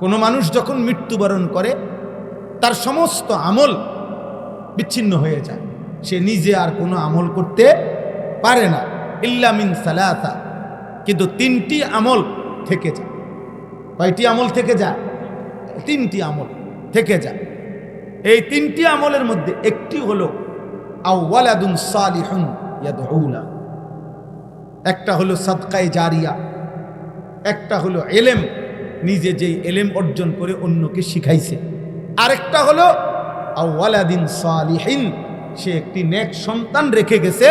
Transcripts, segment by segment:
কোনো মানুষ যখন মৃত্যুবরণ করে তার সমস্ত আমল বিচ্ছিন্ন হয়ে যায়, সে নিজে আর কোনো আমল করতে পারে না ইল্লা মিন সালাসা। কিন্তু তিনটি আমল থেকে যায়। কয়টি আমল থেকে যায়? তিনটি আমল থেকে যায়। এই তিনটি আমলের মধ্যে একটি হলো আওয়ালাদুন সালিহুন ইয়াদউ লা, একটা হলো সাদকায়ে জারিয়া, একটা হলো ইলম, নিজে যেই ইলম অর্জন করে অন্যকে শিখাইছে, আরেকটা হলো আওয়ালাদিন সালিহিন, সে একটি নেক সন্তান রেখে গেছে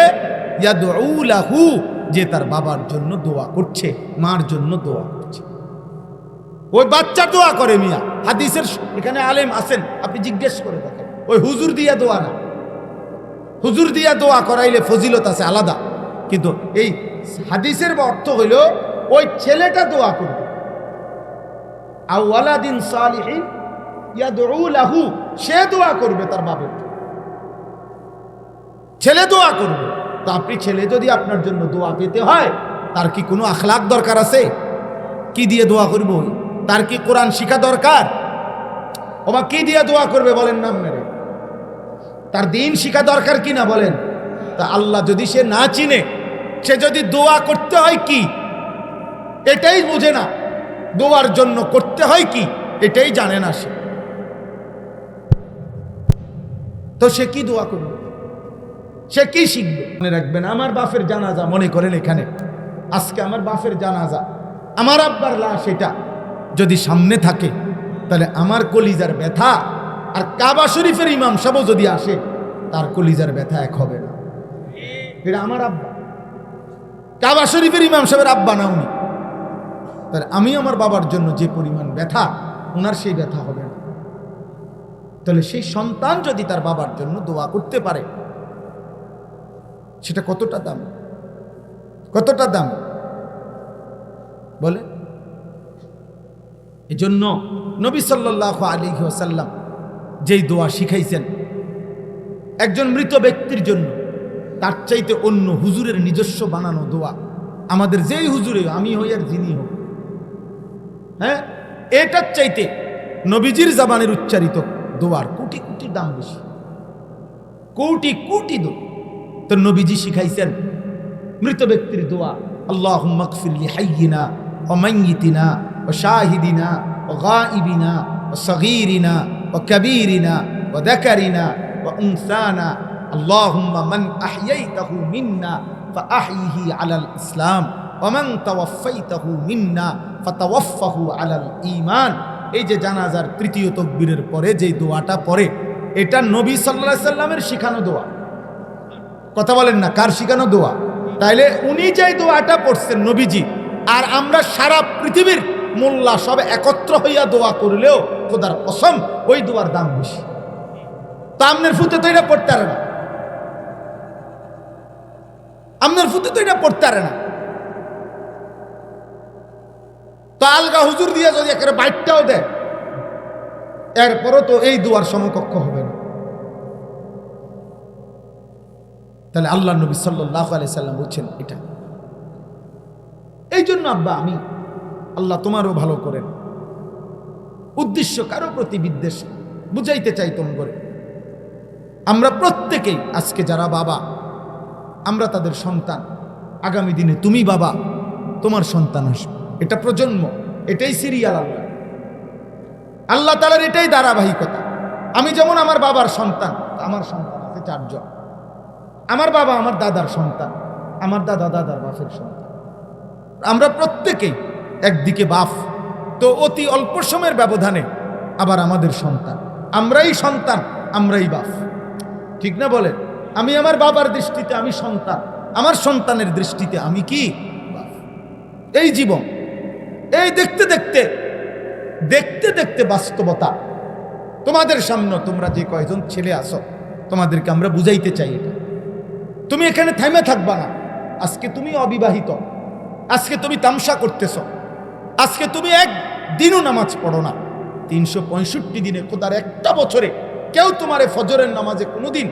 ইয়াদউ লাহু, যে তার বাবার জন্য দোয়া করছে, মার জন্য দোয়া করছে। ওই বাচ্চা দোয়া করে মিয়া, হাদিসের এখানে আলেম আছেন, আপনি জিজ্ঞেস করে দেখেন। ওই হুজুর দিয়া দোয়া না, হুজুর দিয়া দোয়া করাইলে ফজিলত আছে আলাদা, কিন্তু এই হাদিসের অর্থ হইল ওই ছেলেটা দোয়া করবে। আওয়ালাদিন সালিহিন ইয়াদউ লাহু, সে দোয়া করবে তার বাবার জন্য, ছেলে দোয়া করবে। তো আপনি ছেলে যদি আপনার জন্য দোয়া পেতে হয়, তার কি কোনো আখলাক দরকার আছে? কি দিয়ে দোয়া করব? তার কি কোরআন শিখা দরকার? ওমা কি দিয়ে দোয়া করবে বলেন নাম মেরে? তার দিন শিখা দরকার কি না বলেন? তা আল্লাহ যদি সে না চিনে, সে যদি দোয়া করতে হয় কি এটাই বুঝে না, দোয়ার জন্য করতে হয় কি এটাই জানে না, তো সে কি দোয়া করবে? সে কি শিখবে? মনে রাখবেন, আমার বাপের জানাজা, মনে করেন এখানে আজকে আমার বাপের জানাজা, আমার আব্বার লাশ, এটা যদি সামনে থাকে, তাহলে আমার কলিজার ব্যথা আর কাবা শরীফের ইমাম সাহেব যদি আসে, তার কলিজার ব্যথা এক হবে না। এটা আমার আব্বা, কাবা শরীফের ইমাম সাহেবের আব্বা না উনি, তাহলে আমি আমার বাবার জন্য যে পরিমাণ ব্যথা, ওনার সেই ব্যথা হবে না। তাহলে সেই সন্তান যদি তার বাবার জন্য দোয়া করতে পারে, সেটা কতটা দাম, কতটা দাম বলে। এজন্য নবী সাল্লাল্লাহু আলাইহি ওয়াসাল্লাম যেই দোয়া শিখাইছেন একজন মৃত ব্যক্তির জন্য, তার চাইতে অন্য হুজুরের নিজস্ব বানানো দোয়া, আমাদের যেই হুজুরে, আমি হই আর যিনি হোক, হ্যাঁ, এটার চাইতে নবীজির জাবানের উচ্চারিত দোয়ার কোটি কোটি দাম বেশি, কোটি কোটি দোয়া। তো নবীজি শিখাইছেন মৃত ব্যক্তির দোয়া, আল্লাহুম্মা গফির লি হাইয়িনা ওয়া মাইয়িতিনা ওয়া শাহিদিনা ওয়া গায়িবিনা ওয়া সগীরিনা ওয়া কাবীরিনা ওয়া যাকারিনা ওয়া উনসানা, আল্লাহুম্মা মান আহইয়াইতাহু মিন্না ফাআহইহি আলাল ইসলাম ওয়া মান তাওয়াফাইতাহু মিন্না ফাতাওয়াফাহু আলাল ঈমান। এই যে জানাজার তৃতীয় তাকবীরের পরে যেই দোয়াটা পড়ে, এটা নবী সাল্লাল্লাহু আলাইহি সাল্লামের শিখানো দোয়া। কথা বলেন না, কার শিখানো দোয়া? তাইলে উনি যেই দোয়াটা পড়ছেন নবীজি, আর আমরা সারা পৃথিবীর মোল্লা সব একত্র হইয়া দোয়া করলেও খোদার কসম ওই দোয়ার দাম বেশি। তা আমনের ফুতে তো এটা পড়তে পারে না, আমনের ফুতে তো এটা পড়তে পারে না। তো আলগা হুজুর দিয়ে যদি একেবারে বাইটটাও দেয়, এরপরও তো এই দোয়ার সমকক্ষ হবে না। তাহলে আল্লাহ নবী সাল্লাল্লাহু আলাইহি সাল্লাম বলছেন এটা। এই জন্য আব্বা, আমি আল্লাহ তোমারও ভালো করেন, উদ্দেশ্য কারো প্রতি বিদ্বেষ, বুঝাইতে চাই তোম করে। আমরা প্রত্যেকেই আজকে যারা বাবা, আমরা তাদের সন্তান, আগামী দিনে তুমি বাবা, তোমার সন্তান আসবে, এটা প্রজন্ম, এটাই সিরিয়াল। আল্লাহ তাআলার এটাই ধারাবাহিকতা। আমি যেমন আমার বাবার সন্তান, আমার সন্তান আছে 4 জন, আমার বাবা আমার দাদার সন্তান, আমার দাদা দাদার বাপের সন্তান, আমরা প্রত্যেকেই একদিকে বাপ, তো অতি অল্প সময়ের ব্যবধানে আবার আমাদের সন্তান, আমরাই সন্তান, আমরাই বাপ, ঠিক না বলেন? আমি আমার বাবার দৃষ্টিতে আমি সন্তান, আমার সন্তানের দৃষ্টিতে আমি কি বাপ। এই জীবন, এই দেখতে দেখতে দেখতে দেখতে বাস্তবতা তোমাদের সামনে, তোমরা যে কয়জন ছেলে আসো, তোমাদেরকে আমরা বুঝাইতে চাই এটা। তুমি এখানে থেমে থাকবা না। আজকে তুমি অবিবাহিত, আজকে তুমি তামসা করতেছ, আজকে তুমি একদিনও নামাজ পড়ো না, 365 দিনে খোদার একটা বছরে কেউ তোমারে ফজরের নামাজে কোনোদিন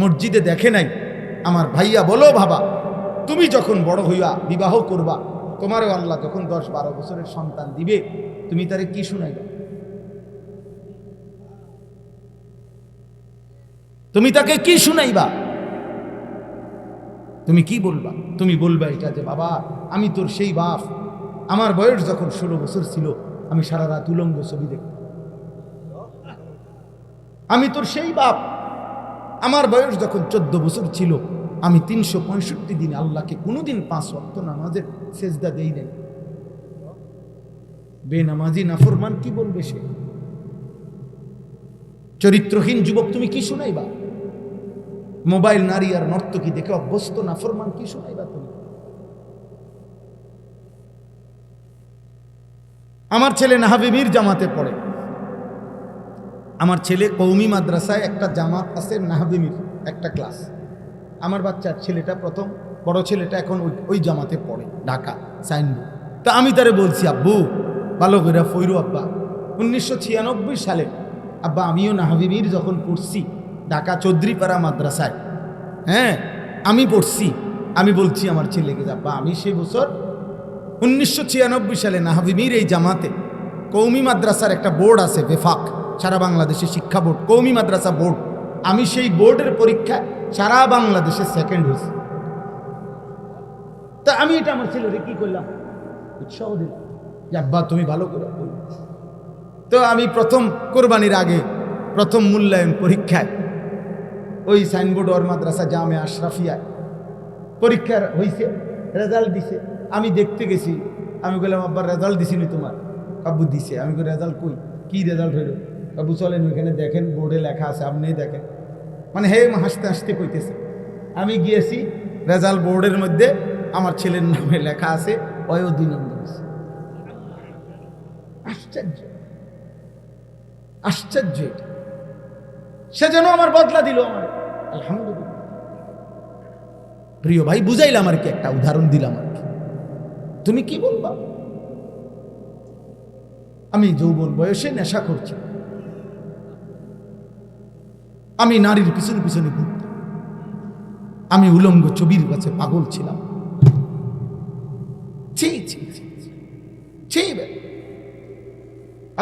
মসজিদে দেখে নাই। আমার ভাইয়া বলো, ভাবা, তুমি যখন বড় হইয়া বিবাহ করবা, তোমারও আল্লাহ যখন 10-12 বছরের সন্তান দিবে, তুমি তারে কি শুনাইবা? তুমি তাকে কি শুনাইবা? তুমি কি বলবা? তুমি বলবা এটা যে বাবা আমি তোর সেই বাপ, আমার বয়স যখন 16 বছর ছিল আমি সারা রাত উলঙ্গ ছবি দেখতাম। আমি তোর সেই বাপ, আমার বয়স যখন 14 বছর ছিল আমি 365 দিন আল্লাহকে কোনোদিন 5 ওয়াক্ত নামাজের সেজদা দেই নাই। বেনামাজি নাফরমান কি বলবে সে? চরিত্রহীন যুবক তুমি কি শুনাইবা? মোবাইল, নারী আর নর্তকী দেখে অভ্যস্ত নাফরমান কি শুনাইবা তুমি? আমার ছেলে নাহাবিমির জামাতে পড়ে। আমার ছেলে কওমি মাদ্রাসায় একটা জামাত আছে, নাহাবিমির একটা ক্লাস। আমার বাচ্চার ছেলেটা প্রথম, বড় ছেলেটা এখন ওই জামাতে পড়ে, ঢাকা সাইনবোর্ড। তা আমি তারে বলছি, আব্বু ভালো করে ফইরু আব্বা, 1996 সালে আব্বা আমিও নাহাবিমির যখন পড়ছি ঢাকা চৌধুরীপাড়া মাদ্রাসায়, হ্যাঁ আমি পড়ছি। আমি বলছি আমার ছেলেকে, আব্বা আমি সেই বছর 1996 সালে নাহাবিমির এই জামাতে কওমি মাদ্রাসার একটা বোর্ড আছে, বেফাক, সারা বাংলাদেশের শিক্ষা বোর্ড, কওমি মাদ্রাসা বোর্ড, আমি সেই বোর্ডের পরীক্ষায় সারা বাংলাদেশে সেকেন্ড হয়েছি। তা আমি এটা আমার ছেলেকে কি করলাম, উৎসাহ দিলাম যে আব্বা তুমি ভালো করে পড়ো। তো আমি প্রথম কোরবানির আগে প্রথম মূল্যায়ন পরীক্ষায় ওই সাইনবোর্ড ওর মাদ্রাসা জামে আশরাফিয়ায় পরীক্ষার হয়েছে, রেজাল্ট দিছে। আমি দেখতে গেছি, আমি বললাম আব্বার রেজাল্ট দিছিনি তোমার? আব্বু দিছে। আমি বলি রেজাল্ট কই, কি রেজাল্ট হইল? আব্বু চলেন ওইখানে দেখেন, বোর্ডে লেখা আছে, আপনি দেখেন। মানে হে হাসতে হাসতে কইতেছে। আমি গিয়েছি, রেজাল্ট বোর্ডের মধ্যে আমার ছেলের নামে লেখা আছে অয় 2 নম্বর। আশ্চর্য, আশ্চর্য এটা। সে যেন আমার বদলা দিল আমার, আলহামদুলিল্লাহ। প্রিয় ভাই বুঝাইলাম আর কি, একটা উদাহরণ দিলাম আর কি। তুমি কি বলবা? আমি যৌবন বয়সে নেশা করছি, আমি নারীর পিছনে পিছনে ঘুরতাম, আমি উলঙ্গ ছবির কাছে পাগল ছিলাম।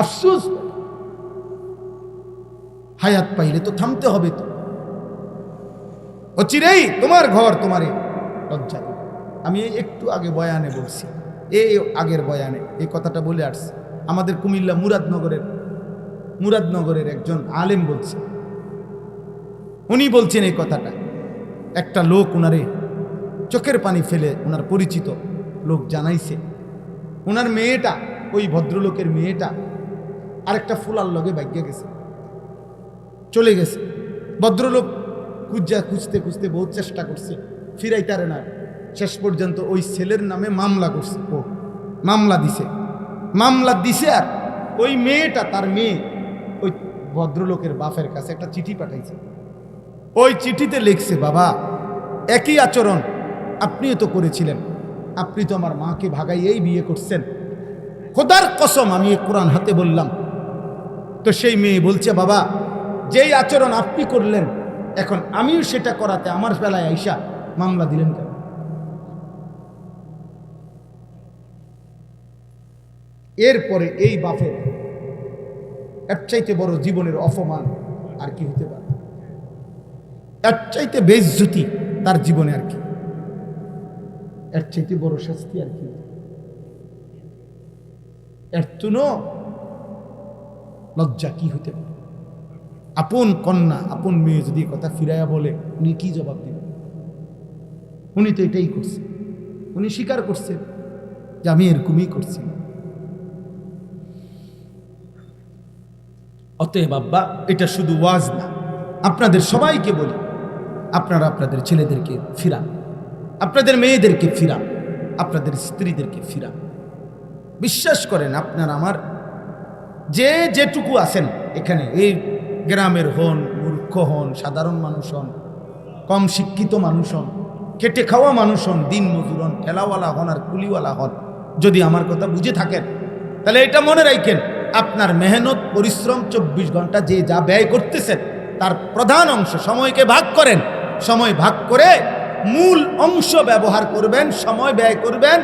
আফসোস, হায়াত পাইলে তো থামতে হবে, তো অচিরেই তোমার ঘর তোমারে লজ্জা। আমি একটু আগে বয়ানে বলছি, এই আগের বয়ানে এই কথাটা বলে আসছি। আমাদের কুমিল্লা মুরাদনগরের একজন আলেম বলছে, উনি বলছেন এই কথাটা। একটা লোক উনারে চোখের পানি ফেলে, ওনার পরিচিত লোক জানাইছে, ওনার মেয়েটা, ওই ভদ্রলোকের মেয়েটা আরেকটা ফুলার লগে ভাগ্যে গেছে, চলে গেছে। ভদ্রলোক খুঁজতে খুঁজতে বহুত চেষ্টা করছে, ফিরাইতারে না। শেষ পর্যন্ত ওই ছেলের নামে মামলা করছে, মামলা দিছে। আর ওই মেয়েটা, তার মেয়ে, ওই ভদ্রলোকের বাপের কাছে একটা চিঠি পাঠাইছে। ওই চিঠিতে লিখছে, বাবা একই আচরণ আপনিও তো করেছিলেন, আপনি তো আমার মাকে ভাগাইয়েই বিয়ে করছেন, খোদার কসম আমি এই কোরআন হাতে বললাম। তো সেই মেয়ে বলছে, বাবা যেই আচরণ আপনি করলেন এখন আমিও সেটা করাতে আমার বেলায় আইসা মামলা দিলেন কেন? এরপরে এই বাপের এর চাইতে বড় জীবনের অপমান আর কি হতে পারে? এর চাইতে বেইজ্জতি তার জীবনে আর কি? এর চাইতে বড় শাস্তি আর কি? এর তুনো লজ্জা কি হতে পারে? আপন কন্যা, আপন মেয়ে যদি কথা ফিরাইয়া বলে, উনি কি জবাব দিবেন? উনি তো এটাই করছে, উনি স্বীকার করছে যে আমি এরকমই করছি। অতএব আব্বা, এটা শুধু ওয়াজ না, আপনাদের সবাইকে বলি, আপনারা আপনাদের ছেলেদেরকে ফিরান, আপনাদের মেয়েদেরকে ফিরান, আপনাদের স্ত্রীদেরকে ফিরান। বিশ্বাস করেন, আপনার আমার যে যেটুকু আছেন এখানে, এই গ্রামের হন, মূর্খ হন, সাধারণ মানুষ হন, কম শিক্ষিত মানুষ হন, খেটে খাওয়া মানুষ হন, দিন মজুর হন, ঠেলাওয়ালা হন আর কুলিওয়ালা হন, যদি আমার কথা বুঝে থাকেন তাহলে এটা মনে রাখেন, আপনার মেহনত পরিশ্রম 24 ঘন্টা যে যা ব্যয় করতেছেন তার প্রধান অংশ সময়কে ভাগ করেন। সময় ভাগ করে মূল অংশ ব্যবহার করবেন, সময় ব্যয় করবেন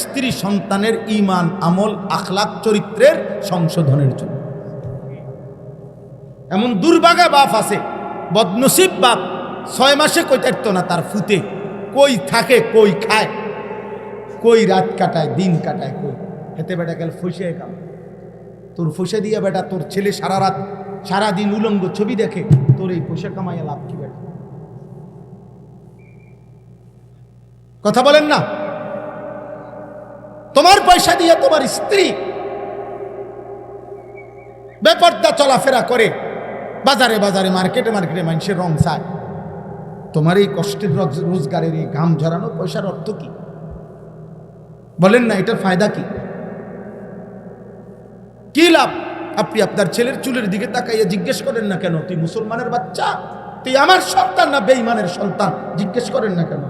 স্ত্রী সন্তানের ঈমান, আমল, আখলাক, চরিত্রের সংশোধনের জন্য। এমন দুর্ভাগা বাপ আছে, বদনসিব বাপ, 6 মাসে কই থাকতো না তার ফুতে, কই থাকে, কই খায়, কই রাত কাটায়, দিন কাটায়, কই হেতে বেটা গেল ফসে কাম। তোর ফসে দিয়ে বেটা তোর ছেলে সারা রাত সারাদিন উলঙ্গ ছবি দেখে, তোর এই পয়সা কামাইয়া লাভ কি বেটা? কথা বলেন না? তোমার পয়সা দিয়ে তোমার স্ত্রী বেপর্দা চলাফেরা করে, বাজারে বাজারে, মার্কেটে মার্কেটে মানুষের রং চায়, তোমার এই কষ্টের রোজগারের এই ঘাম ঝরানো পয়সার অর্থ কি? বলেন না, এটার ফায়দা কি? কি লাভ? আপনি আপনার ছেলের চুলের দিকে তাকাইয়া জিজ্ঞেস করেন না কেন তুই মুসলমানের বাচ্চা, তুই আমার সন্তান না বেঈমানের সন্তান? জিজ্ঞেস করেন না কেন?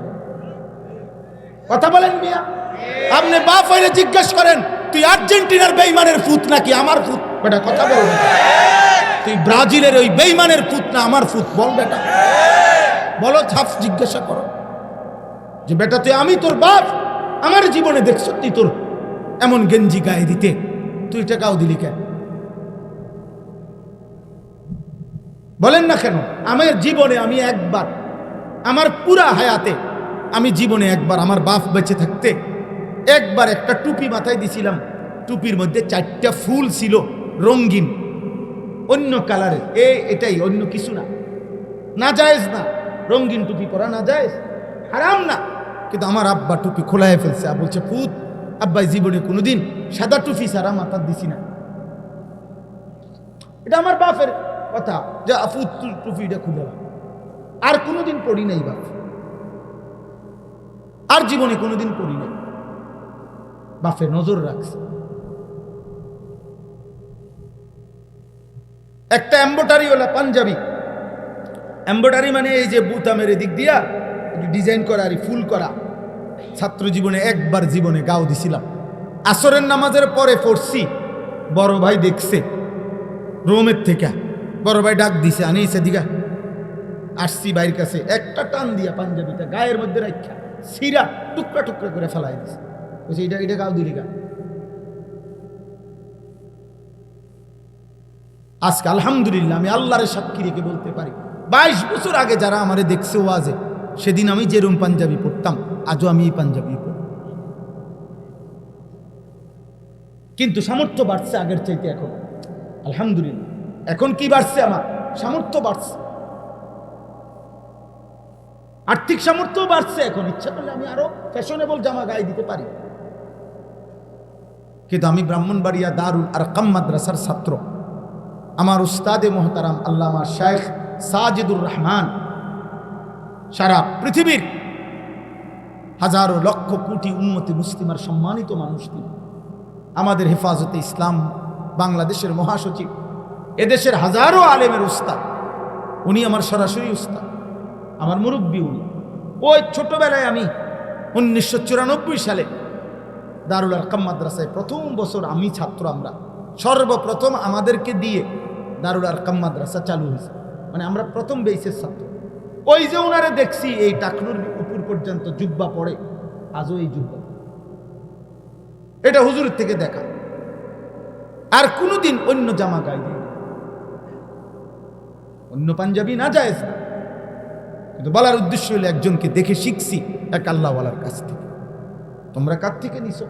কথা বলেন মিয়া। আপনি বাপ হইলে জিজ্ঞেস করেন তুই আর্জেন্টিনার বেঈমানের পুত নাকি আমার পুত? বেটা কথা বলবেন। তুই ব্রাজিলের ওই বেঈমানের পুত না আমার পুত? বল বেটা, বলো, ছাপ জিজ্ঞাসা করো যে বেটা তুই, আমি তোর বাপ, আমার জীবনে দেখ সত্যি তোর এমন গেঞ্জি গায়ে দিতে, তুই টাকাও দিলি কেন? বলেন না কেন? আমার জীবনে আমি একবার, আমার পুরা হায়াতে আমি জীবনে একবার, আমার বাপ বেঁচে থাকতে একবার একটা টুপি মাথায় দিছিলাম, টুপির মধ্যে 4টা ফুল ছিল রঙিন, অন্য কালারের। এটাই, অন্য কিছু না। না জায়েজ না, রঙিন টুপি পরা না জায়েজ, হারাম না। কিন্তু আমার আব্বা টুপি খোলায় ফেলছে, বলছে পুত, আব্বাই জীবনে কোনোদিন সাদা টুপি সারা মাথা দিছি না। এটা আমার বাপের কথা যে আফুত টুপিটা খুলে, আর কোনোদিন পড়ি নাই বাপ, আর জীবনে কোনোদিন পড়ি নাই। বাপে নজর রাখছে। একটা এম্বোটারিওয়ালা পাঞ্জাবি, এম্বোটারি মানে এই যে বুতামের দিক দিয়া ডিজাইন করা আর ফুল করা, ছাত্র জীবনে একবার জীবনে গাও দিছিলাম। আসরের নামাজের পরে পড়ছি, বড় ভাই দেখছে রোমের থেকে, বড় ভাই ডাক দিছে, আনিছে দিঘা, আসছি ভাইয়ের কাছে, একটা টান দিয়া পাঞ্জাবিটা গায়ের মধ্যে রাখা সিরা টুকরা টুকরা করে ফেলাই দিছে। বলছে এটা গাও দিলি গা। আজকে আলহামদুলিল্লাহ আমি আল্লাহর সাক্ষী রেখে বলতে পারি, 22 বছর আগে যারা আমারে দেখছে ওয়াজে, সেদিন আমি যেরকম পাঞ্জাবি পড়তাম, আজও আমি এই পাঞ্জাবি পড়ি। কিন্তু সামর্থ্য বাড়ছে আগের চাইতে এখন, আলহামদুলিল্লাহ। এখন কি বাড়ছে? আমার সামর্থ্য বাড়ছে, আর্থিক সামর্থ্য বাড়ছে। এখন ইচ্ছা করলে আমি আরো ফ্যাশনেবল জামা গায়ে দিতে পারি। কিন্তু আমি ব্রাহ্মণবাড়িয়া দারুল আরকাম মাদ্রাসার ছাত্র। আমার উস্তাদে মোহতারাম আল্লামা শাইখ সাজিদুর রহমান সারা পৃথিবীর হাজারো লক্ষ কোটি উম্মতি মুসলিমার সম্মানিত মানুষ তিনি। আমাদের হেফাজতে ইসলাম বাংলাদেশের মহাসচিব, এদেশের হাজারো আলেমের উস্তাদ, উনি আমার সরাসরি উস্তাদ, আমার মুরব্বী উনি। ওই ছোটবেলায় আমি 1994 সালে দারুল আরকাম মাদ্রাসায় প্রথম বছর আমি ছাত্র, আমরা সর্বপ্রথম আমাদেরকে দিয়ে দারুল আরকাম মাদ্রাসা চালু হয়েছে, মানে আমরা প্রথম বেসের ছাত্র। ওই যে ওনারে দেখছি এই টাকনুর উপর পর্যন্ত জুব্বা পড়ে, আজও এই জুব্বা, এটা হুজুরের থেকে দেখা। আর কোনোদিন অন্য জামা গায়ে দিই, অন্য পাঞ্জাবি না জায়েজ না। কিন্তু বলার উদ্দেশ্য হলো একজনকে দেখে শিখছি, এক আল্লাহওয়ালার কাছ থেকে। তোমরা কার থেকে নিছো?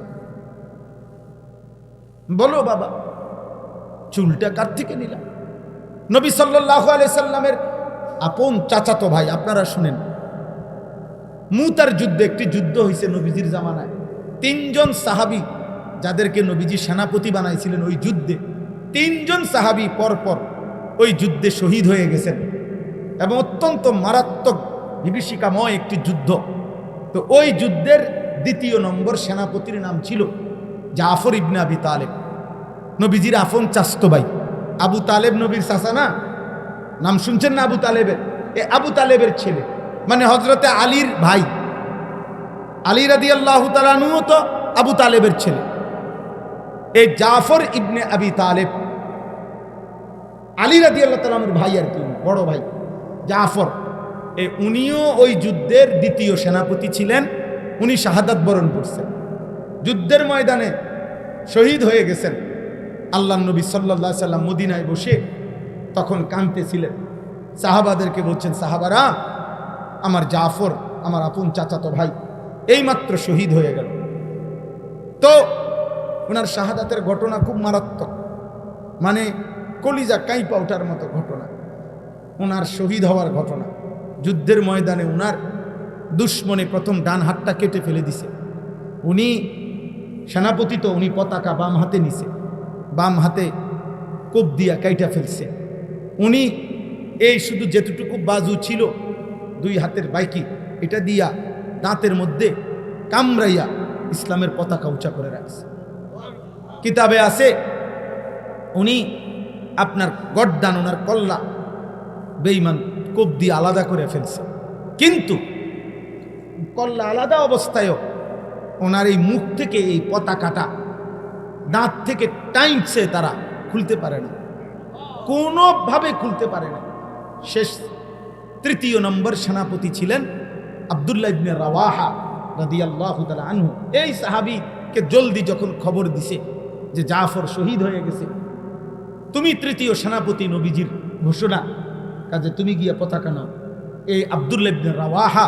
বলো বাবা, চুলটা কার থেকে নিলাম? নবী সাল্লাল্লাহু আলাইহি সাল্লামের আপন চাচাতো ভাই, আপনারা শুনেন, মুতার যুদ্ধে, একটি যুদ্ধ হয়েছে নবীজির জামানায়। 3 জন সাহাবী যাদেরকে নবীজি সেনাপতি বানাইছিলেন, ওই যুদ্ধে 3 জন সাহাবী পরপর ওই যুদ্ধে শহীদ হয়ে গেছেন, এবং অত্যন্ত মারাত্মক বিভীষিকাময় একটি যুদ্ধ। তো ওই যুদ্ধের 2 নম্বর সেনাপতির নাম ছিল জাফর ইবনে আবি তালেব, নবীজির আপন চাচতো ভাই। আবু তালেব নবীর চাচা না, নাম শুনছেন না আবু তালেবের? এ আবু তালেবের ছেলে, মানে হযরতে আলীর ভাই। আলী রাদিয়াল্লাহু তাআলা আনহু তো আবু তালেবের ছেলে। এই জাফর ইবনে আবি তালেব আলী রাদিয়াল্লাহু তাআলার ভাই, আর কি বড় ভাই জাফর। উনিও ওই যুদ্ধের দ্বিতীয় সেনাপতি ছিলেন। উনি শাহাদাত বরণ করছেন, যুদ্ধের ময়দানে শহীদ হয়ে গেছেন। আল্লাহ নবী সাল্লাল্লাহু আলাইহি সাল্লাম মদিনায় বসে তখন কাঁদতেছিলেন। সাহাবাদেরকে বলছেন, সাহাবারা, আমার জাফর, আমার আপন চাচাতো ভাই এইমাত্র শহীদ হয়ে গেল। তো ওনার শাহাদাতের ঘটনা খুব মারাত্মক, মানে কলিজা কাঁইপা ওঠার মতো ঘটনা। ওনার শহীদ হওয়ার ঘটনা, যুদ্ধের ময়দানে ওনার দুশ্মনে প্রথম ডান হাতটা কেটে ফেলে দিছে। উনি সেনাপতি, তো উনি পতাকা বাম হাতে নিছে, বাম হাতে কোপ দিয়া কাইটা ফেলছে। উনি এই শুধু যেটুকু বাজু ছিল দুই হাতের বাইকি, এটা দিয়া দাঁতের মধ্যে কামড়াইয়া ইসলামের পতাকা উঁচা করে রাখছে। কিতাবে আছে উনি আপনার গর্দান, ওনার কল্লা বেঈমান কোপ দিয়ে আলাদা করে ফেলছে, কিন্তু কল্লা আলাদা অবস্থায়ও ওনার এই মুখ থেকে এই পতাকাটা দাঁত থেকে টাইমছে, তারা খুলতে পারে না, কোনোভাবে খুলতে পারে না। শেষ তৃতীয় নম্বর সেনাপতি ছিলেন আব্দুল্লাহ ইবনে রাওয়াহা রাদিয়াল্লাহু তাআলা আনহু। এই সাহাবীকে জলদি যখন খবর দিছে যে জাফর শহীদ হয়ে গেছে, তুমি তৃতীয় সেনাপতি, নবীজির ঘোষণা, কাজে তুমি গিয়া পতাকা নাও। এই আব্দুল্লাহ ইবনে রাওয়াহা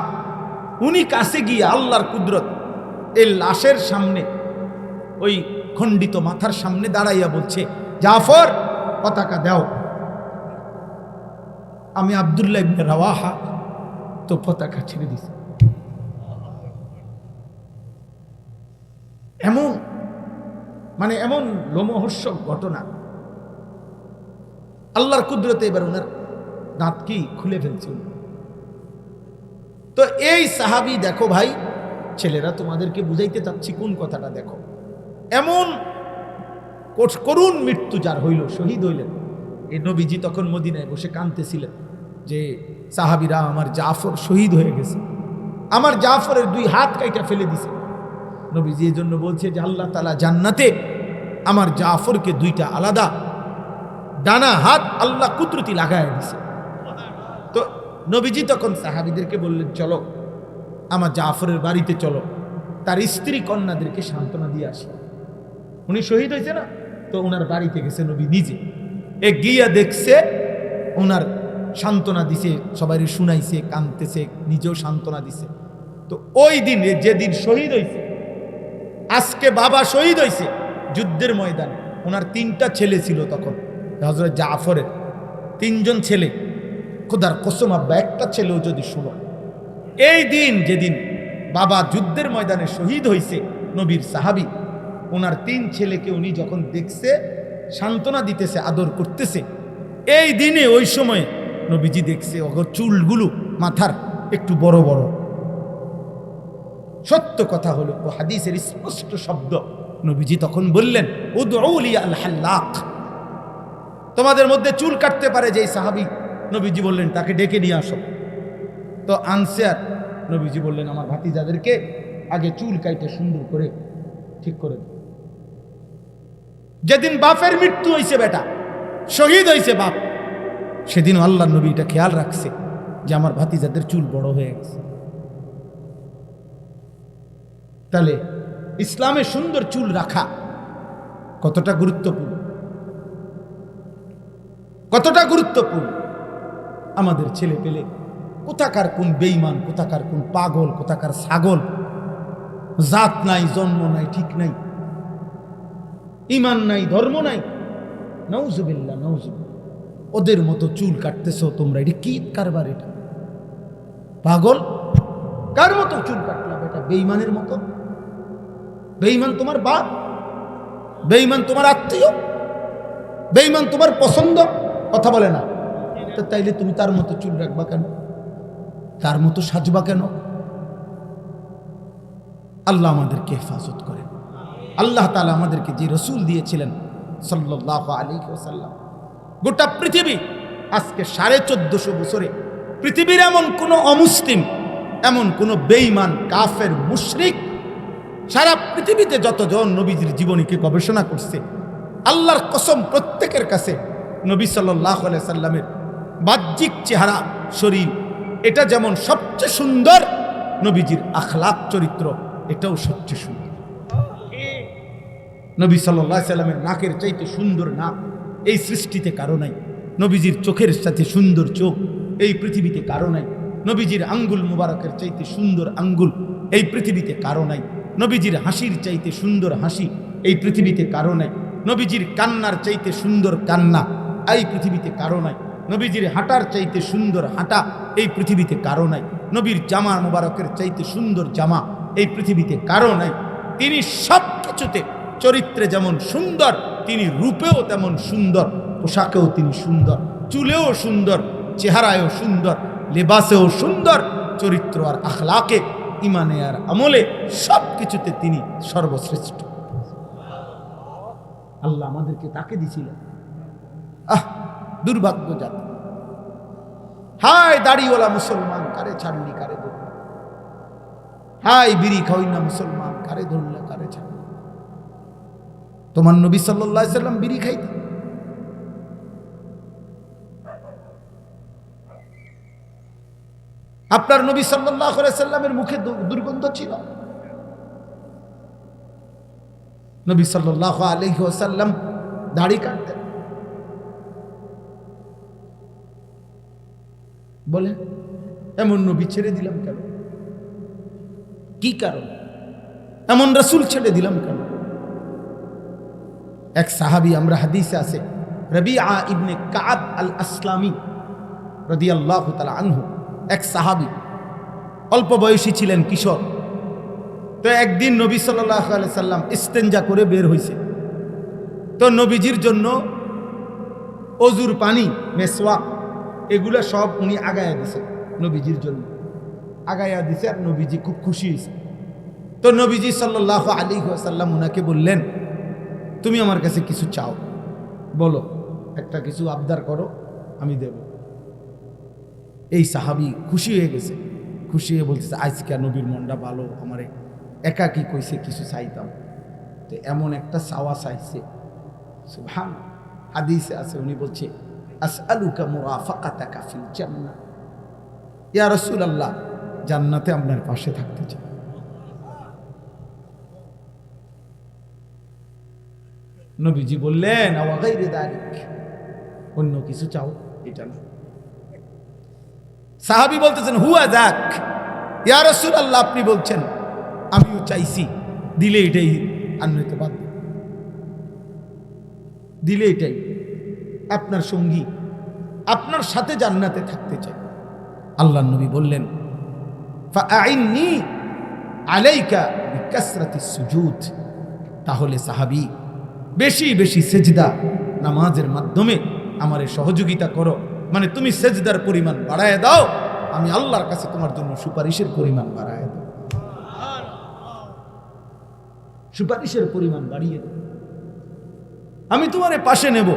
উনি কাছে গিয়ে আল্লাহর কুদরত, এই লাশের সামনে, ওই খণ্ডিত মাথার সামনে দাঁড়াইয়া বলছে, জাফর পতাকা দাও। আমি আব্দুল্লাহ ইবনে রাওয়াহা তো পতাকা ছেড়ে দিছি। এমন মানে এমন লোমহর্ষক ঘটনা, আল্লাহর কুদরতে এবার ওনার দাঁত কি খুলে ফেলছিল। তো এই সাহাবী, দেখো ভাই, ছেলেরা তোমাদেরকে বুঝাইতে চাচ্ছি কোন কথাটা, দেখো এমন করুণ মৃত্যু যার হইল, শহীদ হইলেন। এই নবীজি তখন মদিনায় বসে কাঁদতেছিলেন যে সাহাবীরা, আমার জাফর শহীদ হয়ে গেছে, আমার জাফরের দুই হাত কাইটা ফেলে দিছে। নবীজি এই জন্য বলছে যে আল্লাহ তাআলা জান্নাতে আমার জাফরকে দুইটা আলাদা ডানা হাত আল্লাহ কুদরতি লাগায় দিছে। তো নবীজি তখন সাহাবীদেরকে বললেন, চলো আমার জাফরের বাড়িতে চলো, তার স্ত্রী কন্যাদেরকে সান্ত্বনা দিয়ে আসি। উনি শহীদ হয়েছে না, তো ওনার বাড়িতে গেছে নবী নিজে, গিয়া দেখছে ওনার সান্ত্বনা দিছে, সবাই শুনাইছে, কাঁদতেছে, নিজেও সান্ত্বনা দিছে। তো ওই দিন, যেদিন শহীদ হয়েছে, আজকে বাবা শহীদ হয়েছে যুদ্ধের ময়দানে। ওনার তিনটা ছেলে ছিল তখন, হযরত জাফরের তিনজন ছেলে। খোদার কসম আব্বা, একটা ছেলেও যদি শুনো, এই দিন যেদিন বাবা যুদ্ধের ময়দানে শহীদ হয়েছে, নবীর সাহাবী, ওনার তিন ছেলেকে উনি যখন দেখছে, সান্ত্বনা দিতেছে, আদর করতেছে, এই দিনে ওই সময় নবীজি দেখছে ওগর চুলগুলো মাথার একটু বড় বড়। সত্য কথা হলো, ও হাদিসের স্পষ্ট শব্দ, নবীজি তখন বললেন, উদউ লি আল হাল্লাক, তোমাদের মধ্যে চুল কাটতে পারে যেই সাহাবী, নবীজি বললেন তাকে ডেকে নিয়ে আসো। তো আনছে, আর নবীজি বললেন, আমার ভাতিজাদেরকে আগে চুল কাইটে সুন্দর করে ঠিক করে। যেদিন বাপের মৃত্যু হয়েছে, বেটা শহীদ হয়েছে বাপ, সেদিন আল্লাহ নবী এটা খেয়াল রাখছে যে আমার ভাতিজাদের চুল বড় হয়ে গেছে। তাহলে ইসলামে সুন্দর চুল রাখা কতটা গুরুত্বপূর্ণ, কতটা গুরুত্বপূর্ণ। আমাদের ছেলে পেলে কোথাকার কোন বেঈমান, কোথাকার কোন পাগল, কোথাকার ছাগল, জাত নাই, জন্ম নাই, ঠিক নাই, ঈমান নাই, ধর্ম নাই, নাউজুবিল্লাহ নাউজুবিল্লাহ, ওদের মতো চুল কাটতেছো তোমরা, এটা কি কারবার? এটা পাগল, কার মতো চুল কাটলাম? এটা বেঈমানের মতো। বেঈমান তোমার বাপ, বেঈমান তোমার আত্মীয়, বেঈমান তোমার পছন্দ, কথা বলে না, তো তাইলে তুমি তার মতো চুল রাখবা কেন? তার মতো সাজবা কেন? আল্লাহ আমাদেরকে হেফাজত করেন। আল্লাহ তাআলা আমাদেরকে যে রসুল দিয়েছিলেন সাল্লাল্লাহু আলাইহি ওয়াসাল্লাম, গোটা পৃথিবী আজকে 1450 বছরে পৃথিবীর এমন কোনো অমুসলিম, এমন কোনো বেঈমান, কাফের, মুশরিক, সারা পৃথিবীতে যতজন নবীজির জীবনীকে গবেষণা করছে, আল্লাহর কসম প্রত্যেকের কাছে নবী সাল্লাল্লাহু আলাইহি সাল্লামের বাহ্যিক চেহারা, শরীর এটা যেমন সবচেয়ে সুন্দর, নবীজির আখলাক চরিত্র এটাও সবচেয়ে সুন্দর। নবী সাল্লাল্লাহু আলাইহি সাল্লামের নাকের চাইতে সুন্দর নাক এই সৃষ্টিতে কারো নাই। নবীজির চোখের সাথে সুন্দর চোখ এই পৃথিবীতে কারো নাই। নবীজির আঙ্গুল মুবারকের চাইতে সুন্দর আঙ্গুল এই পৃথিবীতে কারো নাই। নবীজির হাসির চাইতে সুন্দর হাসি এই পৃথিবীতে কারো নাই। নবীজির কান্নার চাইতে সুন্দর কান্না এই পৃথিবীতে কারো নাই। নবীজির হাঁটার চাইতে সুন্দর হাঁটা এই পৃথিবীতে কারো নাই। নবীর জামা মুবারকের চাইতে সুন্দর জামা এই পৃথিবীতে কারো নাই। তিনি সব কিছুতে চরিত্রে যেমন সুন্দর, তিনি রূপেও তেমন সুন্দর, পোশাকেও তিনি সুন্দর, চুলেও সুন্দর, চেহারায়ও সুন্দর, লেবাসেও সুন্দর, চরিত্র আর আখলাকে, ইমানে আর আমলে সব কিছুতে তিনি সর্বশ্রেষ্ঠ। আল্লাহ আমাদেরকে তাকে দিছিলেন। দুর্ভাগ্য জাতি, হায় দাড়িওয়ালা মুসলমান, কারে ছাড়লি কারে ধরল, হায় বিড়ি খাওয়াই না মুসলমান, কারে ধরল কারে ছাড়লি। তোমার নবী সাল্লাল্লাহু আলাইহি সাল্লাম বিড়ি খাইতেন। আপনার নবী সাল্লাল্লাহু আলাইহি সাল্লামের মুখে দুর্গন্ধ ছিল। নবী সাল্লাল্লাহু আলাইহি ওয়াসাল্লাম দাড়ি কাটতেন। বলেন এমন নবী ছেড়ে দিলাম কেন? কি কারণ? এমন রাসূল ছেড়ে দিলাম কেন? এক সাহাবী, আমরা হাদিসে আছে, রবিআ ইবনে কাব আল আসলামী রাদিয়াল্লাহু তাআলা আনহু, এক সাহাবী, অল্প বয়সী ছিলেন, কিশোর। তো একদিন নবী সাল্লাল্লাহু আলাইহি সাল্লাম ইস্তেঞ্জা করে বের হইছে। তো নবীজির জন্য অজুর পানি, মেসওয়াক, এগুলা সব উনি আগায়া দিছে, নবীজির জন্য আগায়া দিছে। আর নবীজি খুব খুশি হয়েছে। তো নবীজি সাল্লাল্লাহু আলাইহি ওয়াসাল্লাম উনাকে বললেন, তুমি আমার কাছে কিছু চাও, বলো, একটা কিছু আবদার করো, আমি দেব। এই সাহাবী খুশি হয়ে গেছে। খুশি হয়ে বলতেছে, আজকে নবীর মনটা ভালো, আমারে একাকি কইছে কিছু চাইতাম, তো এমন একটা চাওয়া চাইছে। সুবহান, হাদিসে আছে, উনি বলছে, আসআলুকা মুরাফাকাতাকা ফিল জান্নাহ, ইয়া রাসূলুল্লাহ, জান্নাতে আপনার পাশে থাকতে চাই। নবীজি বললেন, আওয়া গায়রি যালিক, অন্য কিছু চাও, এটা না। সাহাবী বলতেছেন, হুয়া যাক, ইয়া রাসূলুল্লাহ, আপনি বলছেন, আমিও চাইছি, দিলে এটাই, আর নয়তো বাদ দিলে এটাই। আপনার সঙ্গী, আপনার সাথে জান্নাতে থাকতে চাই। আল্লাহর নবী বললেন, ফাআইন্নি আলাইকা বিকাসরাতিস সুজুদ, তাহলে সাহাবী বেশি বেশি সেজদা নামাজের মাধ্যমে আমারে সহযোগিতা করো, মানে তুমি সেজদার পরিমাণ বাড়ায় দাও, আমি আল্লাহর কাছে তোমার জন্য সুপারিশের পরিমাণ বাড়ায় দাও, সুপারিশের পরিমাণ বাড়িয়ে দাও, আমি তোমার পাশে নেব,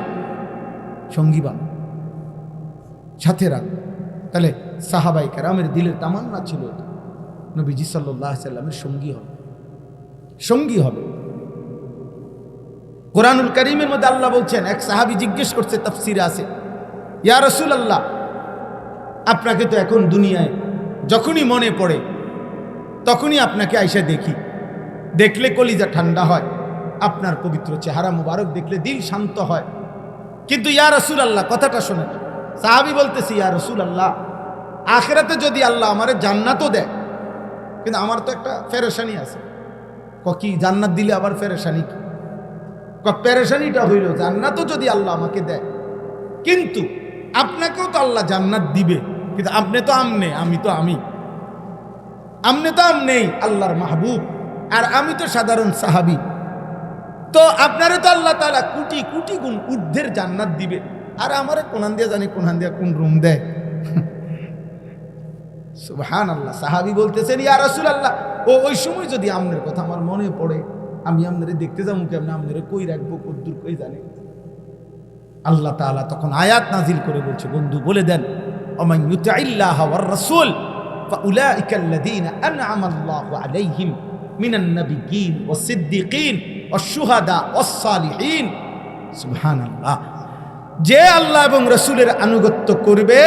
সঙ্গী বানাও, সাথে রাখ। তাহলে সাহাবায়ে কেরামের দিলের তামান্না ছিল নবীজি সাল্লাল্লাহু আলাইহি সাল্লামের সঙ্গী হবে, সঙ্গী হবে। কোরআনুল কারীমের মধ্যে আল্লাহ বলছেন, এক সাহাবী জিজ্ঞেস করছে, তাফসীরে আছে, ইয়া রাসূলুল্লাহ, আপনাকে তো এখন দুনিয়ায় যখনই মনে পড়ে তখনই আপনাকে আইসা দেখি, দেখলে কলিজা ঠান্ডা হয়, আপনার পবিত্র চেহারা মুবারক দেখলে দিল শান্ত হয়, কিন্তু ইয়া রাসূলুল্লাহ, কথাটা শোনেন। সাহাবী বলতেছে, ইয়া রাসূলুল্লাহ, আখিরাতে যদি আল্লাহ আমারে জান্নাতও দেয়, কিন্তু আমার তো একটা পেরেশানি আছে। কি জান্নাত দিলে আবার পেরেশানি কি? পেরেশানিটা হইল, জান্নাতও যদি আল্লাহ আমাকে দেয়, কিন্তু আপনাকেও তো আল্লাহ জান্নাত দিবে, কিন্তু আপনি তো আমনে, আমি তো আমি, আমনে তো আমনেই আল্লাহর মাহবুব, আর আমি তো সাধারণ সাহাবী, তো আপনারে তো আল্লাহ তাআলা কোটি কোটি গুণ ঊর্ধ্বের জান্নাত দিবে, আর আমারে কোনান দিয়া জানি কোনান দিয়া কোন রুম দেয়। সুবহানাল্লাহ। সাহাবী বলতেছেন, ইয়া রাসূলুল্লাহ, ওই সময় যদি আমনের কথা আমার মনে পড়ে, আমি আপনারে দেখতে যাবো কেমন, আপনারে কই রাখবো, কদ্দুর কই জানে। আল্লাহ তাআলা তখন আয়াত নাজিল করে বলছে, বন্ধু বলে দেন, ওমান ইউতিইল্লাহ ওয়ার রাসূল ফাউলাইকা আল্লাযীনা আনআমা আল্লাহু আলাইহিম মিনান নাবিয়্যিন ওয়াস সিদ্দীকিন ওয়াশ শুহাদা ওয়াস সালিহিন। সুবহানাল্লাহ। যে আল্লাহ এবং রাসূলের আনুগত্য করবে,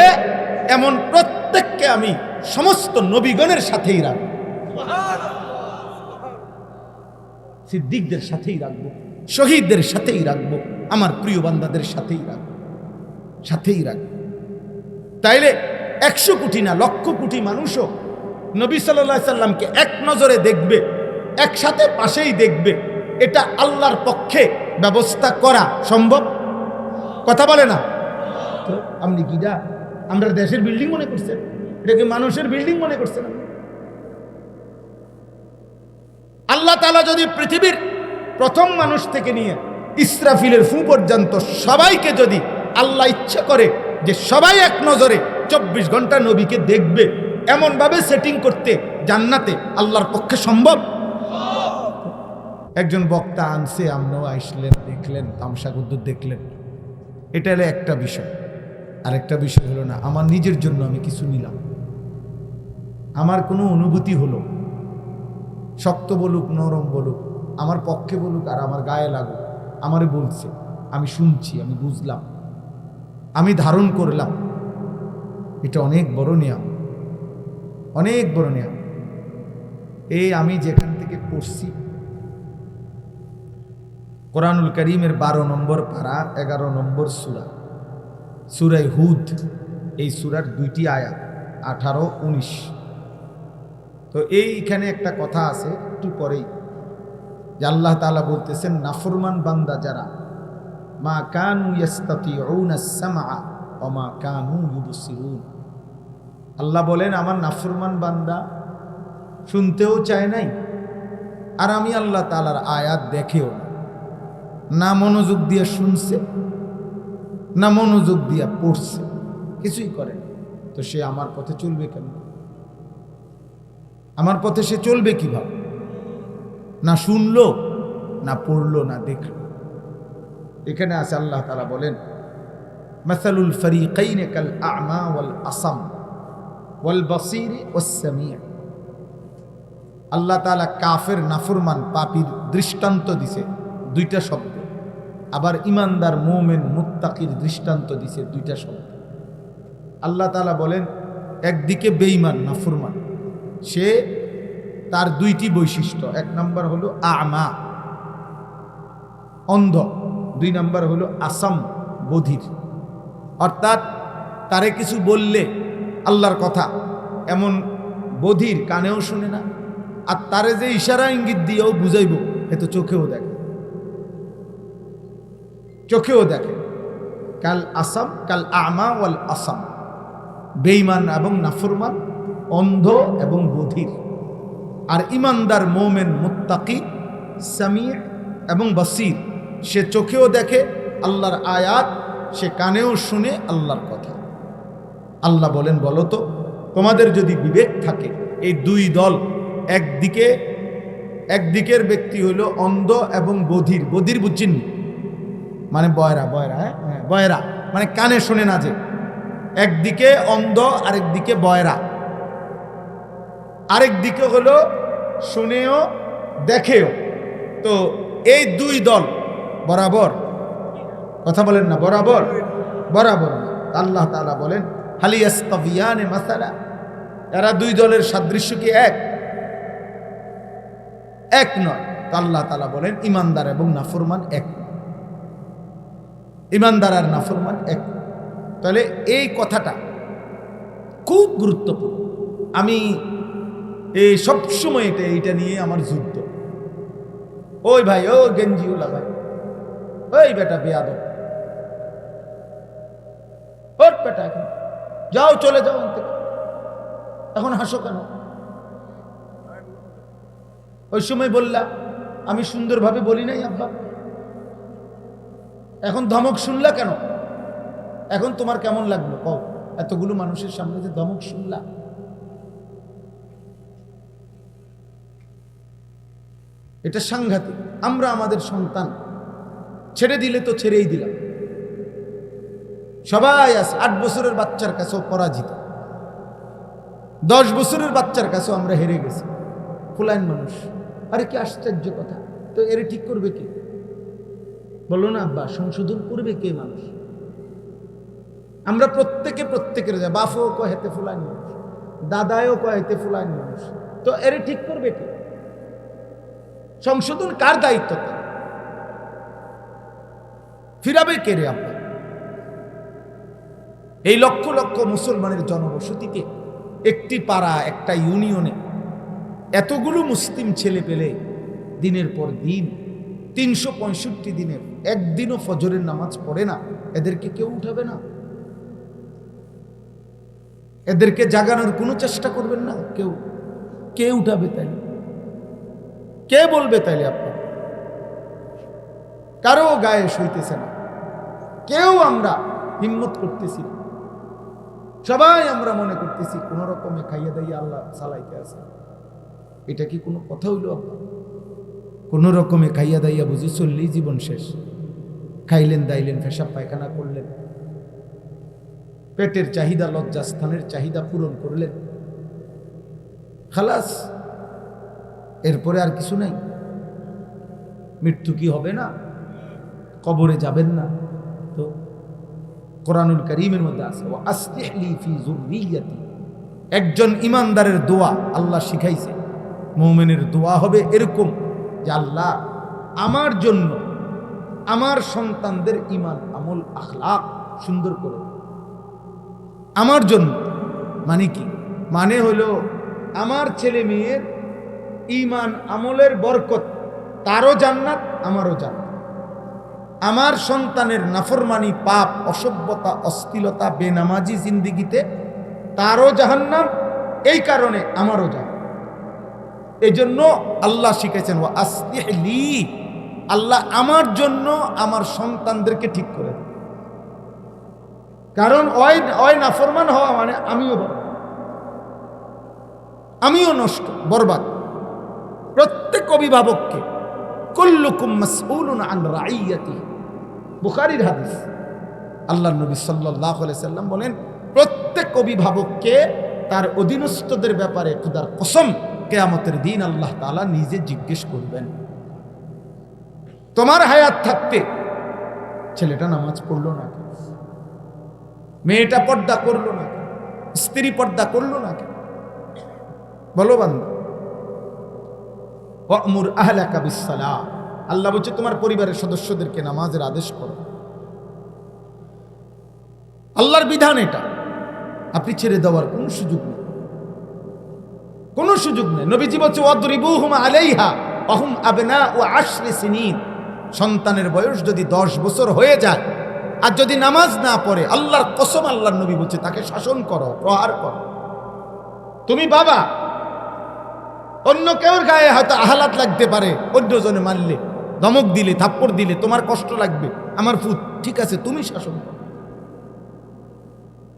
এমন প্রত্যেক প্রত্যেককে আমি সমস্ত নবীগণের সাথেই রাখবো, সিদ্দিকদের সাথেই রাখবো, শহীদদের সাথেই রাখবো, আমার প্রিয় বান্দাদের সাথেই রাখবো। তাইলে 100 কোটি না লক্ষ কোটি মানুষও নবী সাল্লাল্লাহু আলাইহি সাল্লামকে এক নজরে দেখবে, একসাথে পাশেই দেখবে, এটা আল্লাহর পক্ষে ব্যবস্থা করা সম্ভব? কথা বলে না তো? আপনি কিটা আমরা দেশের বিল্ডিং মনে করছেন? এটাকে মানুষের বিল্ডিং মনে করছেন? আল্লাহ তাআলা যদি পৃথিবীর প্রথম মানুষ থেকে নিয়ে ইসরাফিলের ফু পর্যন্ত সবাইকে যদি আল্লাহ ইচ্ছা করে যে সবাই এক নজরে 24 ঘন্টা নবীকে দেখবে, এমন ভাবে সেটিং করতে জান্নাতে আল্লাহর পক্ষে সম্ভব? একজন বক্তা আনছে, আমরাও আসলেন, দেখলেন, তামসাগদ্দ দেখলেন, এটা হলো একটা বিষয়। আরেকটা বিষয় হলো না আমার নিজের জন্য আমি কিছু নিলাম, আমার কোনো অনুভূতি হলো, শক্ত বলুক নরম বলুক, আমার পক্ষে বলুক আর আমার গায়ে লাগুক, আমারে বলছে, আমি শুনছি, আমি বুঝলাম, আমি ধারণ করলাম, এটা অনেক বড় নিয়ম, অনেক বড় নিয়ম। এই আমি যেখান থেকে পড়ছি কোরআনুল কারীমের 12 নম্বর পারা 11 নম্বর সূরা, সূরা হুদ, এই সূরার 2টি আয়াত 18-19। তো এইখানে একটা কথা আছে একটু পরেই, যে আল্লাহ তাআলা বলতেছেন নাফরমান বান্দা যারা, মা কানু ইস্তাতিউনা সামআ ওয়া মা কানু ইউবসিরুন। আল্লাহ বলেন আমার নাফরমান বান্দা শুনতেও চায় নাই, আর আমি আল্লাহ তাআলার আয়াত দেখেও না মনোযোগ দিয়ে শুনছে, না মনোযোগ দিয়ে পড়ছে, কিছুই করে না। তো সে আমার পথে চলবে কেন? আমার পথে সে চলবে কিভাবে? না শুনলো, না পড়লো, না দেখলো। এখানে আছে আল্লাহ তাআলা বলেন মাসালুল ফরিকাইন কাল আ'মা ওয়াল আসাম ওয়াল বাসীর ওয়াস সামি'। আল্লাহ তাআলা কাফের নাফরমান পাপীর দৃষ্টান্ত দিছে 2টা শব্দ, আবার ইমানদার মুমিন মুত্তাকির দৃষ্টান্ত দিছে 2টা শব্দ। আল্লাহ তাআলা বলেন একদিকে বেঈমান নাফরমান, সে তার 2টি বৈশিষ্ট্য, 1 নাম্বার হলো আ'মা অন্ধ, 2 নাম্বার হলো আসাম বধির। অর্থাৎ তারে কিছু বললে আল্লাহর কথা, এমন বধির, কানেও শুনে না, আর তারে যে ইশারা ইঙ্গিত দিয়েও বুঝাইব এ তো চোখেও দেখে, কাল আসাম কাল আ'মা ওয়াল আসাম, বেঈমান এবং নাফরমান অন্ধ এবং বধির। আর ইমানদার মুমিন মুত্তাকি সামি' এবং বাসীর, সে চোখেও দেখে আল্লাহর আয়াত, সে কানেও শুনে আল্লাহর কথা। আল্লাহ বলেন বলো তো তোমাদের যদি বিবেক থাকে, এই 2 দল, একদিকের ব্যক্তি হলো অন্ধ এবং বধির, বধির বুঝছেন মানে বয়রা, বয়রা মানে কানে শোনে না, যে একদিকে অন্ধ আরেকদিকে বয়রা, আরেকদিকে হলো শুনেও দেখেও। তো এই 2 দল বরাবর, কথা বলেন না, বরাবর না। আল্লাহ তাআলা বলেন হাল ইয়াস্তাবিয়ানে মাসালা, এরা 2 দলের সাদৃশ্য কি এক নয়। আল্লাহ তাআলা বলেন ইমানদার এবং নাফরমান এক, ইমানদার আর নাফরমান এক। তাহলে এই কথাটা খুব গুরুত্বপূর্ণ। আমি এই সবসময় এইটা নিয়ে আমার যুদ্ধ। ওই ভাই, ও গেঞ্জিওলা ভাই, ওই বেটা বেয়াদব, ওর বেটা, এখন যাও, চলে যাও, এখন হাসো কেন? ওই সময় বললা আমি সুন্দরভাবে বলি নাই আব্বা, এখন ধমক শুনলা কেন? এখন তোমার কেমন লাগলো কও? এতগুলো মানুষের সামনে যে ধমক শুনলা, এটা সাংঘাতিক। আমরা আমাদের সন্তান ছেড়ে দিলে তো ছেড়েই দিলাম, সবাই আছে। 8 বছরের বাচ্চার কাছেও পরাজিত, 10 বছরের বাচ্চার কাছেও আমরা হেরে গেছি। ফুলাইন মানুষ, আরে কি আশ্চর্য কথা! তো এর ঠিক করবে কে? বলো না আব্বা, সংশোধন করবে কে? মানুষ আমরা প্রত্যেকের যায়, বাপও কয় হেতে ফুলানি মানুষ, দাদায়ও কয় হেতে ফুলানি মানুষ। তো এরে ঠিক করবে কে? সংশোধন কার দায়িত্ব? ফিরাবে কে রে আপনার? এই লক্ষ লক্ষ মুসলমানের জনবসতিতে একটি পাড়া, একটা ইউনিয়নে এতগুলো মুসলিম ছেলে পেলে দিনের পর দিন 365 দিনের একদিনও ফজরের নামাজ পড়ে না, এদেরকে কেউ উঠাবে না? এদেরকে জাগানোর কোনো চেষ্টা করবেন না কেউ? কে উঠাবে তাইলে? কে বলবে তাইলে? আপনার কারো গায়ে সইতেছে না, কেউ আমরা হিম্মত করতেছি না। সবাই আমরা মনে করতেছি কোন রকমে খাইয়া দাইয়া আল্লাহ চালাইতে আছে। এটা কি কোনো কথা হইল? আপনার কোন রকমে খাইয়া দাইয়া বুঝি চললেই জীবন শেষ। খাইলেন দাইলেন, পেশাব পায়খানা করলেন, পেটের চাহিদা, লজ্জাস্থানের চাহিদা পূরণ করলেন, খালাস, এরপরে আর কিছু নাই। মৃত্যু কি হবে না? কবরে যাবেন না? তো কোরআনুল কারীমের মধ্যে আছে, ওয়া আসলিহ লি ফি যুররিয়াতি। একজন ইমানদারের দোয়া আল্লাহ শিখাইছে। মুমিনের দোয়া হবে এরকম যে, আল্লাহ আমার জন্য আমার সন্তানদের ঈমান, আমল, আখলাক সুন্দর করে। আমার জন্য মানে কি? মানে হলো আমার ছেলে মেয়ের ঈমান আমলের বরকত, তারও জান্নাত, আমারও জান্নাত। আমার সন্তানের নাফরমানি, পাপ, অসভ্যতা, অশ্লীলতা, বেনামাজি জিন্দিগিতে তারও জাহান্নাম, এই কারণে আমারও জাহান্নাম। এই জন্য আল্লাহ শিখেছেন, ওয়া আসলিহ লি, আল্লাহ আমার জন্য আমার সন্তানদেরকে ঠিক করে দেন। কারণ ওই নাফরমান হওয়া মানে আমিও নষ্ট, বরবাদ। প্রত্যেক অভিভাবককে, কুল্লুকুম মাসউলুন আন রাইয়াতি, বুখারীর হাদিস। আল্লাহর নবী সাল্লাল্লাহু আলাইহি সাল্লাম বলেন, প্রত্যেক অভিভাবককে তার অধীনস্থদের ব্যাপারে খোদার কসম কিয়ামতের দিন আল্লাহ তাআলা নিজে জিজ্ঞেস করবেন। তোমার হায়াত থাকতে ছেলেটা নামাজ পড়লো না, মেয়েটা পর্দা করলো না, স্ত্রী পর্দা করলো না, বলো বান্দা। ওয়া'মুর আহলাকা বিস-সালাহ, আল্লাহ বলছে তোমার পরিবারের সদস্যদেরকে নামাজের আদেশ করো। আল্লাহর বিধান এটা, আপনি ছেড়ে দেওয়ার কোনো সুযোগ নেই, কোনো সুযোগ নেই। নবীজি বলছে, ওয়াদরিবুহুম আলাইহা ওয়া হুম আবনাউ 10 সিনিন। সন্তানের বয়স যদি 10 বছর হয়ে যায় আর যদি নামাজ না পড়ে, আল্লাহর কসম, আল্লাহর নবী বলছে তাকে শাসন করো, প্রহার করো। তুমি বাবা, অন্য কেউর গায়ে হয়তো আহলাত লাগতে পারে, অন্যজনে মারলে, ধমক দিলে, থাপ্পড় দিলে তোমার কষ্ট লাগবে, আমার ফুট, ঠিক আছে, তুমি শাসন করো।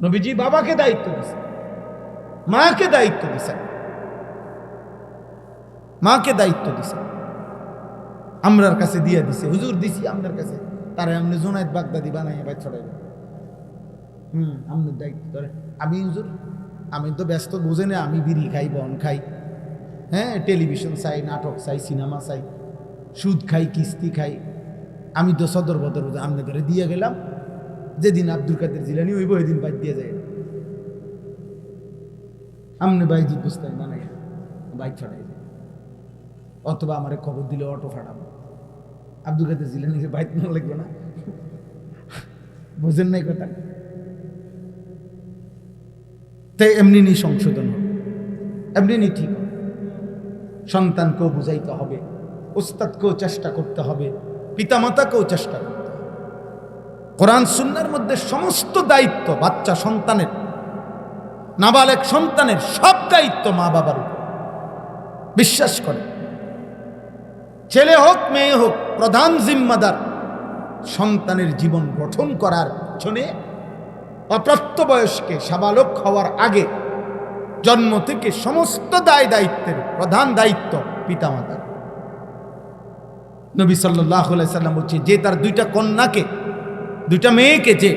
নবীজি বাবাকে দায়িত্ব দিছে, মাকে দায়িত্ব দিছে, মাকে দায়িত্ব দিছে, আমরার কাছে দিয়ে দিছে। হুজুর দিছি আমরার কাছে, তারা এমনি জোনায়েদ বাগদাদি বানাই বাইর ছড়াইবে। আমনের দায়িত্ব ধরে। আমি হুজুর, আমি তো ব্যস্ত, বুঝে না, আমি বিড়ি খাই, বন খাই, হ্যাঁ, টেলিভিশন চাই, নাটক চাই, সিনেমা চাই, সুদ খাই, কিস্তি খাই। আমি তো সদর বদর আমনে ধরে দিয়ে গেলাম, যেদিন আব্দুল কাদের জিলানি হইব ওইদিন বাইর দিয়ে যায়। আমনে বাইজি বুঝতেন বানাই বাইক ছড়াই যায়, অথবা আমার খবর দিলে অটো ফাটাবো। আব্দুল কাদের জিলানিকে বাইক না লাগবে না, বোঝেন নাই কথা। তাই এমনি নি সংশোধন হবে, এমনি নি ঠিক হবে। সন্তানকেও বুঝাইতে হবে, উস্তাদকেও চেষ্টা করতে হবে, পিতামাতাকেও চেষ্টা করতে হবে। কোরআন সুন্নাহর মধ্যে সমস্ত দায়িত্ব বাচ্চা সন্তানের, নাবালেগ সন্তানের সব দায়িত্ব মা বাবার উপর। বিশ্বাস করে, ছেলে হোক মেয়ে হোক, প্রধান জিম্মাদার সন্তানের জীবন গঠন করার পিছনে অপ্রাপ্তবয়স্কে সাবালক হওয়ার আগে জন্ম থেকে সমস্ত দায় দায়িত্বের প্রধান দায়িত্ব পিতামাতার। নবী সাল্লাল্লাহু আলাইহি সাল্লাম বলছে, যে তার দুইটা কন্যাকে, দুইটা মেয়েকে যে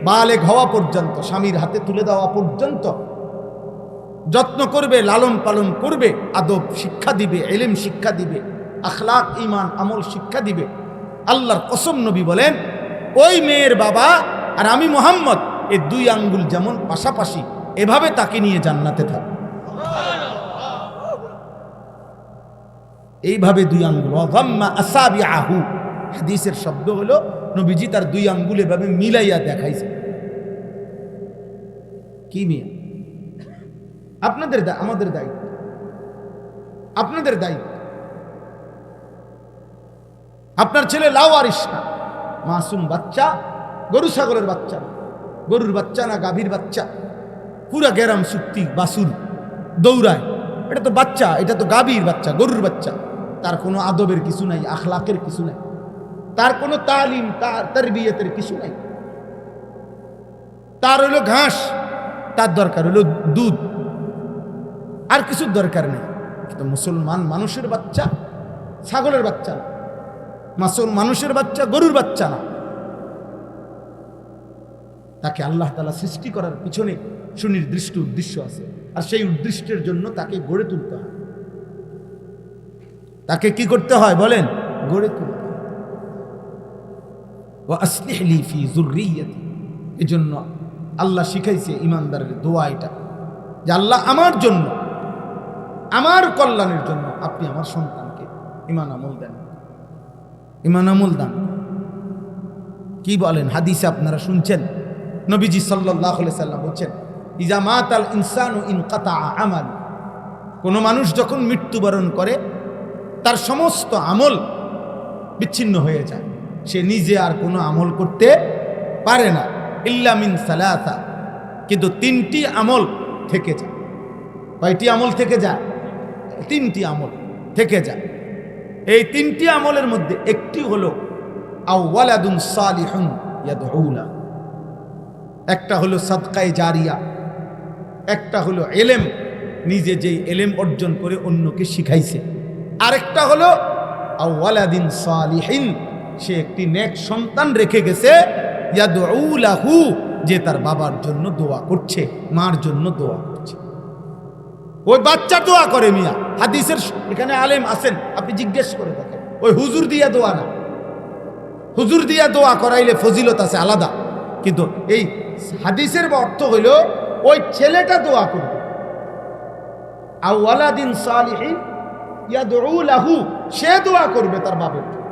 বালেগ হওয়া পর্যন্ত, স্বামীর হাতে তুলে দেওয়া পর্যন্ত যত্ন করবে, লালন পালন করবে, আদব শিক্ষা দিবে, ইলম শিক্ষা দিবে, আখলাক, ঈমান, আমল শিক্ষা দিবে, আল্লাহর কসম নবী বলেন, ওই মেয়ের বাবা আর আমি মুহাম্মদ এই দুই আঙ্গুল যেমন পাশাপাশি এভাবে তাকে নিয়ে জান্নাতে থাকবে। এইভাবে দুই আঙ্গুল ওয়াযাম্মা আসাবিআহু, হাদিসের শব্দ হলো নবীজি তার দুই আঙ্গুল এভাবে মিলাইয়া দেখাইছে। কি মিয়া, আপনাদের আমাদের দায়িত্ব, আপনাদের দায়িত্ব। আপনার ছেলে লাওয়ারিস না, মাসুম বাচ্চা, গরু ছাগলের বাচ্চা, গরুর বাচ্চা না গাভীর বাচ্চা, পুরা গেরাম সুক্তি বাসুর দৌড়ায়, এটা তো বাচ্চা, এটা তো গাভীর বাচ্চা, গরুর বাচ্চা। তার কোনো আদবের কিছু নাই, আখলাকের কিছু নাই, তার কোনো তালিম তারবিয়তের কিছু নাই। তার হইলো ঘাস, তার দরকার হইলো দুধ, আর কিছুর দরকার নেই। কিন্তু মুসলমান মানুষের বাচ্চা ছাগলের বাচ্চা না, মানুষের বাচ্চা গরুর বাচ্চা না। তাকে আল্লাহ তাআলা সৃষ্টি করার পিছনে সুনির্দিষ্ট উদ্দেশ্য আছে, আর সেই উদ্দেশ্যের জন্য তাকে গড়ে তুলতে হয়। তাকে কি করতে হয় বলেন? গড়ে তুলতে হয়। ওয়া আসলিহ লি ফি যুররিয়্যাতি, এজন্য আল্লাহ শিখাইছে ইমানদারের দোয়া এটা, যে আল্লাহ আমার জন্য, আমার কল্যাণের জন্য আপনি আমার সন্তানকে ঈমান আমল দেন, ঈমান আমল দান। কি বলেন? হাদিসে আপনারা শুনছেন, নবীজি সাল্লাল্লাহু আলাইহি সাল্লাম বলেন, ইজা মাতাল ইনসানু ইনকাতা আমালু, কোন মানুষ যখন মৃত্যুবরণ করে তার সমস্ত আমল বিচ্ছিন্ন হয়ে যায়, সে নিজে আর কোনো আমল করতে পারে না। ইল্লা মিন সালাসা, কিন্তু তিনটি আমল থেকে যায়। কয়টি আমল থেকে যায়? তিনটি আমল থেকে যায়। এই তিনটি আমলের মধ্যে একটি হলো আও ওয়ালাদুন সালিহুন ইয়াদউ লাহু, একটা হলো সাদকায়ে জারিয়া, একটা হলো ইলম, নিজে যেই ইলম অর্জন করে অন্যকে শিখাইছে, আরেকটা হলো আও ওয়ালাদিন সালিহিন, সে একটি নেক সন্তান রেখে গেছে, ইয়াদউ লাহু, যে তার বাবার জন্য দোয়া করছে, মার জন্য দোয়া করছে। ওই বাচ্চা দোয়া করে মিয়া, হাদিসের এখানে আলেম আছেন, আপনি জিজ্ঞেস করে দেখেন, ওই হুজুর দিয়া দোয়া না। হুজুর দিয়া দোয়া করাইলে ফজিলত আছে আলাদা, কিন্তু এই হাদিসের অর্থ হইল ওই ছেলেটা দোয়া করবে। আও ওয়ালাদিন সালিহিন ইয়াদউ লাহু, সে দোয়া করবে তার বাবার জন্য,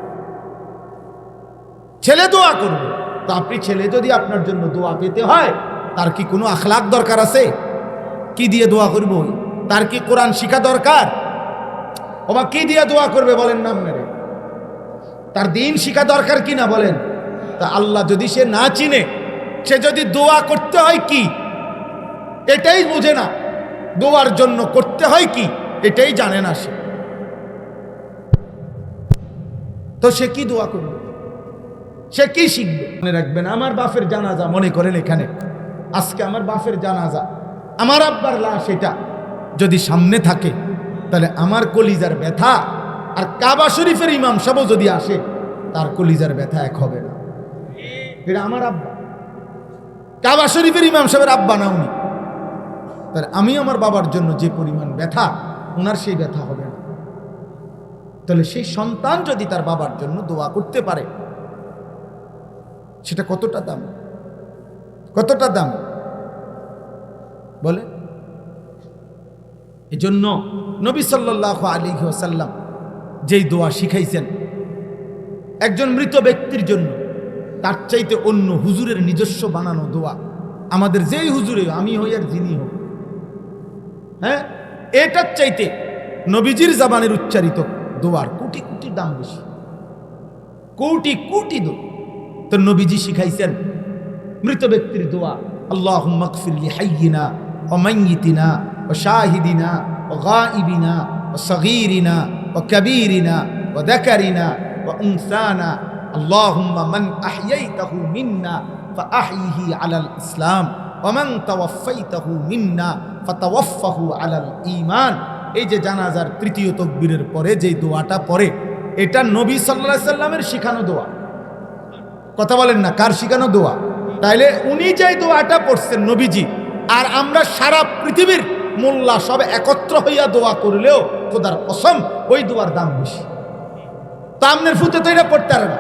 ছেলে দোয়া করবে। তো আপনি ছেলে যদি আপনার জন্য দোয়া পেতে হয়, তার কি কোনো আখলাক দরকার আছে? কি দিয়ে দোয়া করব? তার কি কোরআন শিখা দরকার? ওবা কি দিয়ে দোয়া করবে বলেন না আপনারে? তার দিন শিখা দরকার কি না বলেন? তা আল্লাহ যদি সে না চিনে, সে যদি দোয়া করতে হয় কি এটাই বুঝে না, দোয়ার জন্য করতে হয় কি এটাই জানে না সে, তো সে কি দোয়া করবে? সে কি শিখবে? মনে রাখবেন, আমার বাপের জানাজা, মনে করেন এখানে আজকে আমার বাপের জানাজা, আমার আব্বার লাশ, এটা যদি সামনে থাকে, তাহলে আমার কলিজার ব্যথা আর কাবা শরীফের ইমাম সাহেব যদি আসে, তার কলিজার ব্যথা এক হবে না। এটা আমার আব্বা, কাবা শরীফের ইমাম সাহেবের আব্বা না উনি, তাহলে আমি আমার বাবার জন্য যে পরিমাণ ব্যথা, ওনার সেই ব্যথা হবে না। তাহলে সেই সন্তান যদি তার বাবার জন্য দোয়া করতে পারে, সেটা কতটা দাম, কতটা দাম বলে? এজন্য নবী সাল্লাল্লাহু আলাইহি ওয়াসাল্লাম যেই দোয়া শিখাইছেন একজন মৃত ব্যক্তির জন্য, তার চাইতে অন্য হুজুরের নিজস্ব বানানো দোয়া, আমাদের যেই হুজুরে, আমি হই আর যিনি হোক, হ্যাঁ, এটার চাইতে নবীজির জবানের উচ্চারিত দোয়ার কোটি কোটি দাম বেশি, কোটি কোটি দোয়া। তো নবীজি শিখাইছেন মৃত ব্যক্তির দোয়া, আল্লাহুম্মা গফির লি হাইয়িনা ওয়া মাইয়িতিনা ওয়া শাহিদিনা ওয়া গায়িবিনা ওয়া সগীরিনা ওয়া কাবীরিনা ওয়া যাকারিনা ওয়া উনসানা, আল্লাহুম্মা মান আহইয়াইতাহু মিন্না ফাআহইহি আলাল ইসলাম ওয়া মান তাওয়াফাইতাহু মিন্না ফাতাওয়াফাহু আলাল ঈমান। এই যে জানাজার তৃতীয় তাকবীরের পরে যেই দোয়াটা পড়ে, এটা নবী সাল্লাল্লাহু আলাইহি সাল্লামের শিখানো দোয়া। কথা বলেন না, কার শিখানো দোয়া? তাইলে উনি যে দোয়াটা পড়ছেন নবীজি, আর আমরা সারা পৃথিবীর মোল্লা সব একত্র হইয়া দোয়া করলেও খোদার কসম ওই দোয়ার দাম বেশি। তা আপনার ফুতে তো এটা পড়তে পারে না,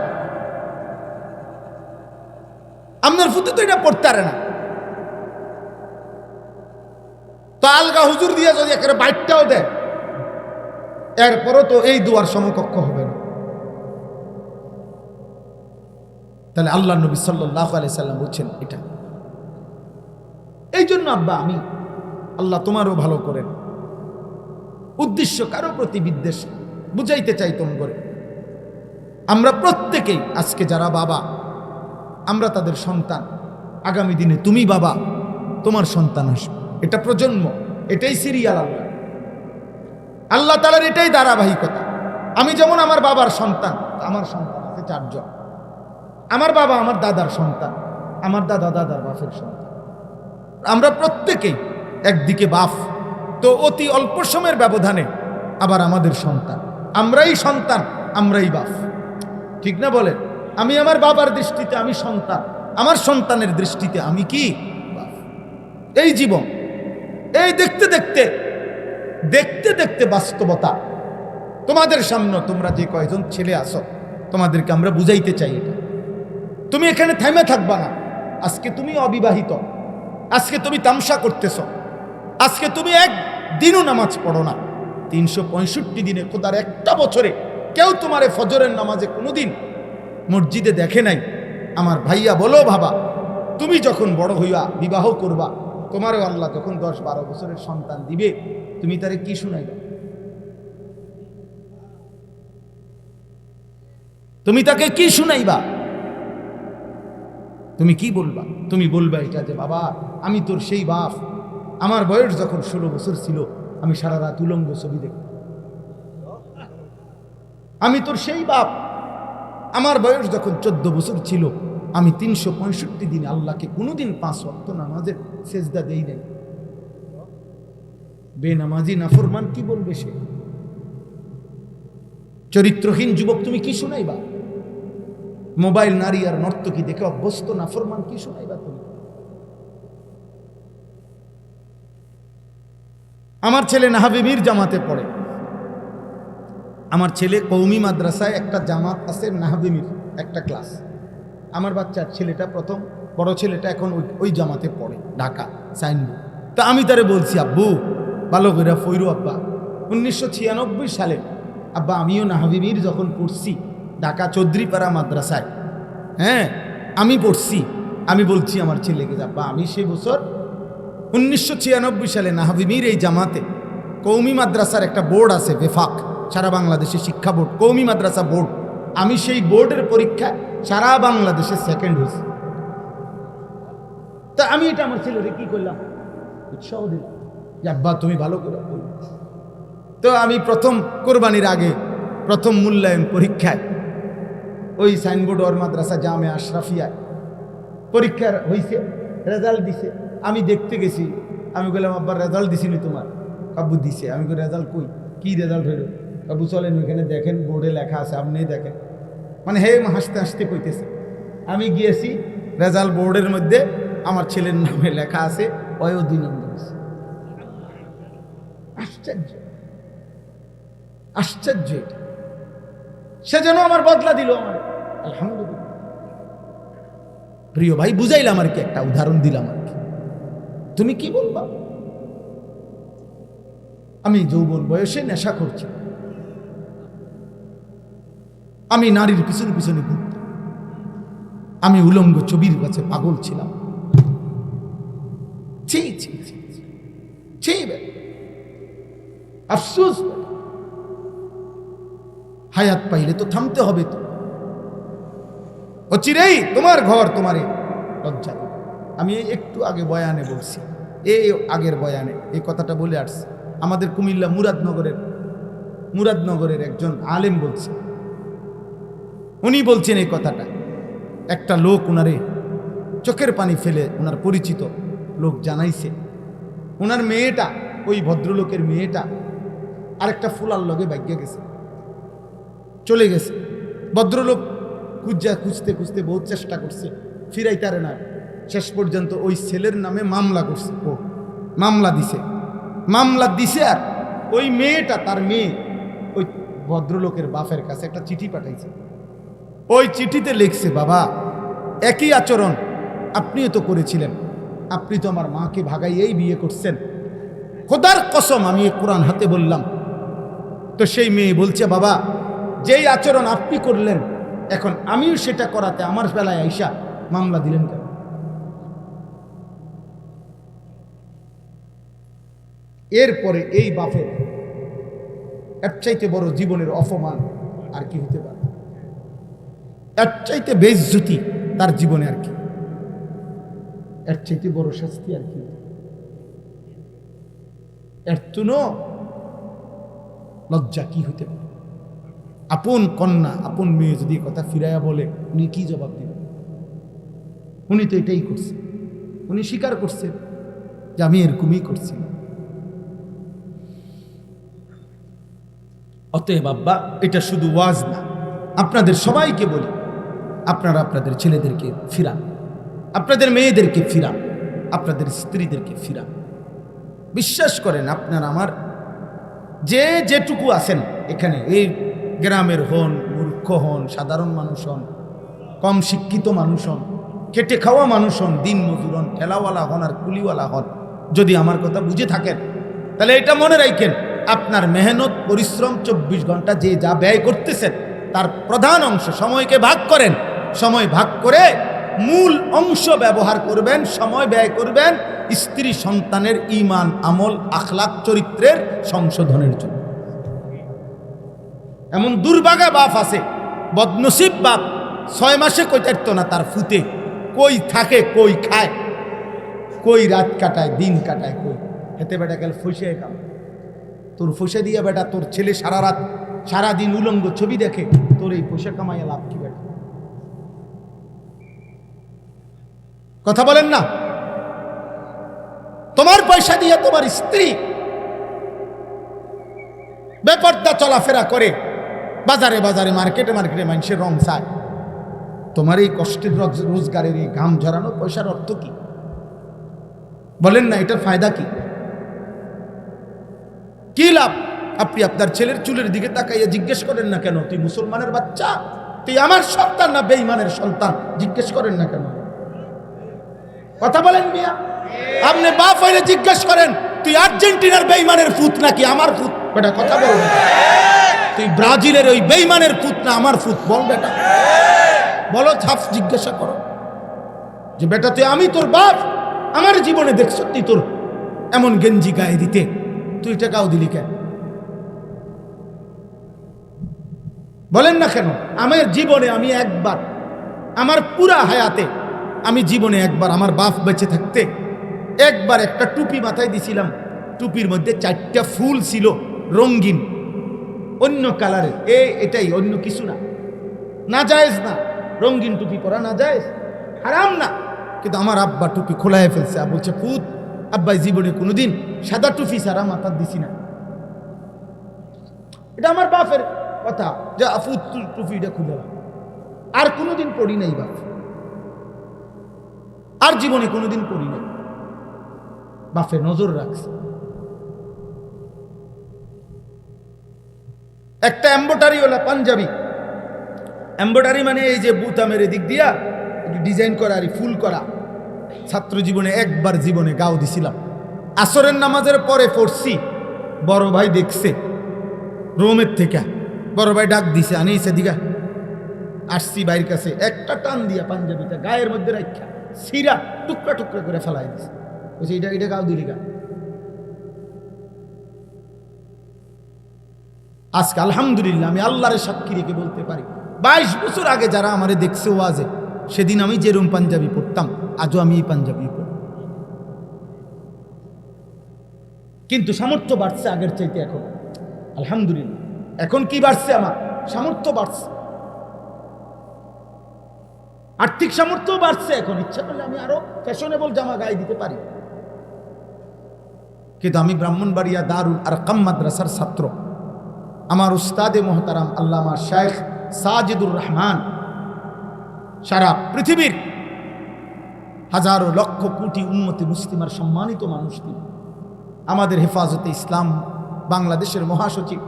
আপনার ফুতে তো এটা পড়তে পারে না, তো আলগা হুজুর দিয়ে যদি একেবারে বাইটটাও দেয়, এরপরও তো এই দুয়ার সমকক্ষ হবে না। তাহলে আল্লাহ নবী সাল্লাল্লাহু আলাইহি সাল্লাম বলছেন এটা। এই জন্য আব্বা আমি, আল্লাহ তোমারও ভালো করেন, উদ্দেশ্য কারো প্রতি বিদ্বেষ, বুঝাইতে চাই তোম করে। আমরা প্রত্যেকেই আজকে যারা বাবা, আমরা তাদের সন্তান। আগামী দিনে তুমি বাবা, তোমার সন্তান আসবে। এটা প্রজন্ম, এটাই সিরিয়াল। আল্লাহ তাআলার এটাই ধারাবাহিকতা। আমি যেমন আমার বাবার সন্তান, আমার সন্তান আছে 4 জন। আমার বাবা আমার দাদার সন্তান, আমার দাদা দাদার বাপের সন্তান। আমরা প্রত্যেকেই একদিকে বাপ, তো অতি অল্প সময়ের ব্যবধানে আবার আমাদের সন্তান। আমরাই সন্তান, আমরাই বাপ, ঠিক না বলে? আমি আমার বাবার দৃষ্টিতে আমি সন্তান, আমার সন্তানের দৃষ্টিতে আমি কি বাপ। এই জীবন, এই দেখতে দেখতে দেখতে দেখতে বাস্তবতা তোমাদের সামনে। তোমরা যে কয়জন ছেলে আসো, তোমাদেরকে আমরা বুঝাইতে চাই এটা। তুমি এখানে থেমে থাকবা না। আজকে তুমি অবিবাহিত, আজকে তুমি তামসা করতেছ, আজকে তুমি একদিনও নামাজ পড়ো না। 365 দিনে, খোদার একটা বছরে কেউ তোমারে ফজরের নামাজে কোনোদিন মসজিদে দেখে নাই। আমার ভাইয়া বলো বাবা, তুমি যখন বড় হইয়া বিবাহ করবা, তোমারও আল্লাহ যখন 10-12 বছরের সন্তান দিবে, তুমি তারে কি শুনাইবা? তুমি তাকে কি শুনাইবা? তুমি কি বলবা? তুমি বলবা এটা যে বাবা, আমি তোর সেই বাপ, আমার বয়স যখন 16 বছর ছিল, আমি সারা রাত উলঙ্গ ছবি দেখতাম। আমি তোর সেই বাপ, আমার বয়স যখন 14 বছর ছিল, আমি 365 দিন আল্লাহকে কোনোদিন 5 ওয়াক্ত নামাজের সেজদা দেই নাই। বেনামাজি নাফরমান কি বলবে সে? চরিত্রহীন যুবক তুমি কি শুনাইবা? মোবাইল, নারী আর নর্তকী দেখে অভ্যস্ত নাফরমান কি শুনাইবা তুমি? আমার ছেলে নাহাবিবির জামাতে পড়ে। আমার ছেলে কওমি মাদ্রাসায় একটা জামাত আছে, নাহাবিবির একটা ক্লাস। আমার বাচ্চার ছেলেটা প্রথম, বড় ছেলেটা এখন ওই জামাতে পড়ে, ঢাকা সাইনবোর্ড। তা আমি তারে বলছি, আব্বু ভালো করে ফইরু আব্বা। 1996 সালে আব্বা আমিও নাহাবিবির যখন পড়ছি ঢাকা চৌধুরীপাড়া মাদ্রাসায়, হ্যাঁ আমি পড়ছি। আমি বলছি আমার ছেলেকে, আব্বা আমি সে বছর 1996 সালে নাহাবিবির এই জামাতে, কওমি মাদ্রাসার একটা বোর্ড আছে বেফাক, সারা বাংলাদেশে শিক্ষা বোর্ড, কওমি মাদ্রাসা বোর্ড, আমি সেই বোর্ডের পরীক্ষায় সারা বাংলাদেশে সেকেন্ড হয়েছি। তা আমি এটা আমার ছেলেরে কি করলাম, উৎসাহ দিলাম যে আব্বা তুমি ভালো করে পড়ো। তো আমি প্রথম কোরবানির আগে প্রথম মূল্যায়ন পরীক্ষায় ওই সাইনবোর্ড ওর মাদ্রাসা জামে আশরাফিয়ায় পরীক্ষার হয়েছে, রেজাল্ট দিছে। আমি দেখতে গেছি, আমি বললাম আব্বা রেজাল্ট দিছিনি তোমার? কাব্বু দিছে। আমি বলি রেজাল্ট কই, কি রেজাল্ট হইল? কাব্বু চলেন ওইখানে দেখেন, বোর্ডে লেখা আছে, আপনি দেখেন। মানে হে হাসতে হাসতে কইতেছে। আমি গিয়েছি, রেজাল্ট বোর্ডের মধ্যে আমার ছেলের নামে লেখা আছে, অয় 2 নম্বর। আশ্চর্য, আশ্চর্য। সে যেন আমার বদলা দিল আমার, আলহামদুলিল্লাহ। প্রিয় ভাই, বুঝাইলাম আর কি, একটা উদাহরণ দিলাম আর কি। তুমি কি বলবা? আমি যৌবন বয়সে নেশা করছি, আমি নারীর পিছনে পিছনে ঘুরতাম, আমি উলঙ্গ ছবির কাছে পাগল ছিলাম। আফসোস, হায়াত পাইলে তো থামতে হবে। তো অচিরেই তোমার ঘর তোমারে লজ্জা দেবে। আমি একটু আগে বয়ানে বলছি, এই আগের বয়ানে এই কথাটা বলে আসছি। আমাদের কুমিল্লা মুরাদনগরের একজন আলেম বলছে, উনি বলছেন এই কথাটা। একটা লোক ওনারে চোখের পানি ফেলে, ওনার পরিচিত লোক জানাইছে, ওনার মেয়েটা, ওই ভদ্রলোকের মেয়েটা আরেকটা ফুলার লগে ভাগ্যে গেছে, চলে গেছে। ভদ্রলোক খুঁজতে খুঁজতে বহুত চেষ্টা করছে, ফিরাইতারে না। শেষ পর্যন্ত ওই ছেলের নামে মামলা করছে, ও মামলা দিছে। আর ওই মেয়েটা, তার মেয়ে, ওই ভদ্রলোকের বাপের কাছে একটা চিঠি পাঠাইছে। ওই চিঠিতে লিখছে, বাবা একই আচরণ আপনিও তো করেছিলেন, আপনি তো আমার মাকে ভাগাইয়েই বিয়ে করছেন, খোদার কসম আমি এই কোরআন হাতে বললাম। তো সেই মেয়ে বলছে, বাবা যেই আচরণ আপনি করলেন এখন আমিও সেটা করাতে আমার বেলায় আইসা মামলা দিলেন কেন? এরপরে এই বাপের এর চাইতে বড় জীবনের অপমান আর কি হতে পারে? এর চাইতে বেইজ্জতি তার জীবনে আর কি? এর চাইতে বড় শাস্তি আর কি? এর তুনো লজ্জা কি হতে পারে? আপন কন্যা আপন মেয়ে যদি কথা ফিরাইয়া বলে, উনি কি জবাব দিবেন? উনি তো এটাই করছে, উনি স্বীকার করছে যে আমি এরকমই করছি। অতএব আব্বা, এটা শুধু ওয়াজ না, আপনাদের সবাইকে বলি, আপনারা আপনাদের ছেলেদেরকে ফিরান, আপনাদের মেয়েদেরকে ফিরান, আপনাদের স্ত্রীদেরকে ফিরান। বিশ্বাস করেন, আপনারা আমার যে যেটুকু আছেন এখানে, এই গ্রামের হন, মূর্খ হন, সাধারণ মানুষ হন, কম শিক্ষিত মানুষ হন, খেটে খাওয়া মানুষ হন, দিন মজুর হন, ঠেলাওয়ালা হন আর কুলিওয়ালা হন, যদি আমার কথা বুঝে থাকেন তাহলে এটা মনে রাখেন, আপনার মেহনত পরিশ্রম 24 ঘন্টা যে যা ব্যয় করতেছেন তার প্রধান অংশ সময়কে ভাগ করেন। সময় ভাগ করে মূল অংশ ব্যবহার করবেন, সময় ব্যয় করবেন স্ত্রী সন্তানের ঈমান, আমল, আখলাক, চরিত্রের সংশোধনের জন্য। এমন দুর্ভাগা বাপ আছে, বদনসিব বাপ, 6 মাসে কইতারতো না তার ফুতে কই থাকে, কই খায়, কই রাত কাটায়, দিন কাটায়, কই হেতে বেটা গেল ফসে কাম। তোর ফসে দিয়া বেটা তোর ছেলে সারা রাত সারাদিন উলঙ্গ ছবি দেখে, তোর এই পয়সা কামাইয়া লাভ কি বেটা? কথা বলেন না? তোমার পয়সা দিয়ে তোমার স্ত্রী বেপর্দা চলাফেরা করে, বাজারে বাজারে, মার্কেটে মার্কেটে মানুষের রং চায়, তোমার এই কষ্টের রোজগারের এই ঘাম ঝরানো পয়সার অর্থ কি? বলেন না, এটার ফায়দা কি? কি লাভ? আপনি আপনার ছেলের চুলের দিকে তাকাইয়া জিজ্ঞেস করেন না কেন, তুই মুসলমানের বাচ্চা, তুই আমার সন্তান না বেঈমানের সন্তান? জিজ্ঞেস করেন না কেন? কথা বলেন মিয়া, আপনি বাপ হইলে জিজ্ঞেস করেন, তুই আর্জেন্টিনার বেঈমানের পুত নাকি আমার পুত? বেটা কথা বল, তুই ব্রাজিলের ওই বেঈমানের পুত না আমার পুত? বল বেটা, বলো, ছাপ জিজ্ঞাসা করো যে বেটা তুই, আমি তোর বাপ, আমার জীবনে দেখছ তুই তোর এমন গেঞ্জি গায়ে দিতে, তুই টাকাও দিলি কেন? বলেন না কেন? আমার জীবনে আমি একবার, আমার পুরা হায়াতে আমি জীবনে একবার, আমার বাপ বেঁচে থাকতে একবার একটা টুপি মাথায় দিছিলাম, টুপির মধ্যে 4টা ফুল ছিল রঙিন, অন্য কালারের, এটাই, অন্য কিছু না। না জায়েজ না, রঙিন টুপি পরা না জায়েজ, হারাম না, কিন্তু আমার আব্বা টুপি খোলায় ফেলছে। বলছে, পুত, আব্বাই জীবনে কোনোদিন সাদা টুপি ছাড়া মাথা দিছি না। এটা আমার বাপের কথা, যে আফুত টুপিটা খুলে, আর কোনোদিন পড়ি নাই বাপ, আর জীবনে কোনোদিন পড়ি নাই। বাপে নজর রাখছে। একটা এম্বোটারিওয়ালা পাঞ্জাবি, এম্বোটারি মানে এই যে বুতামের দিক দিয়া ডিজাইন করা আর ফুল করা, ছাত্র জীবনে একবার জীবনে গাও দিছিলাম। আসরের নামাজের পরে পড়ছি, বড় ভাই দেখছে রোমের থেকে, বড় ভাই ডাক দিছে, আনিছে দিঘা, আসছি বাইরের কাছে, একটা টান দিয়া পাঞ্জাবিটা গায়ের মধ্যে রাখা সিরা টুকরা টুকরা করে ফেলাই দিছে। বলছে, এটা গাও দিলি গা। আজকে আলহামদুলিল্লাহ আমি আল্লাহর সাক্ষী রেখে বলতে পারি, 22 বছর আগে যারা আমারে দেখছে ওয়াজে, সেদিন আমি যেরকম পাঞ্জাবি পড়তাম, আজও আমি এই পাঞ্জাবি পড়ি। কিন্তু সামর্থ্য বাড়ছে আগের চাইতে এখন, আলহামদুলিল্লাহ। এখন কি বাড়ছে? আমার সামর্থ্য বাড়ছে, আর্থিক সামর্থ্য বাড়ছে। এখন ইচ্ছা করলে আমি আরো ফ্যাশনেবল জামা গায়ে দিতে পারি। কিন্তু আমি ব্রাহ্মণবাড়িয়া দারুল আরকাম মাদ্রাসার ছাত্র। আমার উস্তাদে মোহতারাম আল্লামা শাইখ সাজিদুর রহমান সারা পৃথিবীর হাজারো লক্ষ কোটি উম্মতি মুসলিমার সম্মানিত মানুষ তিনি। আমাদের হেফাজতে ইসলাম বাংলাদেশের মহাসচিব,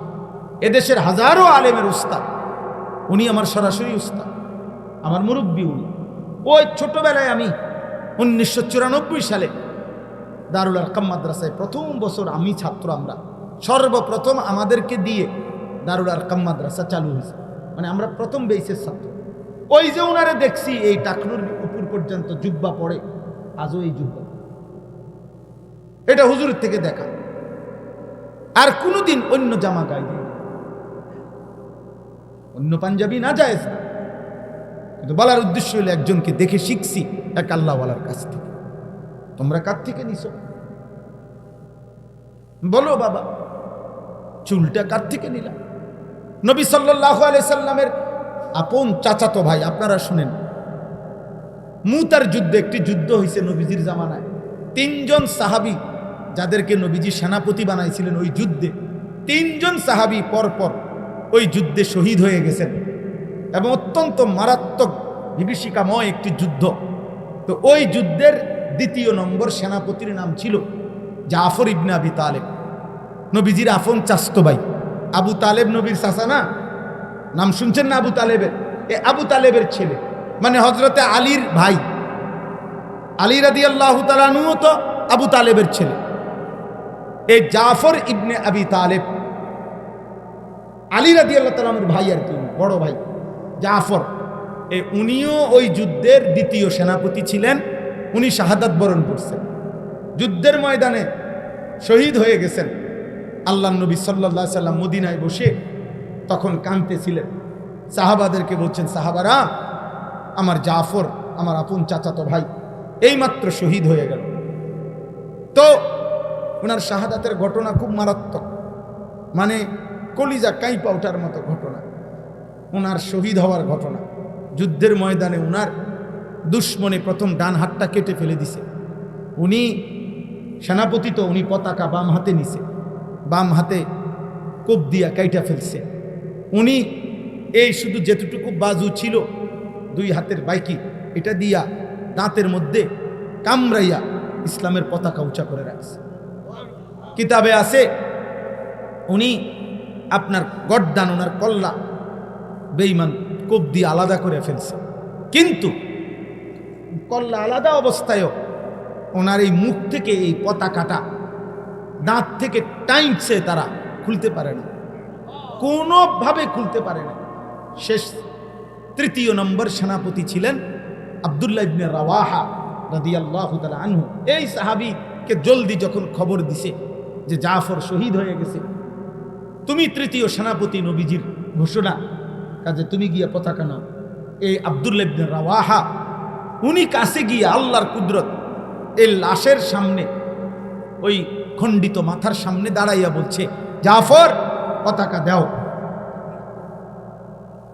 এদেশের হাজারো আলেমের উস্তাদ, উনি আমার সরাসরি উস্তাদ, আমার মুরব্বী উনি। ওই ছোটবেলায় আমি 1994 সালে দারুল আরকাম মাদ্রাসায় প্রথম বছর আমি ছাত্র, আমরা সর্বপ্রথম আমাদেরকে দিয়ে দারুল আরকাম মাদ্রাসা চালু হয়েছে, মানে আমরা প্রথম বেসের ছাত্র। ওই যে ওনারে দেখছি এই টাকনুর উপর পর্যন্ত জুব্বা পড়ে, আজও এই জুব্বা, এটা হুজুরের থেকে দেখা। আর কোনোদিন অন্য জামা গায়ে দেয়, অন্য পাঞ্জাবি না জায়েজ না, কিন্তু বলার উদ্দেশ্য হলো একজনকে দেখে শিখছি এক আল্লাহওয়ালার কাছ থেকে। তোমরা কার থেকে নিছো? বলো বাবা, চুলটা কার থেকে নিলাম? নবী সাল্লাল্লাহু আলাইহি সাল্লামের আপন চাচাতো ভাই, আপনারা শুনেন, মুতার যুদ্ধে, একটি যুদ্ধ হয়েছে নবীজির জামানায়। 3 জন সাহাবী যাদেরকে নবীজি সেনাপতি বানাইছিলেন ওই যুদ্ধে, 3 জন সাহাবী পরপর ওই যুদ্ধে শহীদ হয়ে গেছেন, এবং অত্যন্ত মারাত্মক বিভীষিকাময় একটি যুদ্ধ। তো ওই যুদ্ধের 2 নম্বর সেনাপতির নাম ছিল জাফর ইবনে আবি তালেব, নবীজির আপন চাচতো ভাই। আবু তালেব নবীর চাচা না, নাম শুনছেন না আবু তালেবের? এ আবু তালেবের ছেলে, মানে হযরতে আলীর ভাই। আলী রাদিয়াল্লাহু তাআলা আনহু তো আবু তালেবের ছেলে। এই জাফর ইবনে আবি তালেব আলী রাদিয়াল্লাহু তাআলা আনহুর ভাই, আর কি বড় ভাই জাফর, উনিও ওই যুদ্ধের 2য় সেনাপতি ছিলেন। উনি শাহাদাত বরণ করছেন, যুদ্ধের ময়দানে শহীদ হয়ে গেছেন। আল্লাহর নবী সাল্লাল্লাহু আলাইহি সাল্লাম মদিনায় বসে তখন কাঁদতেছিলেন, সাহাবাদেরকে বলছেন, সাহাবারা, আমার জাফর, আমার আপন চাচাতো ভাই, এইমাত্র শহীদ হয়ে গেল। তো ওনার শাহাদাতের ঘটনা খুব মারাত্মক, মানে কলিজা কাঁইপা ওঠার মতো ঘটনা। ওনার শহীদ হওয়ার ঘটনা, যুদ্ধের ময়দানে ওনার দুশ্মনে প্রথম ডান হাতটা কেটে ফেলে দিছে। উনি সেনাপতি, তো উনি পতাকা বাম হাতে নিছে, বাম হাতে কোপ দিয়া কাইটা ফেলছে। উনি এই শুধু যেটুকু বাজু ছিল 2 হাতের বাইকি, এটা দিয়া দাঁতের মধ্যে কামড়াইয়া ইসলামের পতাকা উঁচা করে রাখছে। কিতাবে আছে উনি আপনার গর্দান, ওনার কল্লা বেঈমান কোপ দিয়ে আলাদা করে ফেলছে, কিন্তু কল্লা আলাদা অবস্থায়ও ওনার এই মুখ থেকে এই পতাকাটা দাঁত থেকে টাইমছে, তারা খুলতে পারে না, কোনোভাবে খুলতে পারে না। শেষ 3য় নম্বর সেনাপতি ছিলেন আব্দুল্লাহ ইবনে রাওয়াহা রাদিয়াল্লাহু তাআলা আনহু। এই সাহাবীকে জলদি যখন খবর দিছে যে জাফর শহীদ হয়ে গেছে, তুমি 3য় সেনাপতি, নবীজির ঘোষণা, কাজে তুমি গিয়ে পতাকা নাও। এই আব্দুল্লাহ ইবনে রাওয়াহা উনি কাছে গিয়ে আল্লাহর কুদরত, এই লাশের সামনে, ওই খণ্ডিত মাথার সামনে দাঁড়াইয়া বলছে, জাফর পতাকা দাও।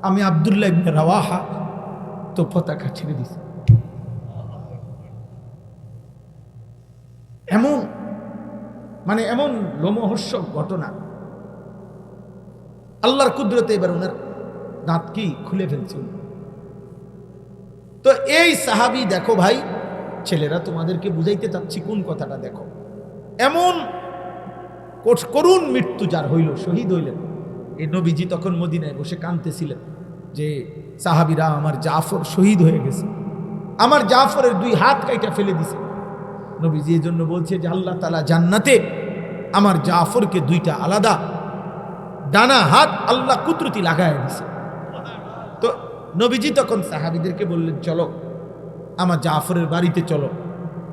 আমি আব্দুল্লাহ ইবনে রাওয়াহা তো পতাকা ছেড়ে দিছি। এমন, মানে এমন লোমহর্ষক ঘটনা। আল্লাহর কুদরতে এবার ওনার দাঁত কি খুলে ফেলছে। তো এই সাহাবী, দেখো ভাই, ছেলেরা তোমাদেরকে বুঝাইতে চাচ্ছি কোন কথাটা, দেখো এমন করুণ মৃত্যু যার হইল, শহীদ হইলেন। এই নবীজি তখন মদিনায় বসে কাঁদতেছিলেন যে সাহাবীরা, আমার জাফর শহীদ হয়ে গেছে, আমার জাফরের 2 হাত কাইটা ফেলে দিছে। নবীজি এই জন্য বলছে যে আল্লাহ তাআলা জান্নাতে আমার জাফরকে 2টা আলাদা ডানা হাত আল্লাহ কুদরতি লাগায় দিছে। তো নবীজি তখন সাহাবীদেরকে বললেন, চলো আমার জাফরের বাড়িতে চলো,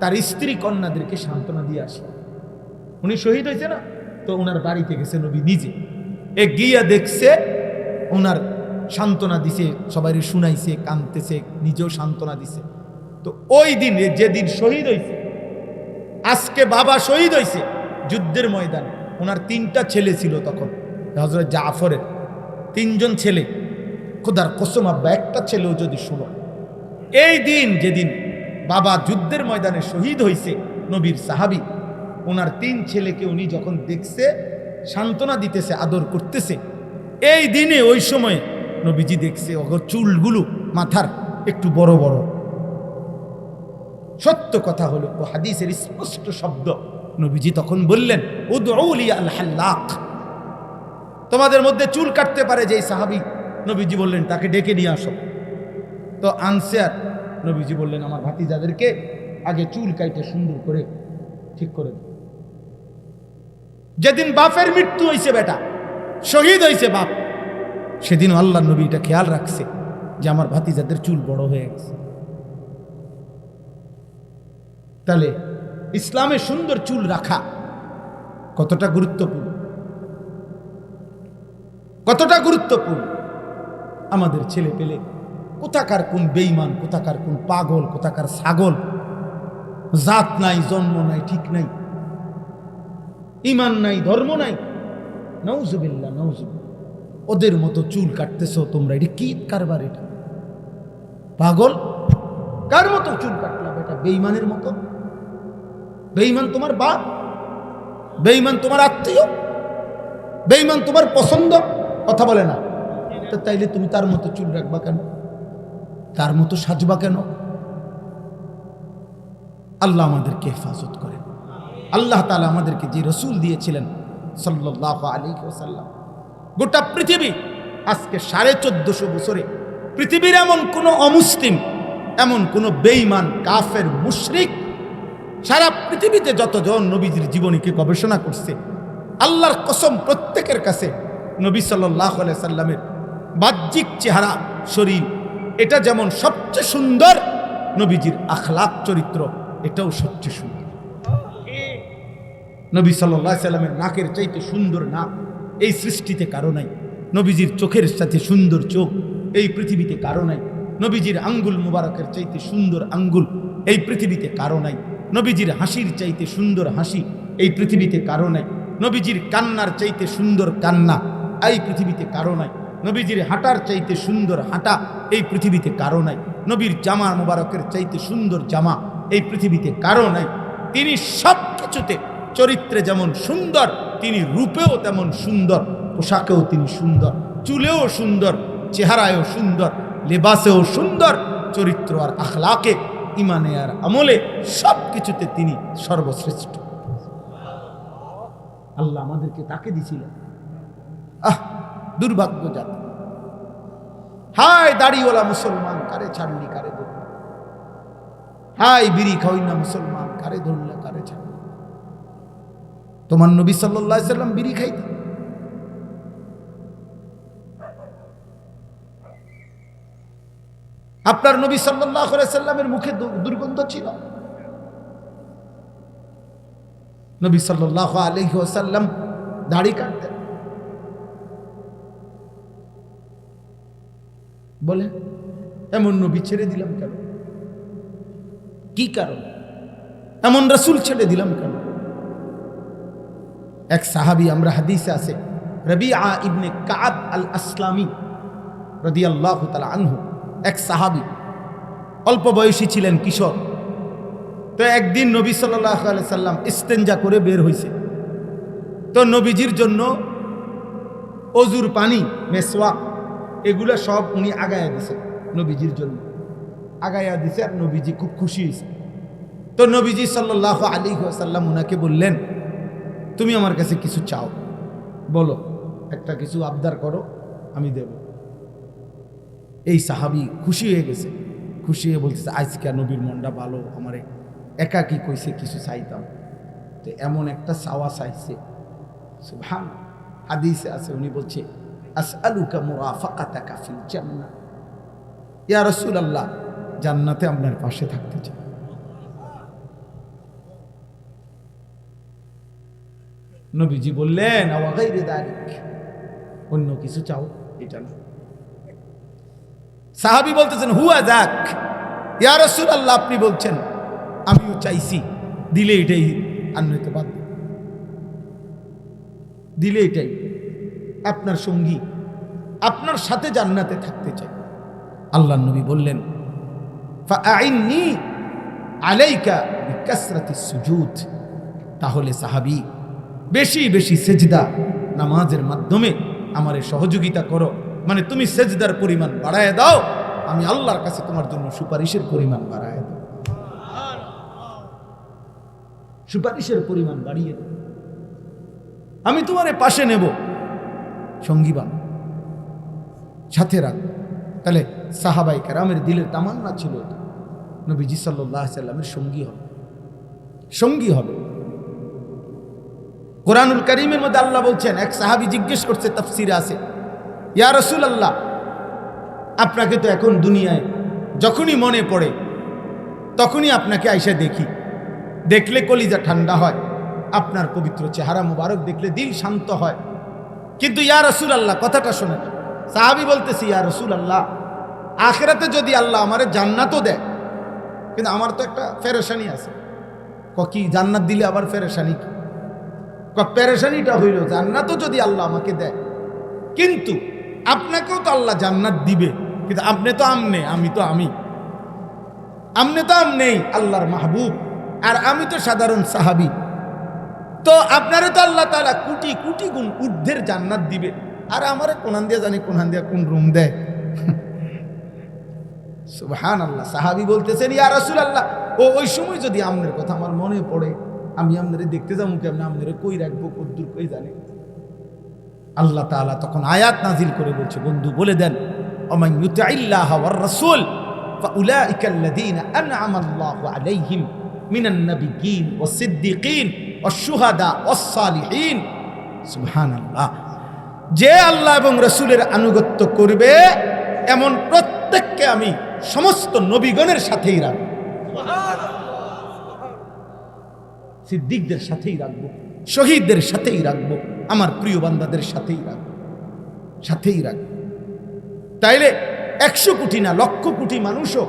তার স্ত্রী কন্যাদেরকে সান্ত্বনা দিয়ে আসি। উনি শহীদ হয়েছে না, তো ওনার বাড়িতে গেছে নবী নিজে, গিয়া দেখছে, ওনার সান্ত্বনা দিছে, সবাই শুনাইছে, কাঁদতেছে, নিজেও সান্ত্বনা দিছে। তো ওই দিন, যেদিন শহীদ হয়েছে, আজকে বাবা শহীদ হয়েছে যুদ্ধের ময়দানে। ওনার 3টা ছেলে ছিল তখন, হযরত জাফরের 3 জন ছেলে। খোদার কসম আব্বা, একটা ছেলেও যদি শুনো, এই দিন যেদিন বাবা যুদ্ধের ময়দানে শহীদ হয়েছে, নবীর সাহাবী, ওনার 3 ছেলেকে উনি যখন দেখছে, সান্ত্বনা দিতেছে, আদর করতেছে, এই দিনে ওই সময় নবীজি দেখছে ওর চুলগুলো মাথার একটু বড় বড়। সত্য কথা হলো, ও হাদিসের স্পষ্ট শব্দ, নবীজি তখন বললেন, উদউ লি আল হাল্লাক, তোমাদের মধ্যে চুল কাটতে পারে যেই সাহাবী, নবীজি বললেন তাকে ডেকে নিয়ে আসো। তো আনছে, আর নবীজি বললেন আমার ভাতিজাদেরকে আগে চুল কাইটে সুন্দর করে ঠিক করে দাও। যেদিন বাপের মৃত্যু হয়েছে, বেটা শহীদ হয়েছে বাপ, সেদিন আল্লাহ নবী এটা খেয়াল রাখছে যে আমার ভাতিজাদের চুল বড় হয়ে গেছে। তাহলে ইসলামে সুন্দর চুল রাখা কতটা গুরুত্বপূর্ণ, কতটা গুরুত্বপূর্ণ। আমাদের ছেলে পেলে কোথাকার কোন বেঈমান, কোথাকার কোন পাগল, কোথাকার ছাগল, জাত নাই, জন্ম নাই, ঠিক নাই, ঈমান নাই, ধর্ম নাই, নাউজুবিল্লাহ নাউজুবিল্লাহ, ওদের মতো চুল কাটতেছো তোমরা। এটা কি কারবার? এটা পাগল। কার মতো চুল কাটলাম? এটা বেঈমানের মতো। বেঈমান তোমার বাপ, বেঈমান তোমার আত্মীয়, বেঈমান তোমার পছন্দ, কথা বলে না তো, তাইলে তুমি তার মতো চুল রাখবা কেন? তার মতো সাজবা কেন? আল্লাহ আমাদেরকে হেফাজত করেন। আল্লাহ তাআলা আমাদেরকে যে রসুল দিয়েছিলেন সাল্লাল্লাহু আলাইহি ওয়াসাল্লাম, গোটা পৃথিবী আজকে 1450 বছরে পৃথিবীর এমন কোন অমুসলিম, এমন কোন বেঈমান, কাফের, মুশরিক, সারা পৃথিবীতে যতজন নবীজির জীবনীকে গবেষণা করছে, আল্লাহর কসম প্রত্যেকের কাছে নবী সাল্লাল্লাহু আলাইহি সাল্লামের বাহ্যিক চেহারা, শরীর, এটা যেমন সবচেয়ে সুন্দর, নবীজির আখলাক, চরিত্র এটাও সবচেয়ে সুন্দর। নবী সাল্লাল্লাহু আলাইহি সাল্লামের নাকের চাইতে সুন্দর নাক এই সৃষ্টিতে কারো নাই। নবীজির চোখের সাথে সুন্দর চোখ এই পৃথিবীতে কারো নাই। নবীজির আঙ্গুল মুবারকের চাইতে সুন্দর আঙ্গুল এই পৃথিবীতে কারো নাই। নবীজির হাসির চাইতে সুন্দর হাসি এই পৃথিবীতে কারো নাই। নবীজির কান্নার চাইতে সুন্দর কান্না এই পৃথিবীতে কারো নাই। নবীজির হাঁটার চাইতে সুন্দর হাঁটা এই পৃথিবীতে কারো নাই। নবীর জামা মুবারকের চাইতে সুন্দর জামা এই পৃথিবীতে কারো নাই। তিনি সব কিছুতে, চরিত্রে যেমন সুন্দর, তিনি রূপেও তেমন সুন্দর, পোশাকেও তিনি সুন্দর, চুলেও সুন্দর, চেহারায়ও সুন্দর, লেবাসেও সুন্দর, চরিত্র আর আখলাকে, ইমানে আর আমলে সব কিছুতে তিনি সর্বশ্রেষ্ঠ। আল্লাহ আমাদেরকে তাকে দিছিলেন। দুর্ভাগ্য জাতি। হায় দাড়িওয়ালা মুসলমান, কারে ছাড়লি কারে ধরলি। হায় বিড়ি খাওয়াই না মুসলমান, কারে ধরলে কারে ছাড়লি। তোমার নবী সাল্লাল্লাহু আলাইহি সাল্লাম বিড়ি খাইতেন। আপনার নবী সাল্লাল্লাহু আলাইহি সাল্লামের মুখে দুর্গন্ধ ছিল। নবী সাল্লাল্লাহু আলাইহি ওয়াসাল্লাম দাড়ি কাটতেন। বলে এমন নবী ছেড়ে দিলাম কেন? কি কারণ? এমন রাসূল ছেড়ে দিলাম কেন? এক সাহাবী, আমরা হাদিসে আছে, রবিআ ইবনে কাব আল আসলামী রাদিয়াল্লাহু তাআলা আনহু, এক সাহাবী, অল্প বয়সী ছিলেন, কিশোর। তো একদিন নবী সাল্লাল্লাহু আলাইহি সাল্লাম ইস্তেঞ্জা করে বের হইছে। তো নবীজির জন্য অজুর পানি, মেসওয়াক, এগুলা সব উনি আগায়া দিছে নবীজির জন্য, আগায়া দিছে। আর নবীজি খুব খুশি হয়েছে। তো নবীজি সাল্লাল্লাহু আলাইহি ওয়াসাল্লাম উনাকে বললেন, তুমি আমার কাছে কিছু চাও, বলো, একটা কিছু আবদার করো, আমি দেব। এই সাহাবী খুশি হয়ে গেছে। খুশি হয়ে বলতেছে, আজকে নবীর মনটা ভালো, আমারে একাকি কইছে কিছু চাইতাম, তো এমন একটা চাওয়া চাইছে। সুবহান, হাদিসে আছে, উনি বলছে, আসআলুকা মুরাফাকাতাকা ফিল জান্নাহ, ইয়া রাসূলুল্লাহ, জান্নাতে আপনার পাশে থাকতে চাই। নবীজি বললেন, আওয়া গায়রি যালিক, অন্য কিছু চাও, এটা না। সাহাবী বলতেছেন, হুয়া যাক, ইয়া রাসূলুল্লাহ, আপনি বলছেন, আমিও চাইছি, দিলে এটাই, আর নয়তো বাদ দিলে এটাই। আপনার সঙ্গী, আপনার সাথে জান্নাতে থাকতে চাই। আল্লাহর নবী বললেন, ফাআইন্নী আলাইকা বিকাসরাতিস সুজুদ, তাহলে সাহাবী বেশি বেশি সেজদা নামাজের মাধ্যমে আমারে সহযোগিতা করো, মানে তুমি সেজদার পরিমাণ বাড়ায় দাও, আমি আল্লাহর কাছে তোমার জন্য সুপারিশের পরিমাণ বাড়ায় দাও, সুপারিশের পরিমাণ বাড়িয়ে দাও, আমি তোমারে পাশে নেব, সঙ্গী বান সাথে রাখ। তাহলে সাহাবাই কেরামের দিলের তামান্না ছিল নবীজি সাল্লাল্লাহু আলাইহি সাল্লামের সঙ্গী হবে, সঙ্গী হবে। কোরআনুল কারীমের মধ্যে আল্লাহ বলছেন, এক সাহাবী জিজ্ঞেস করছে, তাফসিরে আছে, ইয়া রাসূলুল্লাহ, আপনাকে তো এখন দুনিয়ায় যখনই মনে পড়ে তখনই আপনাকে আইসা দেখি, দেখলে কলিজা ঠান্ডা হয়, আপনার পবিত্র চেহারা মুবারক দেখলে দিল শান্ত হয়, কিন্তু ইয়া রাসূলুল্লাহ কথাটা শোনেন। সাহাবী বলতেছি, ইয়া রাসূলুল্লাহ, আখিরাতে যদি আল্লাহ আমারে জান্নাতও দেয়, কিন্তু আমার তো একটা পেরেশানি আছে। কি জান্নাত দিলে আবার পেরেশানি কি? পেরেশানিটা হইল জান্নাতও যদি আল্লাহ আমাকে দেয়, কিন্তু আপনাকেও তো আল্লাহ জান্নাত দিবে, কিন্তু আপনি তো আমনে, আমি তো আমি, আমনে তো আমনেই আল্লাহর মাহবুব, আর আমি তো সাধারণ সাহাবী, তো আপনারে তো আল্লাহ তাআলা কোটি কোটি গুণ ঊর্ধ্বের জান্নাত দিবে, আর আমারে কোনহান দিয়ে জানি কোনহান দিয়ে কোন রুম দেয়। সুবহানাল্লাহ। সাহাবী বলতেছেন, ইয়া রাসূলুল্লাহ, ওই সময় যদি আমনের কথা আমার মনে পড়ে, আমি আপনারে দেখতে যাবো কেমন, আপনারে কই রাখবো, কদ্দুর কই জানে। আল্লাহ তাআলা তখন আয়াত নাজিল করে বলছে, বন্ধু বলে দেন, ওমান ইউতিইল্লাহ ওয়ার রাসূল ফাউলাইকা আল্লাযীনা আনআমা আল্লাহু আলাইহিম মিনান নাবিয়্যিন ওয়াস সিদ্দীকিন ওয়াশ শুহাদা ওয়াস সালিহিন। সুবহানাল্লাহ। যে আল্লাহ এবং রাসূলের আনুগত্য করবে এমন প্রত্যেককে আমি সমস্ত নবীগণের সাথেই রাখবো, সিদ্দিকদের সাথেই রাখবো, শহীদদের সাথেই রাখবো, আমার প্রিয় বান্দাদের সাথেই রাখবো, সাথেই রাখবো। তাইলে 100 কোটি না লক্ষ কোটি মানুষও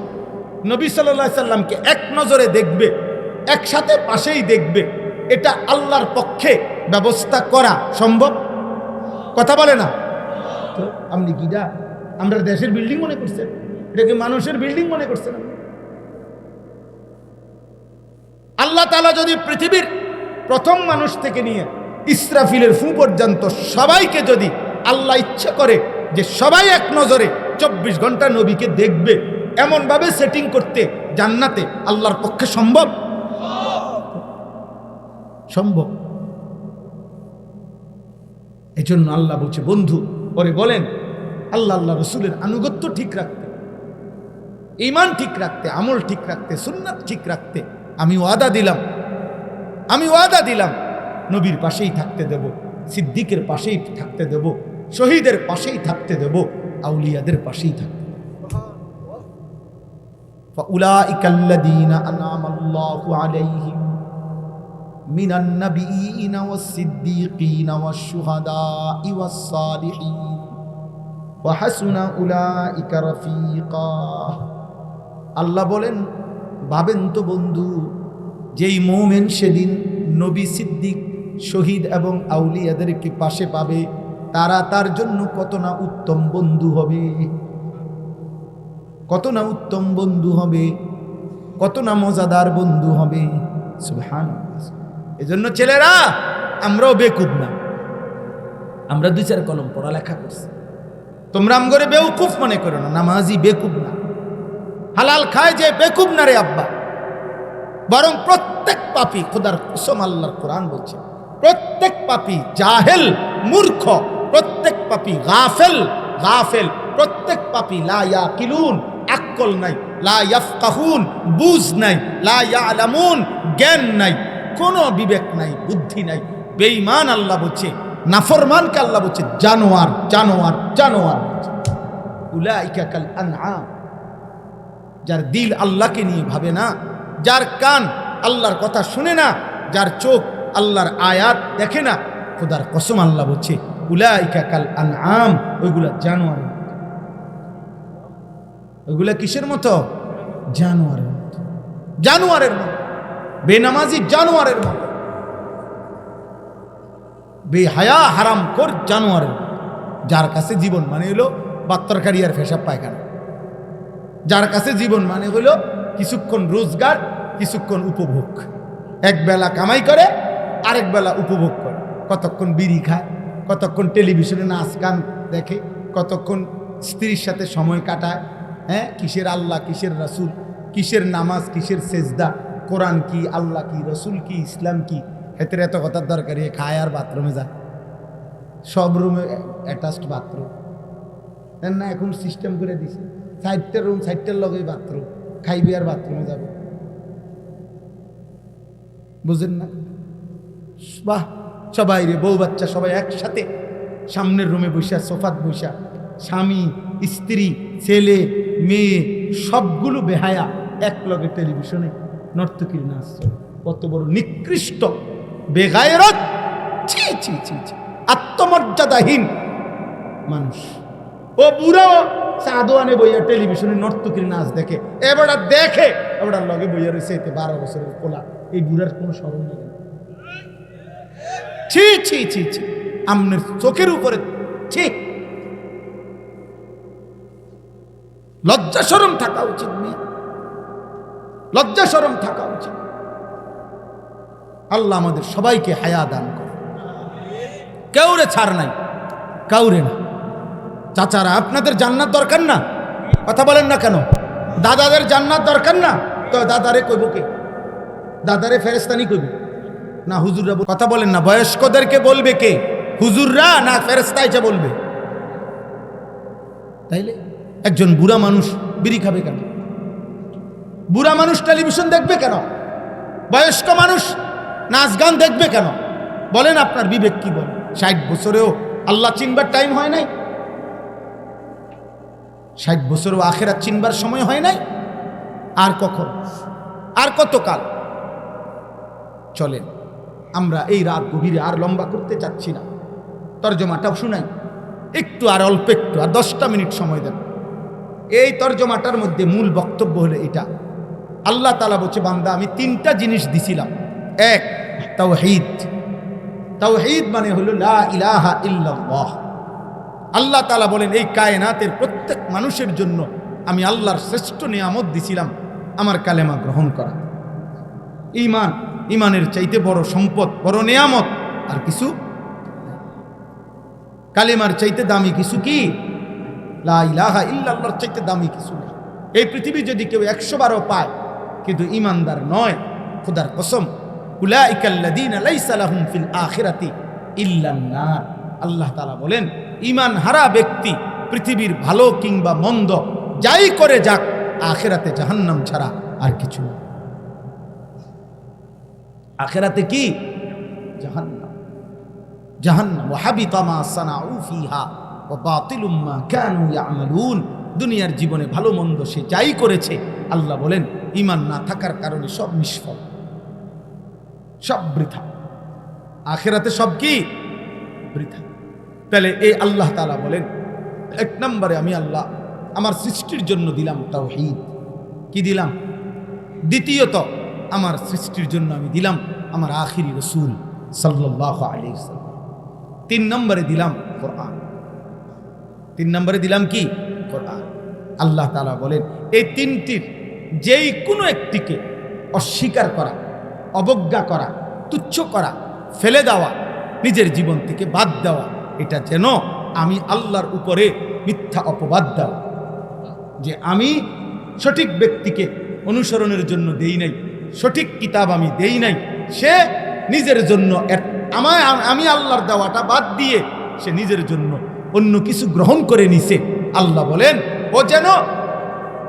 নবী সাল্লাল্লাহু আলাইহি সাল্লামকে এক নজরে দেখবে, একসাথে পাশেই দেখবে, এটা আল্লাহর পক্ষে ব্যবস্থা করা সম্ভব? কথা বলে না তো? আপনি কিডা? আমরা দেশের বিল্ডিং মনে করছেন? এটাকে মানুষের বিল্ডিং মনে করছেন? আল্লাহ তাআলা যদি পৃথিবীর প্রথম মানুষ থেকে নিয়ে ইসরাফিলের ফু পর্যন্ত সবাইকে যদি আল্লাহ ইচ্ছা করে যে সবাই এক নজরে 24 ঘন্টা নবীকে দেখবে, এমন ভাবে সেটিং করতে জান্নাতে আল্লাহর পক্ষে সম্ভব? সম্ভব। এই জন্য আল্লাহ বলছে, বন্ধু পরে বলেন আল্লাহ আল্লাহ রসুলের আনুগত্য ঠিক রাখতে, ঈমান ঠিক রাখতে, আমল ঠিক রাখতে, সুন্নাত ঠিক রাখতে আমি ওয়াদা দিলাম নবীর পাশেই থাকতে দেব, সিদ্দিকের পাশেই থাকতে দেব, শহীদের পাশেই থাকতে দেব, আউলিয়াদের পাশেই থাকতে দেব। ফাউলাইকাল্লাযীনা আনআমাল্লাহু আলাইহিম মিনান নাবিয়্যিনা ওয়াস সিদ্দীকিনা ওয়াশ শুহাদাই ওয়াস সালিহিন ওয়া হাসুনা উলাইকা রাফীকা। আল্লাহ বলেন, ভাবেন তো বন্ধু, যেই মুমিন সেদিন নবী, সিদ্দিক, শহীদ এবং আউলিয়াদেরকে পাশে পাবে, তারা তার জন্য কত না উত্তম বন্ধু হবে, কত না উত্তম বন্ধু হবে, কত না মজাদার বন্ধু হবে। সুবহানাল্লাহ। এজন্য ছেলেরা, আমরাও বেকুব না, আমরা 2-4 কলম পড়ালেখা করছি, তোমরা আমগরে বেউকুফ মনে করো না, নামাজি বেকুব না, হালাল খায় যে বেকুব না রে আব্বা, বরং প্রত্যেক পাপী, খোদার কসম আল্লাহর কোরআন বলছে, প্রত্যেক পাপী জাহেল, মূর্খ, প্রত্যেক পাপী গাফেল, প্রত্যেক পাপী লা ইয়াকিলুন, আকল নাই, লা ইয়াফকাহুন, বুঝ নাই, লা ইয়ালামুন, জ্ঞান নাই, কোনো বিবেক নাই, বুদ্ধি নাই, বেঈমান আল্লাহ বলছে, নাফরমানকে আল্লাহ বলছে জানোয়ার, জানোয়ার, জানোয়ার। উলাইকা কাল আনআম। যার দিল আল্লাহকে নিয়ে ভাবে না, যার কান আল্লাহর কথা শুনে না, যার চোখ আল্লাহর আয়াত দেখে না, খোদার কসম আল্লাহ বলছে উলাইকা কাল আনআম, ওইগুলা জানোয়ারের মতো। ওইগুলা কিসের মতো? জানোয়ারের মতো, জানোয়ারের মতো, বেনামাজি জানোয়ারের মতো, বেহায়া হারামখোর জানোয়ারের মতো। যার কাছে জীবন মানে হলো বাত্তরকারি আর পেশাব পায়খানা, যার কাছে জীবন মানে হলো কিছুক্ষণ রোজগার, কিছুক্ষণ উপভোগ, এক বেলা কামাই করে, আরেক বেলা উপভোগ করে, কতক্ষণ বিড়ি খায়, কতক্ষণ টেলিভিশনে নাচ গান দেখে, কতক্ষণ স্ত্রীর সাথে সময় কাটায়, হ্যাঁ, কিসের আল্লাহ, কিসের রাসূল, কিসের নামাজ, কিসের সেজদা, কোরআন কি, আল্লাহ কি, রসুল কি, ইসলাম কি, হেতের এত কথার দরকারি, খায় আর বাথরুমে যায়, সব রুমে অ্যাটাচড বাথরুম না, এখন সিস্টেম করে দিছে 4টা রুম, 4টার লগেই বাথরুম, খাইবি আর বাথরুমে যাবে, বুঝেন না? বাহ, সবাই রে, বউ বাচ্চা সবাই একসাথে সামনের রুমে বসা, সোফাত বসা, স্বামী স্ত্রী ছেলে মেয়ে সবগুলো বেহায়া এক লগে টেলিভিশনে নর্তকীর নাচ চলে। কত বড় নিকৃষ্ট বেগায়রত, ছি ছি ছি ছি, আত্মমর্যাদাহীন মানুষ। ও বুড়ো সাদোয়ানে বইয়া টেলিভিশনে নর্তকীর নাচ দেখে, এবার দেখে এবার লগে বইয়া রয়েছে 12 বছরের কোলা। এই বুড়ার কোনো স্মরণ নেই। ছি ছি ছি ছি, আমনের চোখের উপরে ছি। লজ্জা শরম থাকা উচিত, মেয়ে লজ্জা শরম থাকা উচিত। আল্লাহ আমাদের সবাইকে হায়া দান করে। কেউরে ছাড় নাই, কাউরে না। চাচারা, আপনাদের জান্নাত দরকার না? কথা বলেন না কেন? দাদাদের জান্নাত দরকার না? তো দাদারে কইব কে? দাদারে ফেরেশতানি কইব না হুজুররা? কথা বলেন না। বয়স্কদেরকে বলবে কে? হুজুররা না ফেরেশতা এসে বলবে? তাইলে একজন বুড়া মানুষ বিড়ি খাবে কেন? বুড়া মানুষ টেলিভিশন দেখবে কেন? বয়স্ক মানুষ নাচ গান দেখবে কেন? বলেন, আপনার বিবেক কি বলে? 60 বছরেও আল্লাহ চিনবার টাইম হয় নাই? 60 বছরেও আখিরাত চিনবার সময় হয় নাই? আর কখন, আর কতকাল? চলেন, আমরা এই রাত গভীরে আর লম্বা করতে চাচ্ছি না। তর্জমাটাও শুনাই একটু, আর অল্প একটু, আর 10টা মিনিট সময় দেন। এই তর্জমাটার মধ্যে মূল বক্তব্য হলো এটা। আল্লাহ তাআলা বলছে, বান্দা আমি 3টা জিনিস দিছিলাম। এক, তাওহীদ। তাওহীদ মানে হলো লা ইলাহা ইল্লাল্লাহ। আল্লাহ তাআলা বলেন, এই কায়নাতের প্রত্যেক মানুষের জন্য আমি আল্লাহর শ্রেষ্ঠ নিয়ামত দিছিলাম আমার কালেমা গ্রহণ করা। ঈমান, ঈমানের চাইতে বড় সম্পদ, বড় নিয়ামত আর কিছু? কালেমার চাইতে দামি কিছু কি? লা ইলাহা ইল্লাল্লাহর চাইতে দামি কিছু নেই। এই পৃথিবী যদি কেউ 100 বারও পায় কিন্তু ঈমানদার নয়, খোদার কসম, উলাইকাল্লাযীনা লাইসা লাহুম ফিল আখিরাতি ইল্লান নার। আল্লাহ তাআলা বলেন, ঈমান হারা ব্যক্তি পৃথিবীর ভালো কিংবা মন্দ যাই করে যাক, আখিরাতে জাহান্নাম ছাড়া আর কিছু না। আখিরাতে কি? জাহান্নাম। জাহান্নাম। ওয়া হাবিতা মা সানাউ ফিহা ওয়া বাতিলুম মা কানু ইয়ামালুন। দুনিয়ার জীবনে ভালো মন্দ সে যাই করেছে, আল্লাহ বলেন ঈমান না থাকার কারণে সব নিষ্ফল, সব বৃথা। আখিরাতে সব কি? বৃথা। তাহলে এই আল্লাহ তাআলা বলেন, 1 নম্বরে আমি আল্লাহ আমার সৃষ্টির জন্য দিলাম তাওহীদ। কি দিলাম? দ্বিতীয়ত, আমার সৃষ্টির জন্য আমি দিলাম আমার আখিরি রাসূল সাল্লাল্লাহু আলাইহি ওয়াসাল্লাম। 3 নম্বরে দিলাম কোরআন। 3 নম্বরে দিলাম কি? কোরআন। আল্লাহ তাআলা বলেন, এই 3টির যেই কোনো একটিকে অস্বীকার করা, অবজ্ঞা করা, তুচ্ছ করা, ফেলে দেওয়া, নিজের জীবন থেকে বাদ দেওয়া, এটা যেন আমি আল্লাহর উপরে মিথ্যা অপবাদ দেওয়া, যে আমি সঠিক ব্যক্তিকে অনুসরণের জন্য দেই নাই, সঠিক কিতাব আমি দেই নাই, সে নিজের জন্য আমি আল্লাহর দেওয়াটা বাদ দিয়ে সে নিজের জন্য অন্য কিছু গ্রহণ করে নিছে। আল্লাহ বলেন, ও যেন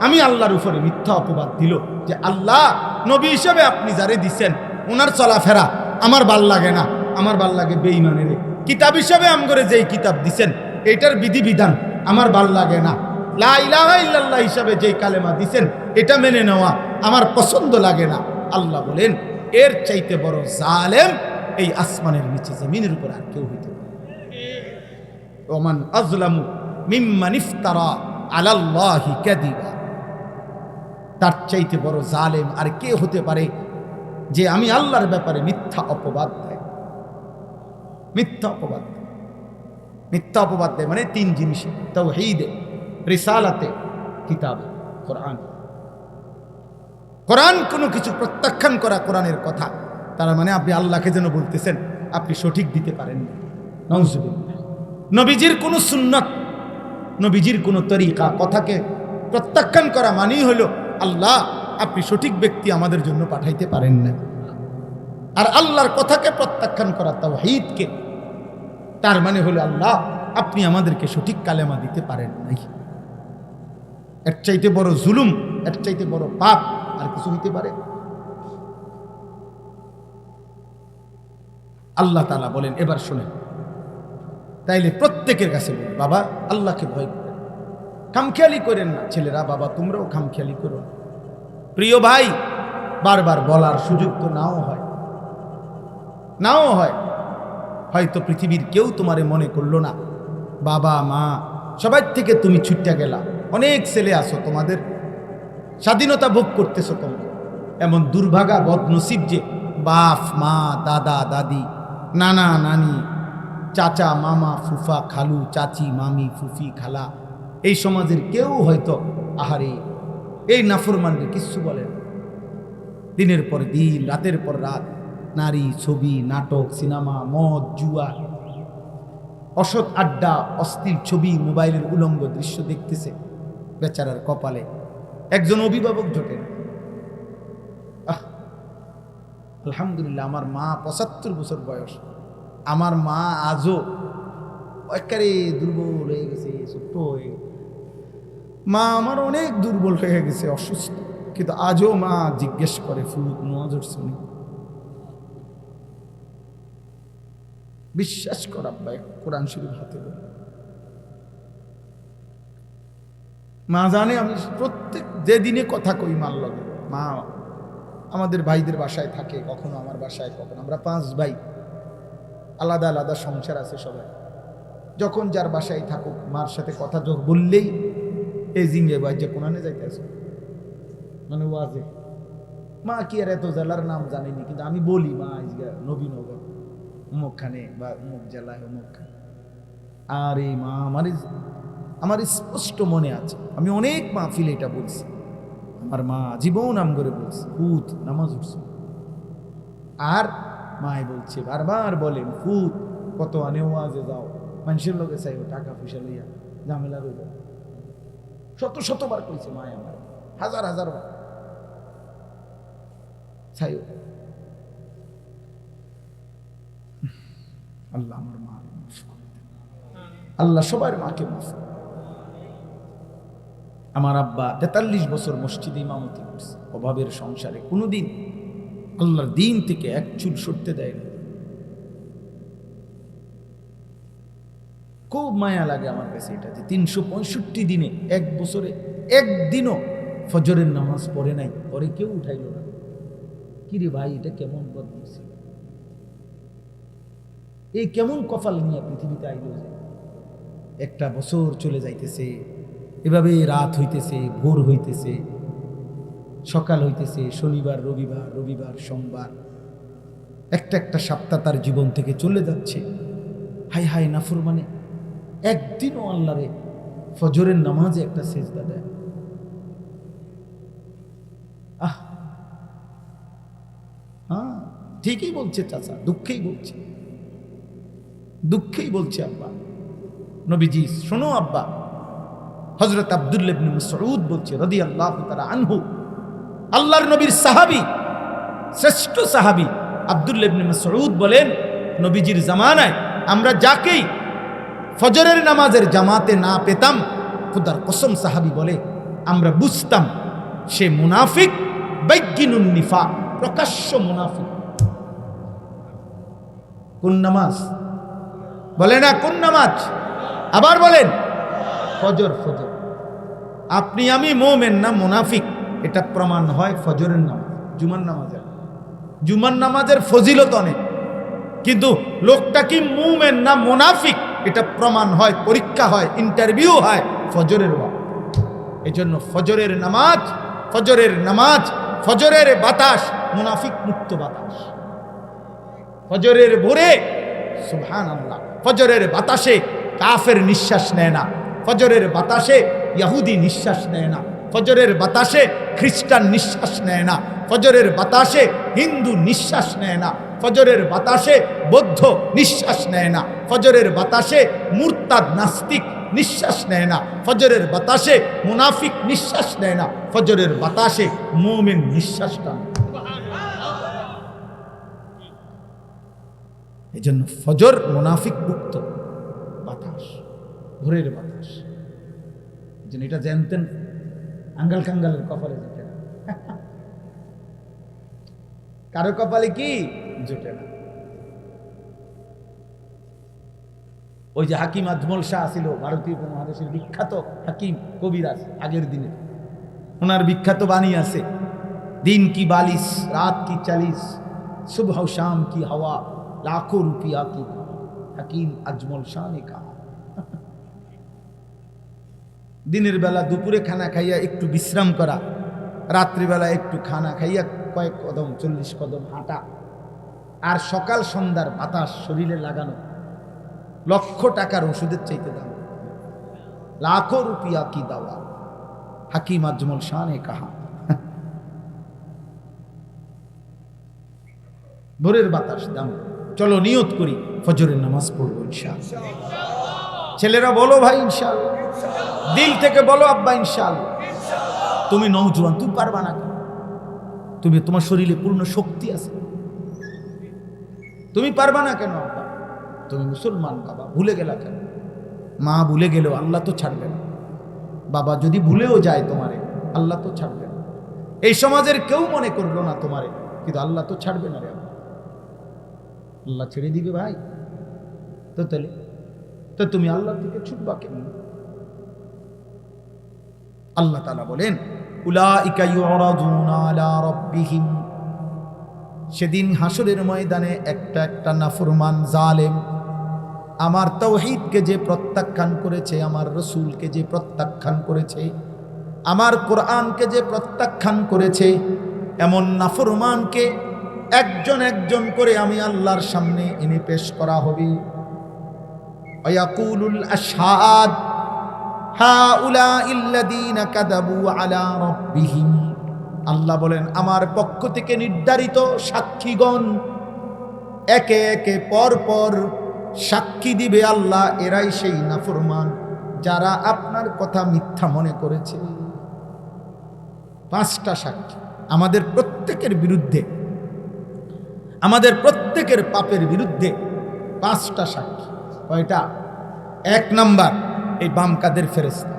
আমি আল্লাহর উপরে মিথ্যা অপবাদ দিল, যে আল্লাহ নবী হিসেবে আপনি যারে দিছেন ওনার চলাফেরা আমার ভাল লাগে না, আমার ভাল লাগে বেঈমানের। কিতাব হিসেবে আমগরে যেই কিতাব দিছেন এটার বিধিবিধান আমার ভাল লাগে না। লা ইলাহা ইল্লাল্লাহ হিসাবে যেই কালেমা দিছেন এটা মেনে নেওয়া আমার পছন্দ লাগে না। আল্লাহ বলেন, এর চাইতে বড় জালেম এই আসমানের নিচে জমিনের উপর আর কেউ হইতে পারে। ওমান আযলামু মিম্মান ইফতারা আলাল্লাহি কাযিবা। তার চাইতে বড় জালেম আর কে হতে পারে যে আমি আল্লাহর ব্যাপারে মিথ্যা অপবাদ দেয়। মিথ্যা অপবাদ, মিথ্যা অপবাদ দেয় মানে 3 জিনিসে, তাওহীদে, রিসালাতে, কিতাবে, কোরআন। কোরআন কোনো কিছু প্রত্যাখ্যান করা কোরআনের কথা, তার মানে আপনি আল্লাহকে যেন বলতেছেন আপনি সঠিক দিতে পারেন না। নাউজুবিল্লাহ। নবীজির কোনো সুন্নাত, নবীজির কোনো তরিকা, কথাকে প্রত্যাখ্যান করা মানেই হলো আল্লাহ আপনি সঠিক ব্যক্তি আমাদের জন্য পাঠাইতে পারেন না। আর আল্লাহর কথাকে প্রত্যাখ্যান করা, তাওহীদকে, তার মানে হলো আল্লাহ আপনি আমাদেরকে সঠিক কালেমা দিতে পারেন নাই। এর চাইতে বড় জুলুম, এর চাইতে বড় পাপ আর কিছু হইতে পারে? আল্লাহ তাআলা বলেন, এবার শুনেন, তাইলে প্রত্যেকের কাছে বলেন, বাবা আল্লাহকে ভয় করেন, খামখেয়ালি করেন না। ছেলেরা, বাবা তোমরাও খামখেয়ালি করো না। প্রিয় ভাই, বারবার বলার সুযোগ তো নাও হয়, হয়তো পৃথিবীর কেউ তোমারে মনে করলো না, বাবা মা সবার থেকে তুমি ছুট্টা গেলা। অনেক ছেলে আছো, তোমাদের স্বাধীনতা ভোগ করতেছো তোমরা। এমন দুর্ভাগা বদনসিব যে বাপ মা দাদা দাদি নানা নানি চাচা মামা ফুফা খালু চাচি মামি ফুফি খালা এই সমাজের কেউ হয়তো আহারে এই নাফরমানকে কিচ্ছু বলে না। দিনের পর দিন রাতের পর রাত নারী ছবি নাটক সিনেমা মদ জুয়া অসৎ আড্ডা অশ্লীল ছবি মোবাইলের উলঙ্গ দৃশ্য দেখতেছে। বেচারার কপালে একজন অভিভাবক জোটে না। আলহামদুলিল্লাহ, আমার মা ৭৫ বছর বয়স, আমার মা আজও একেবারে দুর্বল হয়ে গেছে, ছোট্ট হয়ে গেছে। মা আমার অনেক দুর্বল হয়ে গেছে, অসুস্থ, কিন্তু আজও মা জিজ্ঞেস করে ফুলুক নজর শুনি। বিশ্বাস কর আব্বা, কোরআন শরীফ হাতে বলে মা জানে আমি প্রত্যেক যেদিনে কথা কই মার লগে। মা আমাদের ভাইদের বাসায় থাকে, কখনো আমার বাসায়, কখনো আমরা 5 ভাই, আলাদা আলাদা সংসার আছে সবাই। যখন যার বাসায় থাকুক মার সাথে কথা বললেই এই জিঙ্গে ভাই যে কোরআনে যাইতে আসো, মানে ওয়াজে মা কি আর এত জেলার নাম জানেনি, কিন্তু আমি বলি মা আজকে নবীনগর অমুকখানে বা অমুক জেলায় অমুকখানে। আর এই মা আমার স্পষ্ট মনে আছে, আমি অনেক মাহফিলে এটা বলছি। আমার মা জীবন নাম করে বলছে ফুত নামাজ উঠছে, আর মায় বলছে বারবার বলেন ফুত কত আনে ওয়াজে যাও, মানুষের লোকে চাইও টাকা পয়সা লইয়া ঝামেলা রইল। শতবার কইছে মায় আমার, হাজার বার চাইও। আল্লাহ আমার মা মাফ করে দেন, আল্লাহ সবার মাকে মাফ করে। আমার আব্বা 43 বছর মসজিদে ইমামতি করছে, অভাবের সংসারে কোনোদিন আল্লাহর দিন থেকে এক চুল সরতে দেয় না। খুব মায়া লাগে আমার কাছে এটা যে 365 দিনে এক বছরে একদিনও ফজরের নামাজ পড়ে নাই, পরে কেউ উঠাইল না। কিরে ভাই, এটা কেমন বদনসিব, এই কেমন কপাল নিয়ে পৃথিবীতে আইল যে একটা বছর চলে যাইতেছে, এভাবে রাত হইতেছে, ভোর হইতেছে, সকাল হইতেছে, শনিবার রবিবার, রবিবার সোমবার, একটা সপ্তাহ তার জীবন থেকে চলে যাচ্ছে। হাই হাই নাফরমানে একদিনও আল্লাহরে ফজরের নামাজে একটা সেজদা দেয়। হ্যাঁ ঠিকই বলছে চাচা, দুঃখেই বলছে আব্বা। নবীজি শোনো আব্বা, হযরত আব্দুল্লাহ ইবনে মাসউদ বলছে রাদিয়াল্লাহু তাআলা আনহু, আল্লাহর নবীর সাহাবী, শ্রেষ্ঠ সাহাবী আব্দুল্লাহ ইবনে মাসউদ বলেন, নবীজির জামানায় আমরা যাকেই ফজরের নামাজের জামাতে না পেতাম, খুদার কসম সাহাবী বলে আমরা বুঝতাম সে মুনাফিক, বাইয়িনুন নিফাক, প্রকাশ্য মুনাফিক। কোন নামাজ বলে না, কোন নামাজ আবার বলেন, ফজর। আপনি আমি মুমিন না মুনাফিক, এটা প্রমাণ হয় ফজরের নামাজ, জুমার নামাজের ফজিলত অনেক, কিন্তু লোকটা কি মুমিন না মুনাফিক এটা প্রমাণ হয়, পরীক্ষা হয়, ইন্টারভিউ হয় ফজরের ওয়াক্ত। এই জন্য ফজরের নামাজ, ফজরের বাতাস মুনাফিক মুক্ত বাতাস। ফজরের ভোরে সুবহানাল্লাহ, ফজরের বাতাসে কাফের নিঃশ্বাস নেয় না, ফজরের বাতাসে ইহুদি নিঃশ্বাস নেয় না, ফজরের বাতাসে খ্রিস্টান নিঃশ্বাস নেয় না, ফজরের বাতাসে হিন্দু নিঃশ্বাস নেয় না, ফজরের বাতাসে বৌদ্ধ নিঃশ্বাস নেয় না, ফজরের বাতাসে মুরতাদ নাস্তিক নিঃশ্বাস নেয় না, ফজরের বাতাসে মুনাফিক নিঃশ্বাস নেয় না, ফজরের বাতাসে মুমিন নিঃশ্বাস টানে। এই জন্য ফজর মুনাফিক মুক্ত বাতাস, ভোরের বাতাস। যেন এটা জানতেন, আঙ্গাল কাঙ্গালের কপালে জোটে না, কারো কপালে কি জোটে না। ওই যে হাকিম আজমল শাহ ছিল ভারতীয় উপমহাদেশের বিখ্যাত হাকিম কবিরাজ আগের দিনে, ওনার বিখ্যাত বাণী আছে, दिन की 42 रात की 40 सुबह शाम की हवा लाखों रुपया की हकीम अजमल शाह ने कहा। दिनेर बेला दुपुरे खाना खाइया एकटू विश्राम करा, रात्रि बेला एकटू खाना खाइया कয়েক कदम 40 कदम हाঁটা, আর সকাল সন্ধ্যার বাতাস শরীরে লাগানো লক্ষ টাকার ওষুধের চাইতে দাম, লাখों रुपया की दवा, हकीम अजमल शाह ने कहा। ভোরের বাতাস দাম। চলো নিয়ত করি ফজরের নামাজ পড়বো ইনশাআল্লাহ। ছেলেরা বলো ভাই ইনশাআল্লাহ, দিল থেকে বলো আব্বা ইনশাআল্লাহ। তুমি নওজোয়ান, তুমি পারবা না, তুমি তোমার শরীরে পূর্ণ শক্তি আছে, তুমি পারবা না কেন আব্বা? তুমি মুসলমান বাবা, ভুলে গেলা কেন? মা ভুলে গেলেও আল্লাহ তো ছাড়বে না। বাবা যদি ভুলেও যায় তোমারে, আল্লাহ তো ছাড়বে না। এই সমাজের কেউ মনে করলো না তোমারে, কিন্তু আল্লাহ তো ছাড়বে না রে। আল্লাহ ছেড়ে দিবে ভাই? তো তাহলে তো তুমি আল্লাহ থেকে ছুটবা কেন? আল্লাহ তাআলা বলেন উলাইকা ইউরাদুনা আলা রাব্বিহিম, সেদিন হাসরের ময়দানে একটা একটা নাফরমান জালেম আমার তাওহীদকে যে প্রত্যাখ্যান করেছে, আমার রাসূলকে যে প্রত্যাখ্যান করেছে, আমার কোরআনকে যে প্রত্যাখ্যান করেছে, এমন নাফরমানকে একজন একজন করে আমি আল্লাহর সামনে এনে পেশ করা হবে। ওয়ায়াকুলুল আশহাদ হাউলাইল্লাযীনা কাযাবু আলা রাব্বিহিম, আল্লাহ বলেন আমার পক্ষ থেকে নির্ধারিত সাক্ষীগণ একে একে পর পর সাক্ষী দিবে আল্লাহ, এরাই সেই নাফরমান যারা আপনার কথা মিথ্যা মনে করেছে। 5টা সাক্ষী আমাদের প্রত্যেকের বিরুদ্ধে, আমাদের প্রত্যেকের পাপের বিরুদ্ধে 5টা সাক্ষী। কয়টা? 1 নাম্বার এই বাম কাদের ফেরেশতা।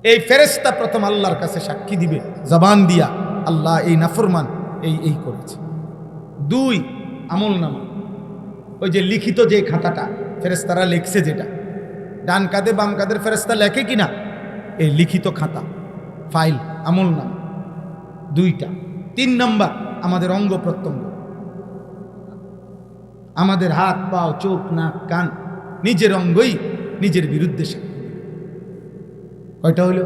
এই ফেরেশতা প্রথম আল্লাহর কাছে সাক্ষী দিবে জবান দিয়া, আল্লাহ এই নাফরমান এই করেছে। 2 আমলনামা, ওই যে লিখিত যে খাতাটা ফেরেশতারা লিখছে, যেটা ডান কাঁধে বাম কাঁধের ফেরেশতা লেখে কিনা, এই লিখিত খাতা ফাইল আমলনামা 2টা। 3 নাম্বার আমাদের অঙ্গ প্রত্যঙ্গ, আমাদের হাত পাও চোখ নাক কান, নিজের অঙ্গই নিজের বিরুদ্ধে সাক্ষী। কয়টা হইল?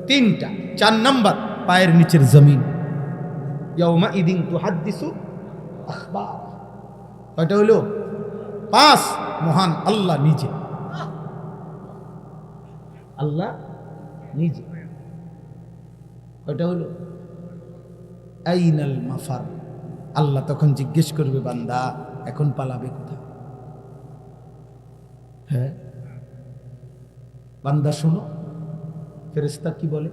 3টা। 4 নাম্বার পায়ের নিচের জমিন, ইয়াউমা ইদিন তুহাদ্দিসু আখবার। কয়টা হইল? 5। মহান আল্লাহ নিজে, আল্লাহ নিজে। কয়টা হইল? আইনাল মাফার, আল্লাহ তখন জিজ্ঞেস করবে বান্দা এখন পালাবে কোথায়? হ্যাঁ বান্দা শোনো, ফেরেশতা কি বলে,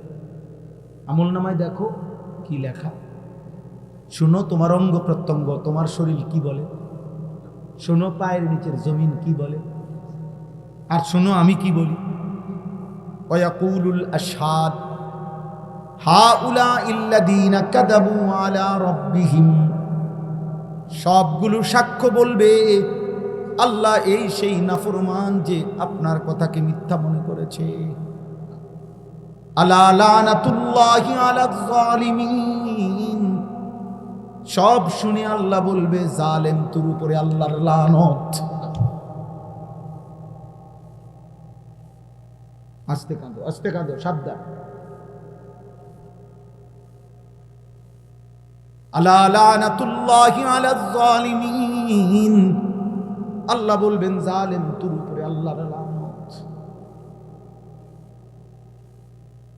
আমলনামায় দেখো কি লেখা, শোনো তোমার অঙ্গ প্রত্যঙ্গ, তোমার শরীর কি বলে, শোনো পায়ের নিচের জমিন কি বলে, আর শোনো আমি কি বলি। ওয়ায়াকুলুল আশহাদ হাউলাইল্লাযীনা কাযাবু আলা রাব্বিহিম, সবগুলো সাক্ষ্য বলবে আল্লাহ এই সেই নাফরমান যে আপনার কথাকে মিথ্যা মনে করেছে। আলা লানাতুল্লাহি আলায যালিমিন, সব শুনে আল্লাহ বলবে জালেম তোর উপরে আল্লাহর লানত। আস্তে কাঁদো, আস্তে কাঁদো, সাবধান। আলা লানাতুল্লাহি আলায যালিমিন, আল্লাহ বলবেন জালেম তোর উপরে আল্লাহর লানত।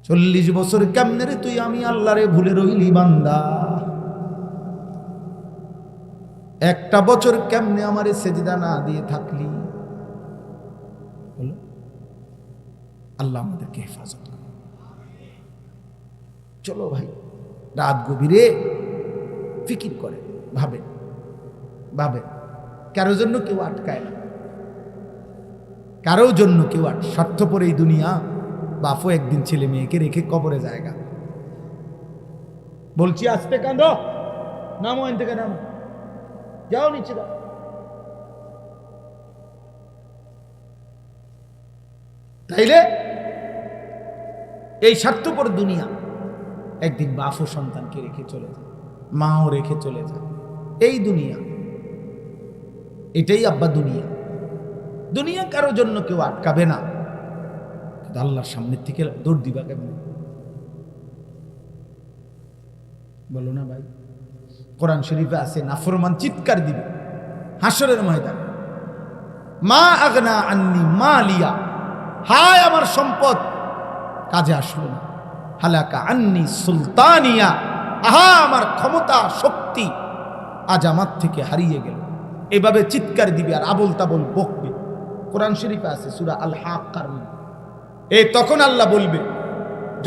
40 বছর কেমনে রে তুই আমি আল্লাহরে ভুলে রইলি বান্দা, একটা বছর কেমনে আমারে সেজদা না দিয়ে থাকলি। বলো, আল্লাহ আমাদেরকে হেফাজত করুন। চলো ভাই, রাত গভীরে ফিকির করে ভাবে ভাবে, কারোর জন্য কেউ আটকায় না, কারোর জন্য কেউ স্বার্থপর এই দুনিয়া। বাপও একদিন ছেলে মেয়েকে রেখে কবরে জায়গা। বলছি আস্তে কাঁদো, নামো এন থেকে নামো, যাও নিচে যাও। তাইলে এই স্বার্থপর দুনিয়া একদিন বাপও সন্তানকে রেখে চলে যায়, মাও রেখে চলে যায়। এই দুনিয়া, এটাই আব্বা দুনিয়া। দুনিয়া কারো জন্য কেউ আটকাবে না, কিন্তু আল্লাহর সামনের থেকে দৌড় দিবা কেমন? বলো না ভাই? কোরআন শরীফে আছে, নাফরমান চিৎকার দিবে হাসরের ময়দান, মা আগনা আন্নি মালিয়া, হায় আমার সম্পদ কাজে আসলো না। হালাকা আন্নি সুলতানিয়া, আহা আমার ক্ষমতা শক্তি আজ আমার থেকে হারিয়ে গেল। এভাবে চিৎকার দিবে আর আবল তাবল বকবে। কোরআন শরীফে আছে সূরা আল হাক্কার। এই তখন আল্লাহ বলবে,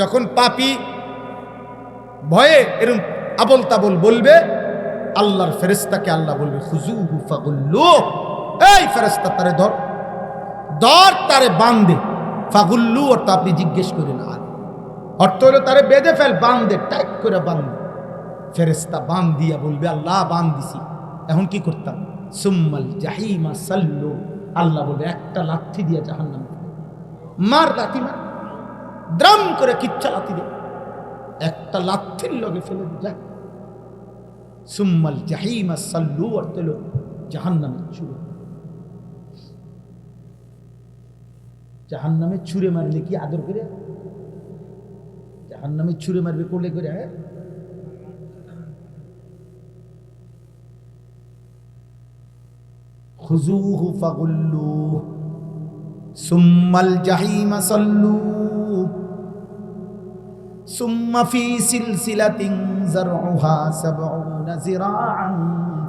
যখন পাপী ভয়ে এরকম আবল তাবল বলবে, আল্লাহর ফেরেশতাকে আল্লাহ বলবে, খুজুহু ফাগুল্লু, এই ফেরেশতা তারে ধর, ধর তারে বাঁধে। ফাগুল্লু অর্থ আপনি জিজ্ঞেস করেন, আর অর্থ হলো তারে বেঁধে ফেল, বাঁধে, টাইট করে বাঁধে। ফেরেশতা বাঁধ দিয়া বলবে, আল্লাহ বাঁধ দিছি, এখন কি করতাম? সুম্মাল জাহিমা সাল্লু, আল্লাহ বলবে একটা লাঠি দিয়া জাহান্নামে মার, লাঠি মার, দ্রাম করে কিচ্ছা লাঠি দে, একটা লাঠির লগে ফেলে যা। সুম্মাল জাহিমা সাল্লু অর্থ হলো জাহান্নামে ছুঁড়ে। জাহান্নামে ছুঁড়ে মারলে কি আদর করে? জাহান্নামে ছুঁড়ে মারবে কোলে করে? হ্যাঁ, খুজুহু ফাগুল্লু সুম্মাল জাহিমা সাল্লু সুম্মা ফি সিলসিলাতিন যারউহা ৭০ যিরাআন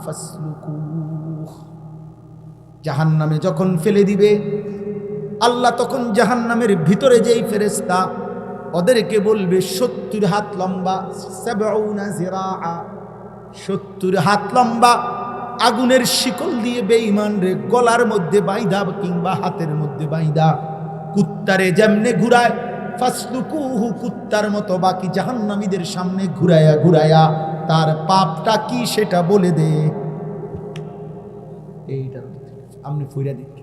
ফাসলুকুহ। জাহান্নামে যখন ফেলে দিবে আল্লাহ, তখন জাহান্নামের ভিতরে যেই ফেরেশতা ওদেরকে বলবে ৭০ হাত লম্বা, ৭০ যিরাআ, ৭০ হাত লম্বা আগুনের শিকল দিয়ে বেঈমান রে গলার মধ্যে বাইধা কিংবা হাতের মধ্যে বাইধা কুত্তারে যেমনে ঘুরায়, ফাসলুকুহু কুত্তার মতো বাকি জাহান্নামীদের সামনে ঘুরায়া ঘুরায়া তার পাপটা কি সেটা বলে দে। এইটা আপনি ফুইরা দেখি,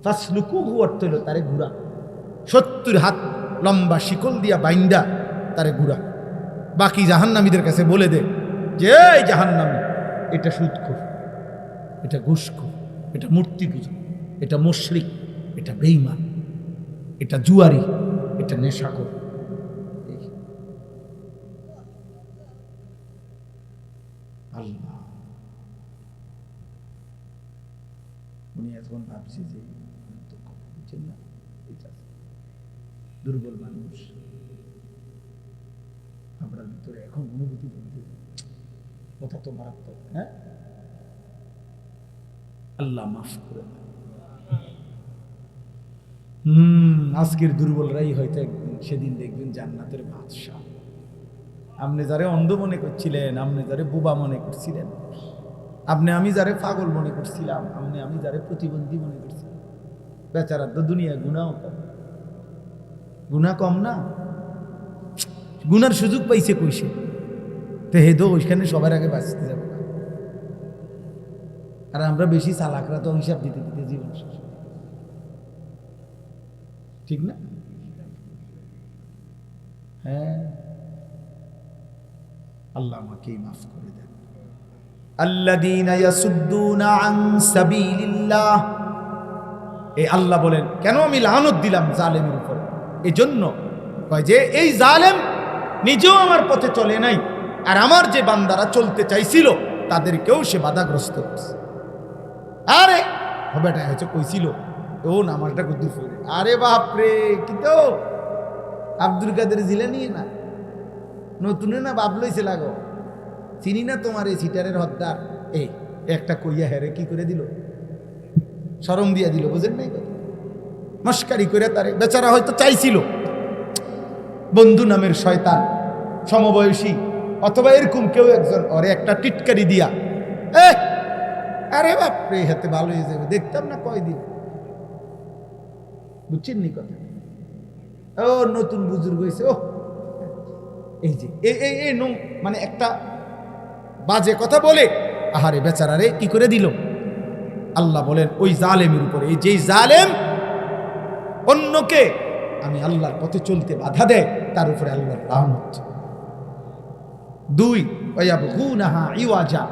ফাসলুকুহু অর্থ হলো তারে ঘুরা, ৭০ হাত লম্বা শিকল দিয়া বাইন্দা তারে ঘুরা, বাকি জাহান্নামীদের কাছে বলে দে যে এই জাহান্নামী, এটা সুদখোর, এটা ঘুষখোর, এটা মূর্তি পূজা, এটা মুশরিক, এটা বেঈমান, এটা জুয়ারি, এটা নেশাখোর। আল্লাহ, উনি এখন ভাবছি যে বুঝছেন না, এটা দুর্বল মানুষ, আপনার ভিতরে এখন অনুভূতি বলতে কথা তো মারাত্মক। হ্যাঁ, আল্লাহ মাফ করে দেন। আজকের দুর্বলরাই হয়তো একদিন সেদিন দেখবেন জান্নাতের বাদশা। আপনি যারে অন্ধ মনে করছিলেন, আপনি যারে বোবা মনে করছিলেন, আপনি আমি যারে পাগল মনে করছিলাম, আপনি আমি যারে প্রতিবন্ধী মনে করছিলাম, বেচারা তো দুনিয়া গুনাও কম, গুনাহ কম না, গুনার সুযোগ পাইছে কইছে, তো হেদো ওইখানে সবার আগে বাঁচতে যাবে না। আর আমরা বেশি চালাকরা তো হিসাব দিতে দিতে জীবন শেষ, ঠিক না? হ্যাঁ, আল্লাহ আমাকেই মাফ করে দেন। আল্লাযীনা ইয়াসুদ্দুনা আন সাবিলিল্লাহ, এই আল্লাহ বলেন কেন আমি লানত দিলাম জালেমের উপর? এজন্য কয় যে এই জালেম নিজেও আমার পথে চলে নাই, আর আমার যে বান্দারা চলতে চাইছিল তাদেরকেও সে বাধাগ্রস্ত করছে। আরে বেটা হয়েছে কইছিল ও নামাজটা কদ্দুর পড়ে, আরে বাপরে, কি তো আব্দুল কাদের জিলানী না, নতুনে না বাপ লইছে লাগো, চিনি না তোমার এই সিটারের হদ্দার, এই একটা কইয়া হেরে কি করে দিল, শরম দিয়া দিল, বুঝেন নাই? মস্কারি করে তারে, বেচারা হয়তো চাইছিল বন্ধু নামের শয়তান সমবয়সী অথবা এরকম কেউ একজন ওরে একটা টিটকারি দিয়া, আরে বাপরে হাতে ভালো হয়ে যাবে, দেখতাম না কয়দিন, বুঝছেন নি কথা? ও নতুন বুজুর্গ হয়েছে, ও এই যে এই মানে একটা বাজে কথা বলে, আহারে বেচারারে কি করে দিল। আল্লাহ বলেন ওই জালেমের উপরে, এই যেই জালেম অন্যকে আমি আল্লাহর পথে চলতে বাধা দেয়, তার উপরে আল্লাহর লানত। 2 ওয়ায়াবগুনাহা ইওয়াজা,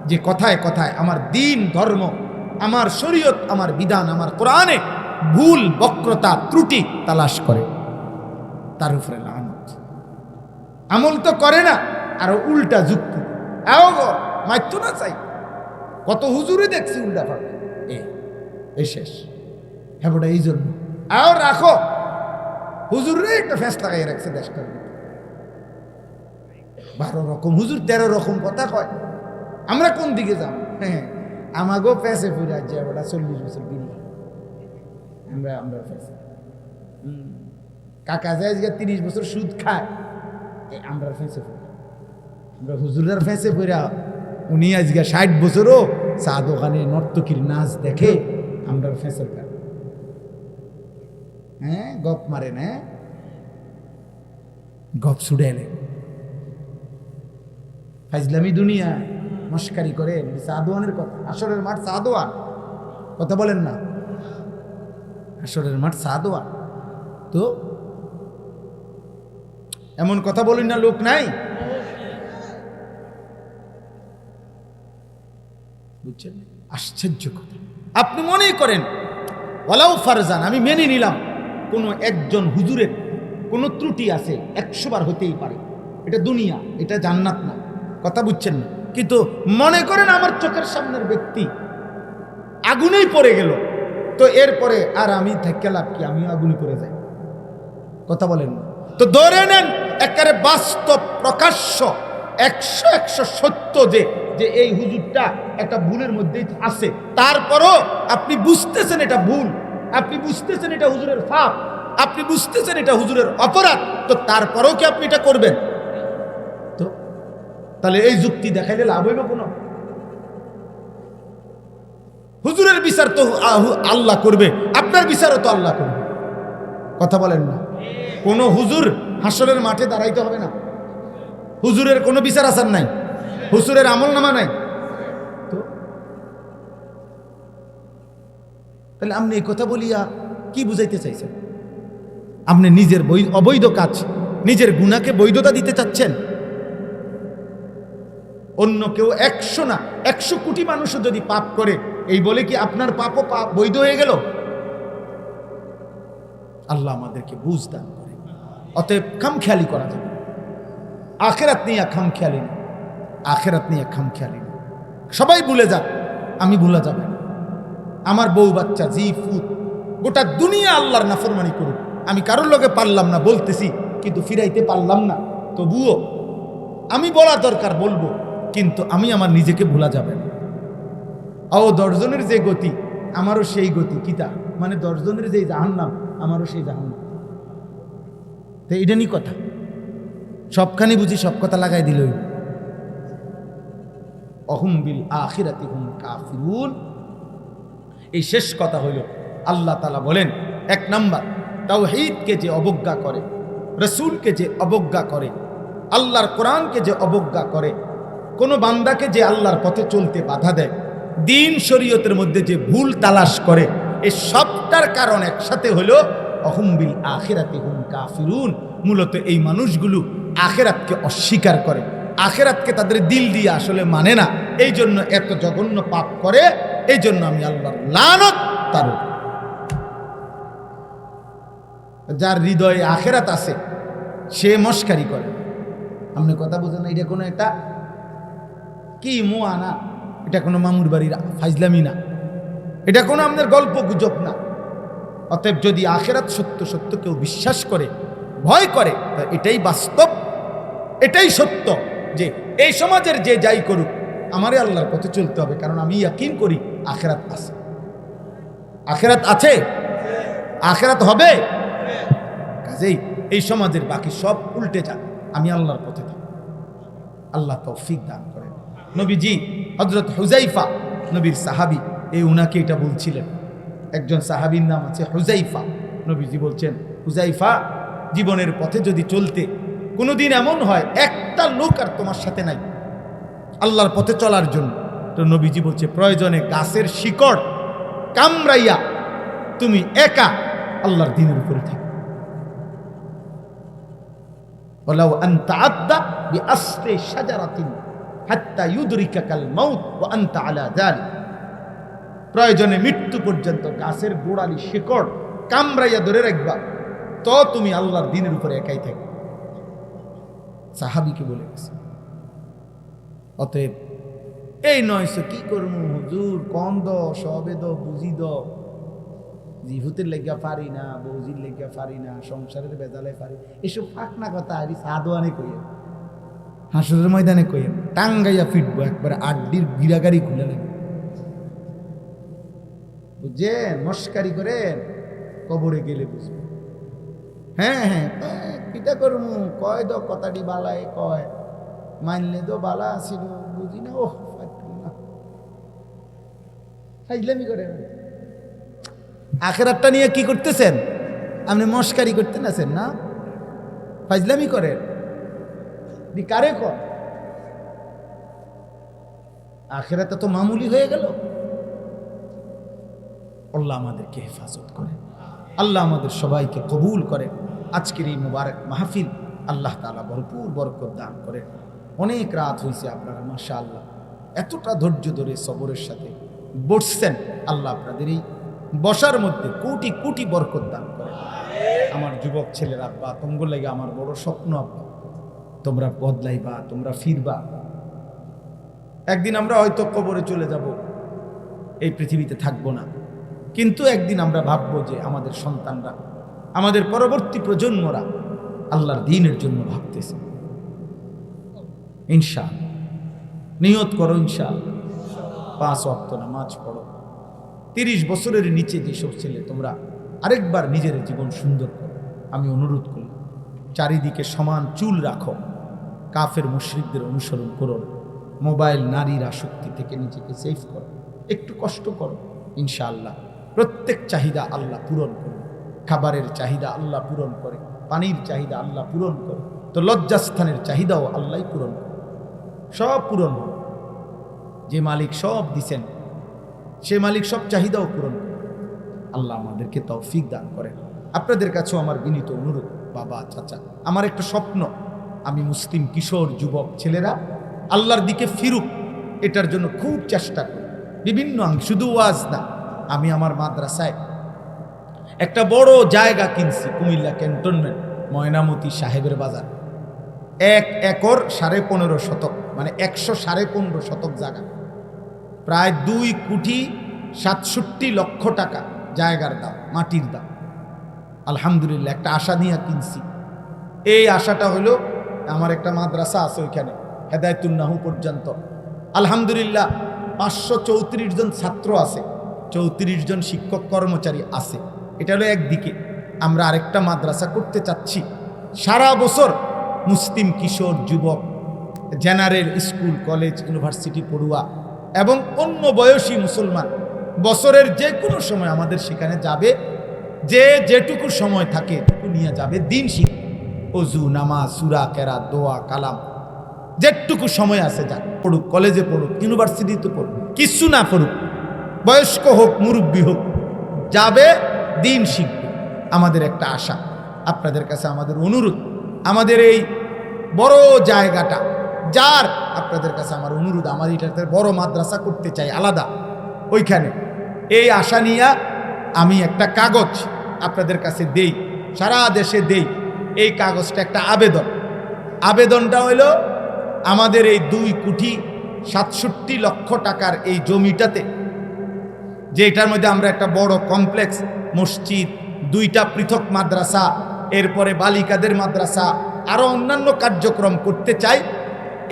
যে কথায় কথায় আমার দিন ধর্ম, আমার শরীয়ত, আমার বিধান, আমার কোরআনে ভুল বক্রতা ত্রুটি তালাশ করে, তার উপরে লানত। আমল তো করে না, আর উল্টা যুক্তি, আও গো মাইতো না চাই। কত হুজুরে দেখছি উল্টা পাল্টা, এই শেষ। হ্যাঁ বড়, এই জন্য আও রাখো, হুজুরে একটা ফ্যাস লাগাই রাখছে দেশটার ভিতরে। 12 রকম হুজুর, 13 রকম কথা কয়। আমরা কোন দিকে যাব? হ্যাঁ, আমাগো ফ্যাসে ফুরে আছে ওটা 40 বছর বিড়ি আমরা ফ্যাসে। কাকা যায় 30 বছর সুদ খায়, আমরা ফ্যাসে ফুরে। আমরা হুজুরের ফ্যাসে ফুরে, উনি আজকে 60 বছরও চা দোকানে নর্তকীর নাচ দেখে, আমরা ফ্যাসের কাজ। হ্যাঁ, গপ মারেন, হ্যাঁ গপ ছুড়েলেন, ফাইজলামি দুনিয়া মস্কারি করে। সাদোয়ানের কথা, আসরের মাঠ সাদোয়ান, কথা বলেন না, আসরের মাঠ সাদোয়ান। তো এমন কথা বলেন না, লোক নাই, বুঝছেন? আশ্চর্য কথা। আপনি মনেই করেন ওয়ালাউ ফারজান, আমি মেনে নিলাম কোনো একজন হুজুরের কোনো ত্রুটি আছে, 100 বার হতেই পারে, এটা দুনিয়া, এটা জান্নাত না, কথা বুঝছেন না। কিন্তু মনে করেন আমার চোখের সামনের ব্যক্তি আগুনেই পড়ে গেল, তো এরপরে আর আমি থেকে লাভ কি? আমিও আগুনে পড়ে যাই, কথা বলেন না। তো ধরে নেন একেবারে বাস্তব প্রকাশ্য 100 সত্য যে এই হুজুরটা একটা ভুলের মধ্যেই আছে, তারপরও আপনি বুঝতেছেন এটা ভুল, আপনি বুঝতেছেন এটা হুজুরের পাপ, আপনি বুঝতেছেন এটা হুজুরের অপরাধ, তো তারপরেও কি আপনি এটা করবেন? তো তাহলে এই যুক্তি দেখাইলে লাভ হইব কোনো? হুজুরের বিচার তো আল্লাহ করবে, আপনার বিচারও তো আল্লাহ করবে, কথা বলেন না। কোন হুজুর হাসরের মাঠে দাঁড়াইতে হবে না, হুজুরের কোনো বিচার আসার নাই, হুজুরের আমল নামা নাই। তো তাহলে আপনি এই কথা বলিয়া কি বুঝাইতে চাইছেন? আপনি নিজের অবৈধ কাজ, নিজের গুনাহকে বৈধতা দিতে চাচ্ছেন। অন্য কেউ 100 না 100 কোটি মানুষও যদি পাপ করে, এই বলে কি আপনার পাপও বৈধ হয়ে গেল? আল্লাহ আমাদেরকে বুঝ দান করে। অতএব খামখেয়ালি করা যাবে, আখেরাত নিয়ে খামখেয়ালি না, আখেরাত নিয়ে খামখেয়ালি না। সবাই ভুলে যাক, আমি ভুলা যাবে না। আমার বউ বাচ্চা জি ফুত গোটা দুনিয়া আল্লাহর নাফরমানি করুক, আমি কারোর লগে পারলাম না বলতেছি, কিন্তু ফিরাইতে পারলাম না, তবুও আমি বলা দরকার বলবো, কিন্তু আমি আমার নিজেকে ভুলা যাবে না। ও 10 জনের যে গতি, আমারও সেই গতি, কিতা মানে 10 জনের যে জাহান্নাম, আমারও সেই জাহান্নাম। তো এটা নিয়ে কথা, সবখানি বুঝি সব কথা লাগাই দিল। অহুম বিল আখিরাতি হুম কাফিরুন, এই শেষ কথা হইল। আল্লাহ তাআলা বলেন, 1 নাম্বার তাওহীদকে যে অবজ্ঞা করে, রাসূলকে যে অবজ্ঞা করে, আল্লাহর কোরআনকে যে অবজ্ঞা করে, কোন বান্দাকে যে আল্লাহর পথে চলতে বাধা দেয়, দিন শরীয়তের মধ্যে যে ভুল তালাশ করে, এই সবটার কারণ একসাথে হলো অহুম বিল আখিরাতি হুম কাফিরুন। মূলত এই মানুষগুলো আখিরাতকে অস্বীকার করে, আখিরাতকে তাদের দিল দিয়ে আসলে মানে না, এই জন্য এত জঘন্য পাপ করে। এই জন্য আমি আল্লাহর লানত তার উপর। যার হৃদয়ে আখিরাত আছে সে মস্কারি করে। আপনি কথা বুঝেন না, এটা কোনো একটা কি মুয়া না, এটা কোনো মামুর বাড়ির ফাইজলামি না, এটা কোনো আপনার গল্প গুজব না। অতএব যদি আখিরাত সত্য সত্য কেউ বিশ্বাস করে, ভয় করে, এটাই বাস্তব, এটাই সত্য যে এই সমাজের যে যাই করুক, আমারে আল্লাহর পথে চলতে হবে, কারণ আমি ইয়াকিন করি আখিরাত আছে। আখিরাত আছে, আখিরাত হবে। কাজেই এই সমাজের বাকি সব উল্টে যাক, আমি আল্লাহর পথে থাকি। আল্লাহ তৌফিক দান করেন। নবীজি হযরত হুযাইফা, নবীর সাহাবী, এই উনাকে এটা বলছিলেন। একজন সাহাবীর নাম আছে হুযাইফা। নবীজি বলছেন, হুযাইফা, জীবনের পথে যদি চলতে কোনোদিন এমন হয় একটা লোক আর তোমার সাথে নাই আল্লাহর পথে চলার জন্য, তো নবীজি বলছে প্রয়োজনে গাছের শিকড় কামড়াইয়া তুমি একা আল্লাহর দ্বীনের উপরে থাকো। ওয়ালাউ আনতা আদা বিআসলি শাজারাতিন হাত্তা ইউদরিকাকাল মাউত ওয়া আনতা আলা যালিক, প্রয়োজনে মৃত্যু পর্যন্ত গাছের গোড়ালি শিকড় কামড়াইয়া ধরে রাখবা, তো তুমি আল্লাহর দ্বীনের উপরে একাই থাকবে। সাহাবীকে বলে গেছে। অতএব এই নয় কি করবো হুজুর, কম দ সবে দ বুঝি দ, জিহুতের লেগা পারি না, বৌজির লেগা পারি না, সংসারের বেজালে পারি, এসব ফাঁকনা কথা আরি সাদোয়ানে কইয়েন, হাসরের ময়দানে কইয়েন, টাঙ্গাইয়া ফিটবো একবারে আড্ডির বিরাগারি খুলে নেবে, বুঝছেন? মস্কারি করেন, কবরে গেলে বুঝবে। হ্যাঁ হ্যাঁ কিটা করবো, কয় দ কথাটি বালায় কয়, মানলে তো বালা আসিল, বুঝি না, ওহ ফাইজলামি করে। আখেরাতটা নিয়ে কি করতেছেন আপনি? মস্কারি করতে আছেন না, ফাইজলামি করেন, কারে কর? আখেরাতে তো মামুলি হয়ে গেল। আল্লাহ আমাদেরকে হেফাজত করে, আল্লাহ আমাদের সবাইকে কবুল করে। আজকের এই মুবারক মাহফিল আল্লাহ তাআলা ভরপুর বরকত দান করে। অনেক রাত হয়েছে, আপনারা মাশাআল্লাহ এতটা ধৈর্য ধরে সবরের সাথে বসছেন, আল্লাহ আপনাদের এই বসার মধ্যে কোটি কোটি বরকত দান করে। আমার যুবক ছেলের আব্বা, তোমরা লাগে আমার বড় স্বপ্ন আব্বা, তোমরা বদলাইবা, তোমরা ফিরবা। একদিন আমরা হয়তো কবরে চলে যাব, এই পৃথিবীতে থাকবো না, কিন্তু একদিন আমরা ভাববো যে আমাদের সন্তানরা, আমাদের পরবর্তী প্রজন্মরা আল্লাহর দ্বীনের জন্য ভাবতেছে। ইনশাআল্লাহ নিয়ত করো, ইনশাআল্লাহ 5 ওয়াক্ত নামাজ পড়ো। 30 বছরের নিচে যেসব ছেলে, তোমরা আরেকবার নিজের জীবন সুন্দর করো, আমি অনুরোধ করি। চারিদিকে সমান চুল রাখো, কাফের মুশরিকদের অনুসরণ করো না। মোবাইল, নারীর আসক্তি থেকে নিজেকে সেফ করো, একটু কষ্ট করো, ইনশাআল্লাহ প্রত্যেক চাহিদা আল্লাহ পূরণ করে। খাবারের চাহিদা আল্লাহ পূরণ করে, পানির চাহিদা আল্লাহ পূরণ করে, তো লজ্জাস্থানের চাহিদাও আল্লাহ পূরণ করে, সব পূরণ হবে। যে মালিক সব দিছেন, সে মালিক সব চাহিদাও পূরণ করে। আল্লাহ আমাদেরকে তৌফিক দান করেন। আপনাদের কাছেও আমার বিনীত অনুরোধ, বাবা, চাচা, আমার একটা স্বপ্ন, আমি মুসলিম কিশোর যুবক ছেলেরা আল্লাহর দিকে ফিরুক, এটার জন্য খুব চেষ্টা করি। বিভিন্ন শুধু ওয়াজ না, আমি আমার মাদ্রাসায় একটা বড় জায়গা কিনছি, কুমিল্লা ক্যান্টনমেন্ট, ময়নামতি সাহেবের বাজার, 1 একর 15.5 শতক, মানে 115.5 শতক জায়গা, প্রায় 2,67,00,000 টাকা জায়গার দাম, মাটির দাম। আলহামদুলিল্লাহ একটা আশা নিয়ে কিনছি। এই আশাটা হলো, আমার একটা মাদ্রাসা আছে ওইখানে, হেদায়েতুন্নাহু পর্যন্ত, আলহামদুলিল্লাহ 534 জন ছাত্র আছে, 34 জন শিক্ষক কর্মচারী আছে। এটা হলো একদিকে। আমরা আরেকটা মাদ্রাসা করতে চাচ্ছি, সারা বছর মুসলিম কিশোর যুবক, জেনারেল স্কুল, কলেজ, ইউনিভার্সিটি পড়ুয়া এবং অন্য বয়সী মুসলমান বছরের যে কোনো সময় আমাদের সেখানে যাবে, যে যেটুকু সময় থাকে এটুকু নিয়ে যাবে, দিন শিখবে, অজু, নামাজ, সূরা, কেরাত, দোয়া, কালাম, যেটুকু সময় আছে যাক, পড়ুক, কলেজে পড়ুক, ইউনিভার্সিটিতে পড়ুক, কিছু না পড়ুক, বয়স্ক হোক, মুরব্বী হোক, যাবে, দিন শিখবে। আমাদের একটা আশা, আপনাদের কাছে আমাদের অনুরোধ, আমাদের এই বড় জায়গাটা যার, আপনাদের কাছে আমার অনুরোধ, আমার এটাতে বড় মাদ্রাসা করতে চাই আলাদা, ওইখানে এই আশা নিয়ে আমি একটা কাগজ আপনাদের কাছে দেই, সারা দেশে দেই। এই কাগজটা একটা আবেদনটা হলো, আমাদের এই 2,67,00,000 টাকার এই জমিটাতে, যে এটার মধ্যে আমরা একটা বড় কমপ্লেক্স, মসজিদ, 2টা পৃথক মাদ্রাসা, এরপরে বালিকাদের মাদ্রাসা, আরো অন্যান্য কার্যক্রম করতে চাই।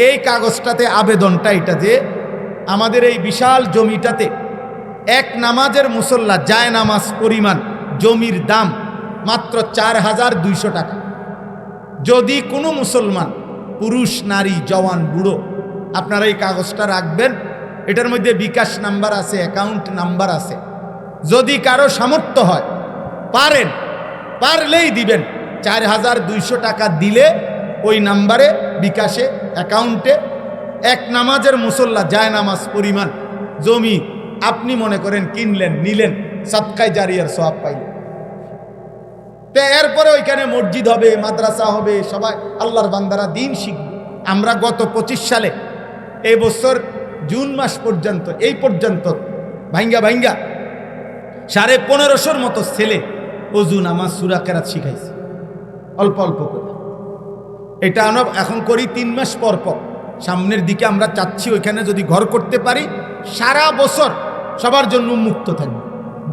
এই কাগজটাতে আবেদনটা এটা যে, আমাদের এই বিশাল জমিটাতে এক নামাজের মুসল্লা যায় নামাজ পরিমাণ জমির দাম মাত্র 4,200 টাকা। যদি কোনো মুসলমান, পুরুষ, নারী, জওয়ান, বুড়ো, আপনারা এই কাগজটা রাখবেন, এটার মধ্যে বিকাশ নাম্বার আছে, অ্যাকাউন্ট নাম্বার আছে। যদি কারো সামর্থ্য হয়, পারলেই দিবেন, 4,200 টাকা দিলে ওই নাম্বারে, বিকাশে, অ্যাকাউন্টে এক নামাজের মুসল্লা যায় নামাজ পরিমাণ জমি আপনি মনে করেন কিনলেন, নিলেন, সাদকায়ে জারিয়ার সওয়াব পাইলেন। তো এরপরে ওইখানে মসজিদ হবে, মাদ্রাসা হবে, সবাই আল্লাহর বান্দারা দিন শিখবে। আমরা গত 25 সালে এই বছর জুন মাস পর্যন্ত এই পর্যন্ত ভাঙ্গা 1550 মতো ছেলে ওযু নামাজ সূরা কেরাত শিখাইছে অল্প অল্প করে। এটা আমরা এখন করি 3 মাস পর পর। সামনের দিকে আমরা চাচ্ছি ওইখানে যদি ঘর করতে পারি সারা বছর সবার জন্য মুক্ত থাকবে,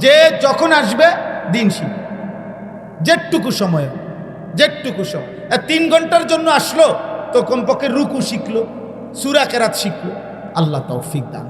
যে যখন আসবে দিন শিখবে, যেটুকু সময় 3 ঘন্টার জন্য আসলো তো কমপক্ষে রুকু শিখলো, সূরা কেরাত শিখলো। আল্লাহ তৌফিক দান।